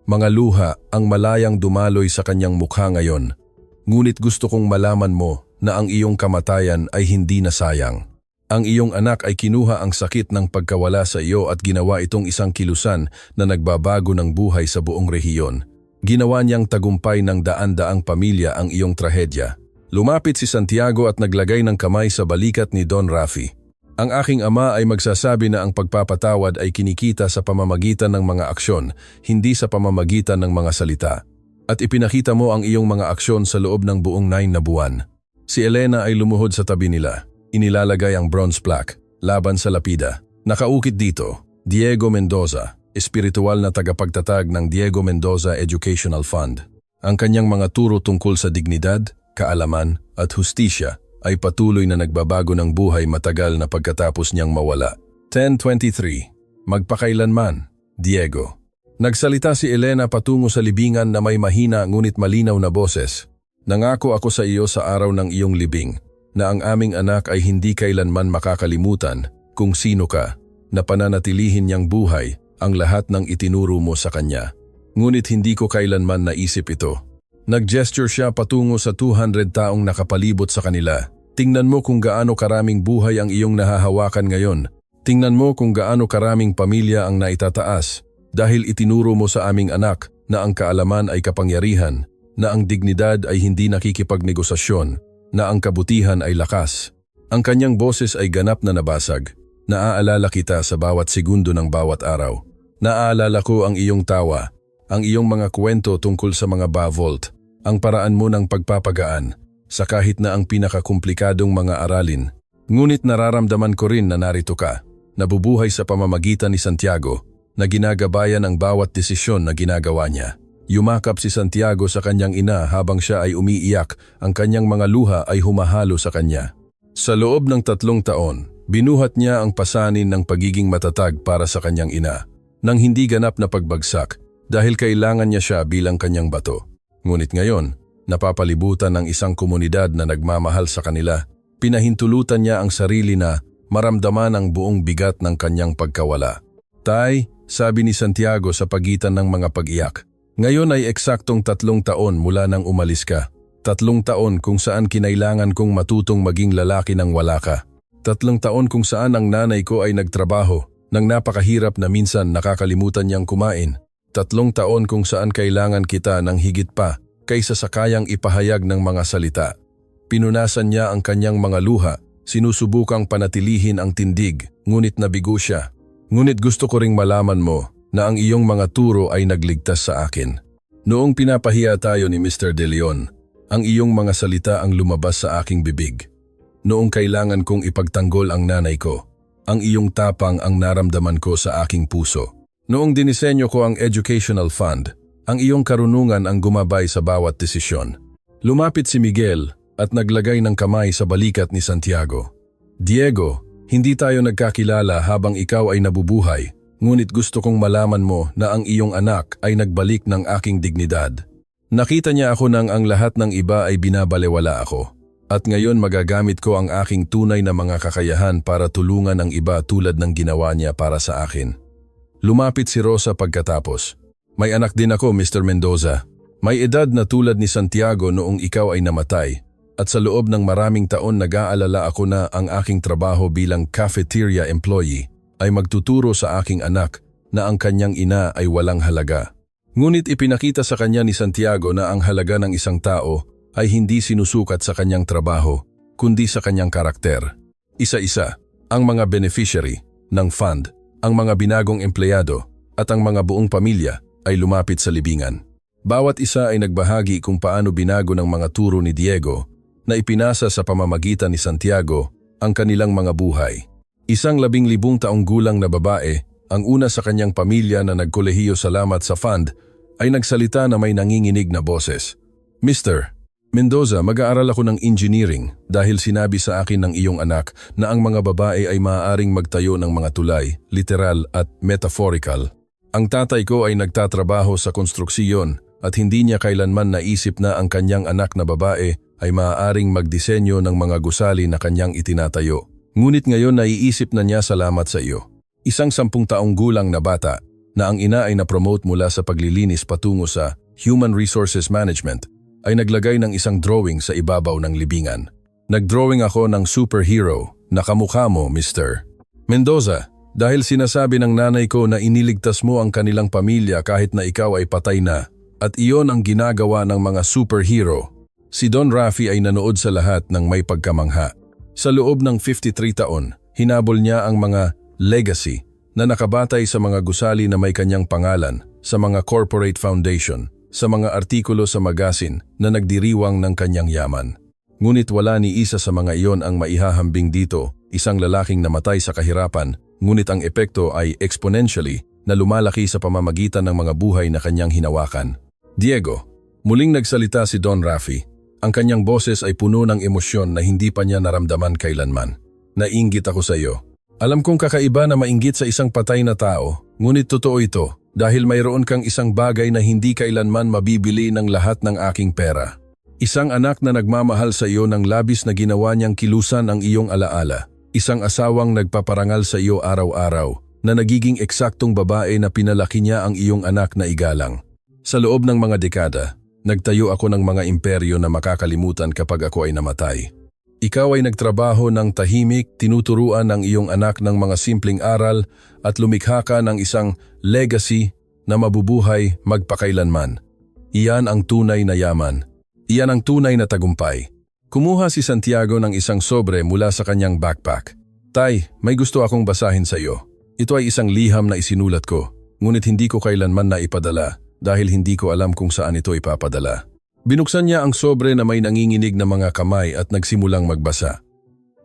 [SPEAKER 1] Mga luha ang malayang dumaloy sa kanyang mukha ngayon, ngunit gusto kong malaman mo na ang iyong kamatayan ay hindi na sayang. Ang iyong anak ay kinuha ang sakit ng pagkawala sa iyo at ginawa itong isang kilusan na nagbabago ng buhay sa buong rehiyon. Ginawa niyang tagumpay ng daan-daang pamilya ang iyong trahedya. Lumapit si Santiago at naglagay ng kamay sa balikat ni Don Rafi. Ang aking ama ay magsasabi na ang pagpapatawad ay kinikita sa pamamagitan ng mga aksyon, hindi sa pamamagitan ng mga salita. At ipinakita mo ang iyong mga aksyon sa loob ng buong 9 na buwan. Si Elena ay lumuhod sa tabi nila. Inilalagay ang bronze plaque laban sa lapida. Nakaukit dito, Diego Mendoza, espiritual na tagapagtatag ng Diego Mendoza Educational Fund. Ang kanyang mga turo tungkol sa dignidad, kaalaman at hustisya ay patuloy na nagbabago ng buhay matagal na pagkatapos niyang mawala. 10:23 Magpakailanman, Diego. Nagsalita si Elena patungo sa libingan na may mahina ngunit malinaw na boses. Nangako ako sa iyo sa araw ng iyong libing na ang aming anak ay hindi kailanman makakalimutan kung sino ka, na pananatilihin niyang buhay ang lahat ng itinuro mo sa kanya. Ngunit hindi ko kailanman naisip ito. Nag-gesture siya patungo sa 200 taong nakapalibot sa kanila. Tingnan mo kung gaano karaming buhay ang iyong nahahawakan ngayon. Tingnan mo kung gaano karaming pamilya ang naitataas dahil itinuro mo sa aming anak na ang kaalaman ay kapangyarihan, na ang dignidad ay hindi nakikipagnegosasyon, na ang kabutihan ay lakas. Ang kanyang boses ay ganap na nabasag. Naaalala kita sa bawat segundo ng bawat araw. Naaalala ko ang iyong tawa, ang iyong mga kwento tungkol sa mga bavolt, ang paraan mo ng pagpapagaan, sa kahit na ang pinakakomplikadong mga aralin. Ngunit nararamdaman ko rin na narito ka, nabubuhay sa pamamagitan ni Santiago, na ginagabayan ang bawat desisyon na ginagawa niya. Yumakap si Santiago sa kanyang ina habang siya ay umiiyak, ang kanyang mga luha ay humahalo sa kanya. Sa loob ng 3 taon, binuhat niya ang pasanin ng pagiging matatag para sa kanyang ina. ng hindi ganap na pagbagsak dahil kailangan niya siya bilang kanyang bato. Ngunit ngayon, napapalibutan ng isang komunidad na nagmamahal sa kanila. Pinahintulutan niya ang sarili na maramdaman ang buong bigat ng kanyang pagkawala. Tay, sabi ni Santiago sa pagitan ng mga pag-iyak, ngayon ay eksaktong 3 taon mula nang umalis ka. 3 taon kung saan kinailangan kong matutong maging lalaki nang wala ka. 3 taon kung saan ang nanay ko ay nagtrabaho nang napakahirap na minsan nakakalimutan niyang kumain. 3 taon kung saan kailangan kita ng higit pa kaysa sa kayang ipahayag ng mga salita. Pinunasan niya ang kanyang mga luha, sinusubukang panatilihin ang tindig, ngunit nabigo siya. Ngunit gusto ko ring malaman mo na ang iyong mga turo ay nagligtas sa akin. Noong pinapahiya tayo ni Mr. De Leon, ang iyong mga salita ang lumabas sa aking bibig. Noong kailangan kong ipagtanggol ang nanay ko, ang iyong tapang ang naramdaman ko sa aking puso. Noong dinisenyo ko ang educational fund, ang iyong karunungan ang gumabay sa bawat desisyon. Lumapit si Miguel at naglagay ng kamay sa balikat ni Santiago. Diego, hindi tayo nagkakilala habang ikaw ay nabubuhay, ngunit gusto kong malaman mo na ang iyong anak ay nagbalik ng aking dignidad. Nakita niya ako nang ang lahat ng iba ay binabalewala ako. At ngayon magagamit ko ang aking tunay na mga kakayahan para tulungan ang iba tulad ng ginawa niya para sa akin. Lumapit si Rosa pagkatapos. May anak din ako, Mr. Mendoza. May edad na tulad ni Santiago noong ikaw ay namatay. At sa loob ng maraming taon nag-aalala ako na ang aking trabaho bilang cafeteria employee ay magtuturo sa aking anak na ang kanyang ina ay walang halaga. Ngunit ipinakita sa kanya ni Santiago na ang halaga ng isang tao ay hindi sinusukat sa kanyang trabaho, kundi sa kanyang karakter. Isa-isa, ang mga beneficiary ng fund, ang mga binagong empleyado at ang mga buong pamilya ay lumapit sa libingan. Bawat isa ay nagbahagi kung paano binago ng mga turo ni Diego na ipinasa sa pamamagitan ni Santiago ang kanilang mga buhay. Isang 15 taong gulang na babae, ang una sa kanyang pamilya na nagkolehiyo salamat sa fund, ay nagsalita na may nanginginig na boses. Mr. Mendoza, mag-aaral ako ng engineering dahil sinabi sa akin ng iyong anak na ang mga babae ay maaaring magtayo ng mga tulay, literal at metaphorical. Ang tatay ko ay nagtatrabaho sa konstruksiyon at hindi niya kailanman naisip na ang kanyang anak na babae ay maaaring magdisenyo ng mga gusali na kanyang itinatayo. Ngunit ngayon naiisip na niya salamat sa iyo. Isang 10 taong gulang na bata na ang ina ay na-promote mula sa paglilinis patungo sa Human Resources Management ay naglagay ng isang drawing sa ibabaw ng libingan. Nagdrawing ako ng superhero na kamukha mo, Mr. Mendoza, dahil sinasabi ng nanay ko na iniligtas mo ang kanilang pamilya kahit na ikaw ay patay na at iyon ang ginagawa ng mga superhero. Si Don Rafi ay nanood sa lahat ng may pagkamangha. Sa loob ng 53 taon, hinabol niya ang mga legacy na nakabatay sa mga gusali na may kanyang pangalan, sa mga corporate foundation, sa mga artikulo sa magazine na nagdiriwang ng kanyang yaman. Ngunit wala ni isa sa mga iyon ang maihahambing dito, isang lalaking namatay sa kahirapan, ngunit ang epekto ay exponentially na lumalaki sa pamamagitan ng mga buhay na kanyang hinawakan. Diego, muling nagsalita si Don Rafi. Ang kanyang boses ay puno ng emosyon na hindi pa niya naramdaman kailanman. Nainggit ako sa iyo. Alam kong kakaiba na mainggit sa isang patay na tao, ngunit totoo ito dahil mayroon kang isang bagay na hindi kailanman mabibili ng lahat ng aking pera. Isang anak na nagmamahal sa iyo ng labis na ginawa niyang kilusan ang iyong alaala. Isang asawang nagpaparangal sa iyo araw-araw na nagiging eksaktong babae na pinalaki niya ang iyong anak na igalang. Sa loob ng mga dekada, nagtayo ako ng mga imperyo na makakalimutan kapag ako ay namatay. Ikaw ay nagtrabaho ng tahimik, tinuturuan ang iyong anak ng mga simpleng aral at lumikha ka ng isang legacy na mabubuhay magpakailanman. Iyan ang tunay na yaman. Iyan ang tunay na tagumpay. Kumuha si Santiago ng isang sobre mula sa kanyang backpack. Tay, may gusto akong basahin sa iyo. Ito ay isang liham na isinulat ko, ngunit hindi ko kailanman na ipadala dahil hindi ko alam kung saan ito ipapadala. Binuksan niya ang sobre na may nanginginig na mga kamay at nagsimulang magbasa.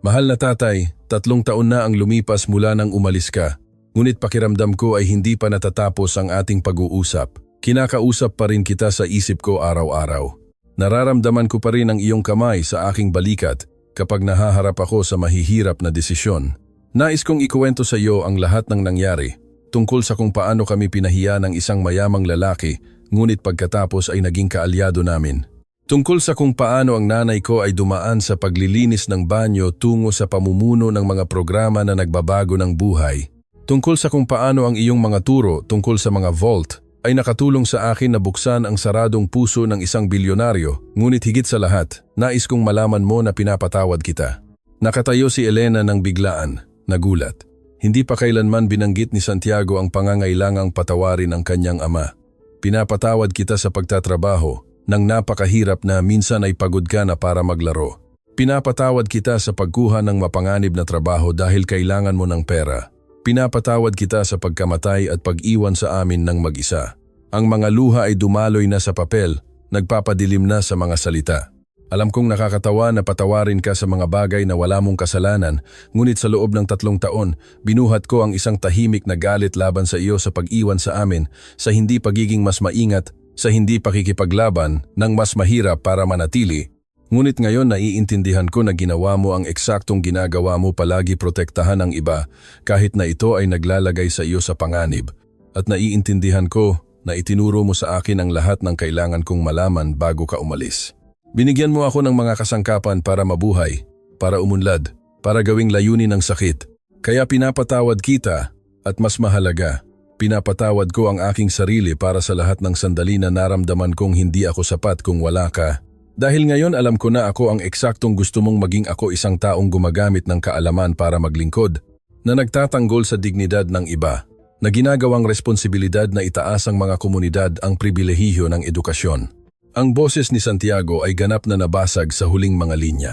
[SPEAKER 1] Mahal na tatay, 3 taon na ang lumipas mula nang umalis ka, ngunit pakiramdam ko ay hindi pa natatapos ang ating pag-uusap. Kinakausap pa rin kita sa isip ko araw-araw. Nararamdaman ko pa rin ang iyong kamay sa aking balikat kapag nahaharap ako sa mahihirap na desisyon. Nais kong ikuwento sa iyo ang lahat ng nangyari, tungkol sa kung paano kami pinahiya ng isang mayamang lalaki, ngunit pagkatapos ay naging kaalyado namin. Tungkol sa kung paano ang nanay ko ay dumaan sa paglilinis ng banyo tungo sa pamumuno ng mga programa na nagbabago ng buhay. Tungkol sa kung paano ang iyong mga turo tungkol sa mga vault ay nakatulong sa akin na buksan ang saradong puso ng isang bilyonaryo, ngunit higit sa lahat, nais kong malaman mo na pinapatawad kita. Nakatayo si Elena ng biglaan, nagulat. Hindi pa kailanman binanggit ni Santiago ang pangangailangang patawarin ang kanyang ama. Pinapatawad kita sa pagtatrabaho, nang napakahirap na minsan ay pagod ka na para maglaro. Pinapatawad kita sa pagkuha ng mapanganib na trabaho dahil kailangan mo ng pera. Pinapatawad kita sa pagkamatay at pag-iwan sa amin ng mag-isa. Ang mga luha ay dumaloy na sa papel, nagpapadilim na sa mga salita. Alam kong nakakatawa na patawarin ka sa mga bagay na wala mong kasalanan, ngunit sa loob ng 3 taon, binuhat ko ang isang tahimik na galit laban sa iyo sa pag-iwan sa amin, sa hindi pagiging mas maingat, sa hindi pakikipaglaban ng mas mahirap para manatili. Ngunit ngayon naiintindihan ko na ginawa mo ang eksaktong ginagawa mo, palagi protektahan ang iba kahit na ito ay naglalagay sa iyo sa panganib. At naiintindihan ko na itinuro mo sa akin ang lahat ng kailangan kong malaman bago ka umalis. Binigyan mo ako ng mga kasangkapan para mabuhay, para umunlad, para gawing layunin ng sakit. Kaya pinapatawad kita at mas mahalaga, pinapatawad ko ang aking sarili para sa lahat ng sandali na naramdaman kong hindi ako sapat kung wala ka. Dahil ngayon alam ko na ako ang eksaktong gusto mong maging ako, isang taong gumagamit ng kaalaman para maglingkod, na nagtatanggol sa dignidad ng iba, na ginagawang responsibilidad na itaas ang mga komunidad ang pribilehiyo ng edukasyon. Ang boses ni Santiago ay ganap na nabasag sa huling mga linya.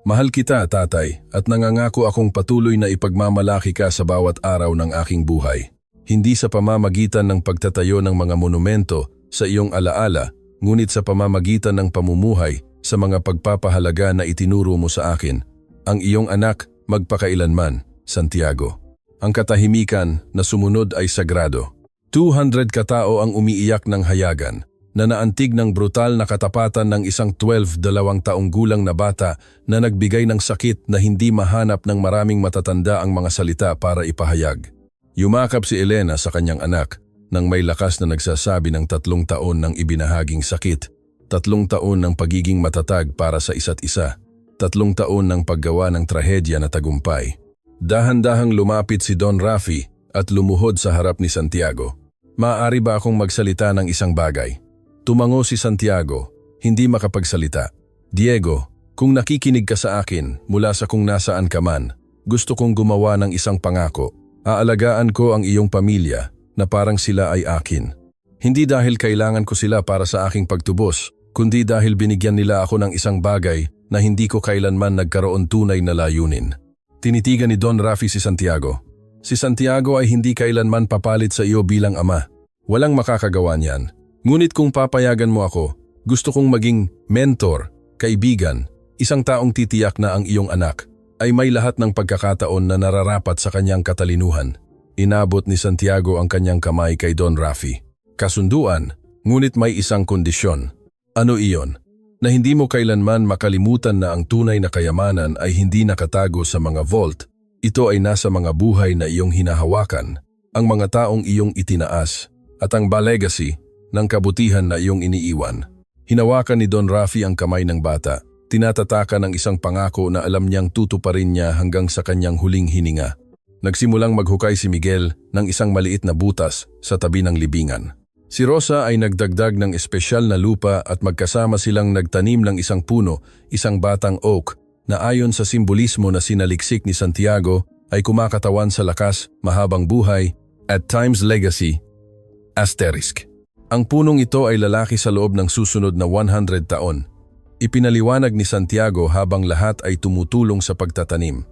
[SPEAKER 1] Mahal kita, tatay, at nangangako akong patuloy na ipagmamalaki ka sa bawat araw ng aking buhay. Hindi sa pamamagitan ng pagtatayo ng mga monumento sa iyong alaala, ngunit sa pamamagitan ng pamumuhay sa mga pagpapahalaga na itinuro mo sa akin. Ang iyong anak, magpakailanman, Santiago. Ang katahimikan na sumunod ay sagrado. 200 katao ang umiiyak ng hayagan, na naantig ng brutal na katapatan ng isang 12 taong gulang na bata na nagbigay ng sakit na hindi mahanap ng maraming matatanda ang mga salita para ipahayag. Yumakap si Elena sa kanyang anak, nang may lakas na nagsasabi ng 3 taon ng ibinahaging sakit, 3 taon ng pagiging matatag para sa isa't isa, 3 taon ng paggawa ng trahedya na tagumpay. Dahan-dahang lumapit si Don Rafi at lumuhod sa harap ni Santiago. Maaari ba akong magsalita ng isang bagay? Tumango si Santiago, hindi makapagsalita. Diego, kung nakikinig ka sa akin mula sa kung nasaan ka man, gusto kong gumawa ng isang pangako. Aalagaan ko ang iyong pamilya na parang sila ay akin. Hindi dahil kailangan ko sila para sa aking pagtubos, kundi dahil binigyan nila ako ng isang bagay na hindi ko kailanman nagkaroon tunay na layunin. Tinitigan ni Don Rafi si Santiago. Si Santiago ay hindi kailanman papalit sa iyo bilang ama. Walang makakagawa niyan. Ngunit kung papayagan mo ako, gusto kong maging mentor, kaibigan, isang taong titiyak na ang iyong anak ay may lahat ng pagkakataon na nararapat sa kanyang katalinuhan. Inabot ni Santiago ang kanyang kamay kay Don Rafi. Kasunduan, ngunit may isang kondisyon. Ano iyon? Na hindi mo kailanman makalimutan na ang tunay na kayamanan ay hindi nakatago sa mga vault. Ito ay nasa mga buhay na iyong hinahawakan, ang mga taong iyong itinaas, at ang legacy ng kabutihan na iyong iniiwan. Hinawakan ni Don Rafi ang kamay ng bata, tinatatakan ng isang pangako na alam niyang tutuparin niya hanggang sa kanyang huling hininga. Nagsimulang maghukay si Miguel ng isang maliit na butas sa tabi ng libingan. Si Rosa ay nagdagdag ng espesyal na lupa at magkasama silang nagtanim ng isang puno, isang batang oak, na ayon sa simbolismo na sinaliksik ni Santiago ay kumakatawan sa lakas, mahabang buhay, at times legacy, asterisk. Ang punong ito ay lalaki sa loob ng susunod na 100 taon. Ipinaliwanag ni Santiago habang lahat ay tumutulong sa pagtatanim.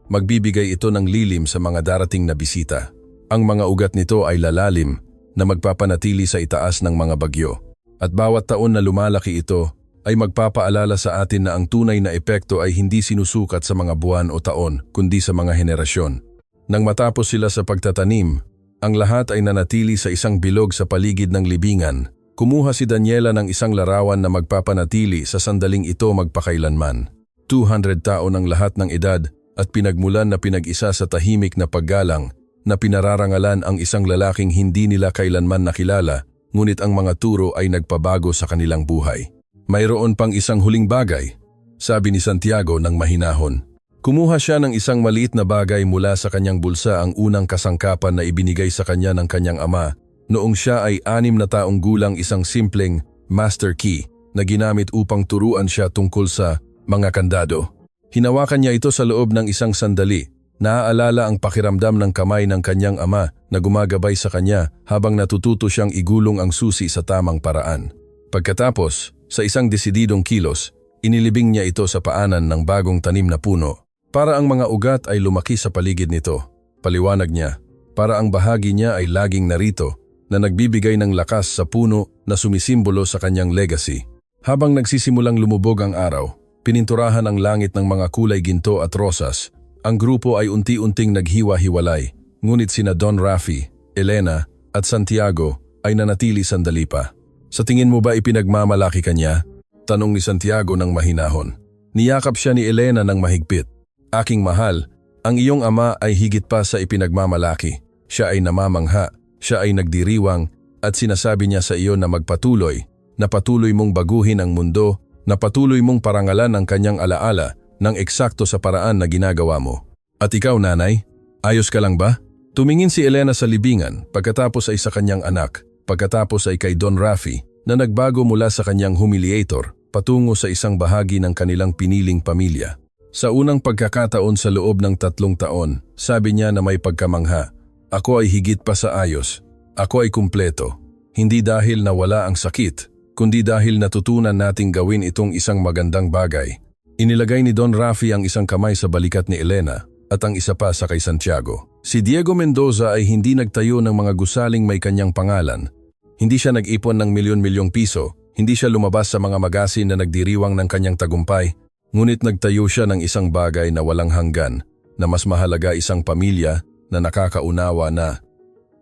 [SPEAKER 1] Magbibigay ito ng lilim sa mga darating na bisita. Ang mga ugat nito ay lalalim na magpapanatili sa itaas ng mga bagyo. At bawat taon na lumalaki ito ay magpapaalala sa atin na ang tunay na epekto ay hindi sinusukat sa mga buwan o taon, kundi sa mga henerasyon. Nang matapos sila sa pagtatanim, ang lahat ay nanatili sa isang bilog sa paligid ng libingan. Kumuha si Daniela ng isang larawan na magpapanatili sa sandaling ito magpakailanman. 200 taon ang lahat ng edad at pinagmulan na pinag-isa sa tahimik na paggalang na pinararangalan ang isang lalaking hindi nila kailanman nakilala, ngunit ang mga turo ay nagpabago sa kanilang buhay. Mayroon pang isang huling bagay, sabi ni Santiago ng mahinahon. Kumuha siya ng isang maliit na bagay mula sa kanyang bulsa, ang unang kasangkapan na ibinigay sa kanya ng kanyang ama noong siya ay 6 na taong gulang, isang simpleng master key na ginamit upang turuan siya tungkol sa mga kandado. Hinawakan niya ito sa loob ng isang sandali. Naaalala ang pakiramdam ng kamay ng kanyang ama na gumagabay sa kanya habang natututo siyang igulong ang susi sa tamang paraan. Pagkatapos, sa isang desididong kilos, inilibing niya ito sa paanan ng bagong tanim na puno. Para ang mga ugat ay lumaki sa paligid nito. Paliwanag niya, para ang bahagi niya ay laging narito na nagbibigay ng lakas sa puno na sumisimbolo sa kanyang legacy. Habang nagsisimulang lumubog ang araw, pininturahan ang langit ng mga kulay ginto at rosas. Ang grupo ay unti-unting naghiwa-hiwalay, ngunit sina Don Rafi, Elena at Santiago ay nanatili sandali pa. Sa tingin mo ba ipinagmamalaki ka niya? Tanong ni Santiago ng mahinahon. Niyakap siya ni Elena ng mahigpit. Aking mahal, ang iyong ama ay higit pa sa ipinagmamalaki. Siya ay namamangha, siya ay nagdiriwang at sinasabi niya sa iyo na magpatuloy, na patuloy mong baguhin ang mundo, na patuloy mong parangalan ang kanyang alaala ng eksakto sa paraan na ginagawa mo. At ikaw, nanay, ayos ka lang ba? Tumingin si Elena sa libingan, pagkatapos ay sa kanyang anak, pagkatapos ay kay Don Rafi na nagbago mula sa kanyang humiliator patungo sa isang bahagi ng kanilang piniling pamilya. Sa unang pagkakataon sa loob ng 3 taon, sabi niya na may pagkamangha, ako ay higit pa sa ayos, ako ay kumpleto. Hindi dahil nawala ang sakit, kundi dahil natutunan nating gawin itong isang magandang bagay. Inilagay ni Don Rafi ang isang kamay sa balikat ni Elena at ang isa pa sa kay Santiago. Si Diego Mendoza ay hindi nagtayo ng mga gusaling may kanyang pangalan. Hindi siya nag-ipon ng milyon-milyong piso, hindi siya lumabas sa mga magasin na nagdiriwang ng kanyang tagumpay, ngunit nagtayo siya ng isang bagay na walang hanggan, na mas mahalaga, isang pamilya na nakakaunawa na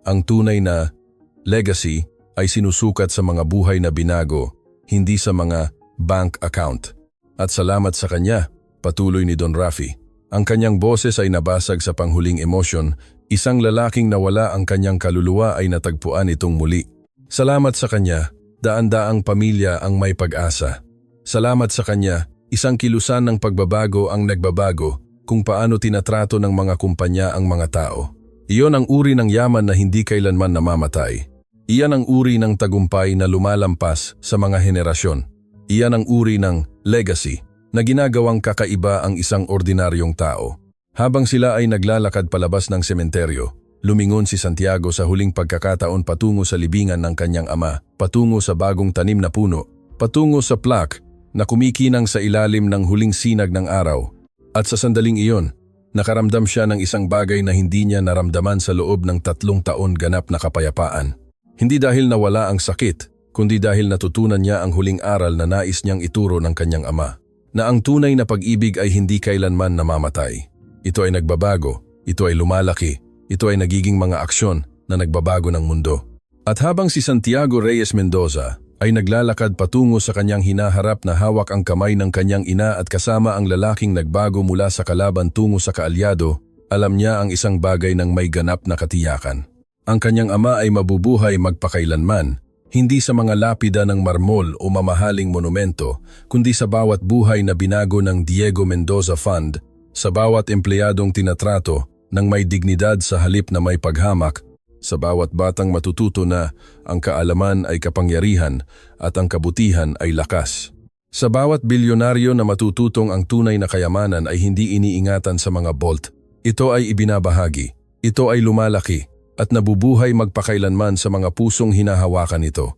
[SPEAKER 1] ang tunay na legacy ay sinusukat sa mga buhay na binago, hindi sa mga bank account. At salamat sa kanya, patuloy ni Don Rafi. Ang kanyang boses ay nabasag sa panghuling emosyon, isang lalaking nawala ang kanyang kaluluwa ay natagpuan itong muli. Salamat sa kanya, daan-daang pamilya ang may pag-asa. Salamat sa kanya, isang kilusan ng pagbabago ang nagbabago kung paano tinatrato ng mga kumpanya ang mga tao. Iyon ang uri ng yaman na hindi kailanman namamatay. Iyan ang uri ng tagumpay na lumalampas sa mga henerasyon. Iyan ang uri ng legacy na ginagawang kakaiba ang isang ordinaryong tao. Habang sila ay naglalakad palabas ng sementeryo, lumingon si Santiago sa huling pagkakataon patungo sa libingan ng kanyang ama, patungo sa bagong tanim na puno, patungo sa plaque na kumikinang sa ilalim ng huling sinag ng araw. At sa sandaling iyon, nakaramdam siya ng isang bagay na hindi niya naramdaman sa loob ng 3 taon ganap na kapayapaan. Hindi dahil nawala ang sakit, kundi dahil natutunan niya ang huling aral na nais niyang ituro ng kanyang ama, na ang tunay na pag-ibig ay hindi kailanman namamatay. Ito ay nagbabago, ito ay lumalaki, ito ay nagiging mga aksyon na nagbabago ng mundo. At habang si Santiago Reyes Mendoza ay naglalakad patungo sa kanyang hinaharap na hawak ang kamay ng kanyang ina at kasama ang lalaking nagbago mula sa kalaban tungo sa kaalyado, alam niya ang isang bagay ng may ganap na katiyakan. Ang kanyang ama ay mabubuhay magpakailanman, hindi sa mga lapida ng marmol o mamahaling monumento, kundi sa bawat buhay na binago ng Diego Mendoza Fund, sa bawat empleyadong tinatrato ng may dignidad sa halip na may paghamak, sa bawat batang matututo na ang kaalaman ay kapangyarihan at ang kabutihan ay lakas. Sa bawat bilyonaryo na matututong ang tunay na kayamanan ay hindi iniingatan sa mga bolt. Ito ay ibinabahagi, ito ay lumalaki at nabubuhay magpakailanman sa mga pusong hinahawakan nito.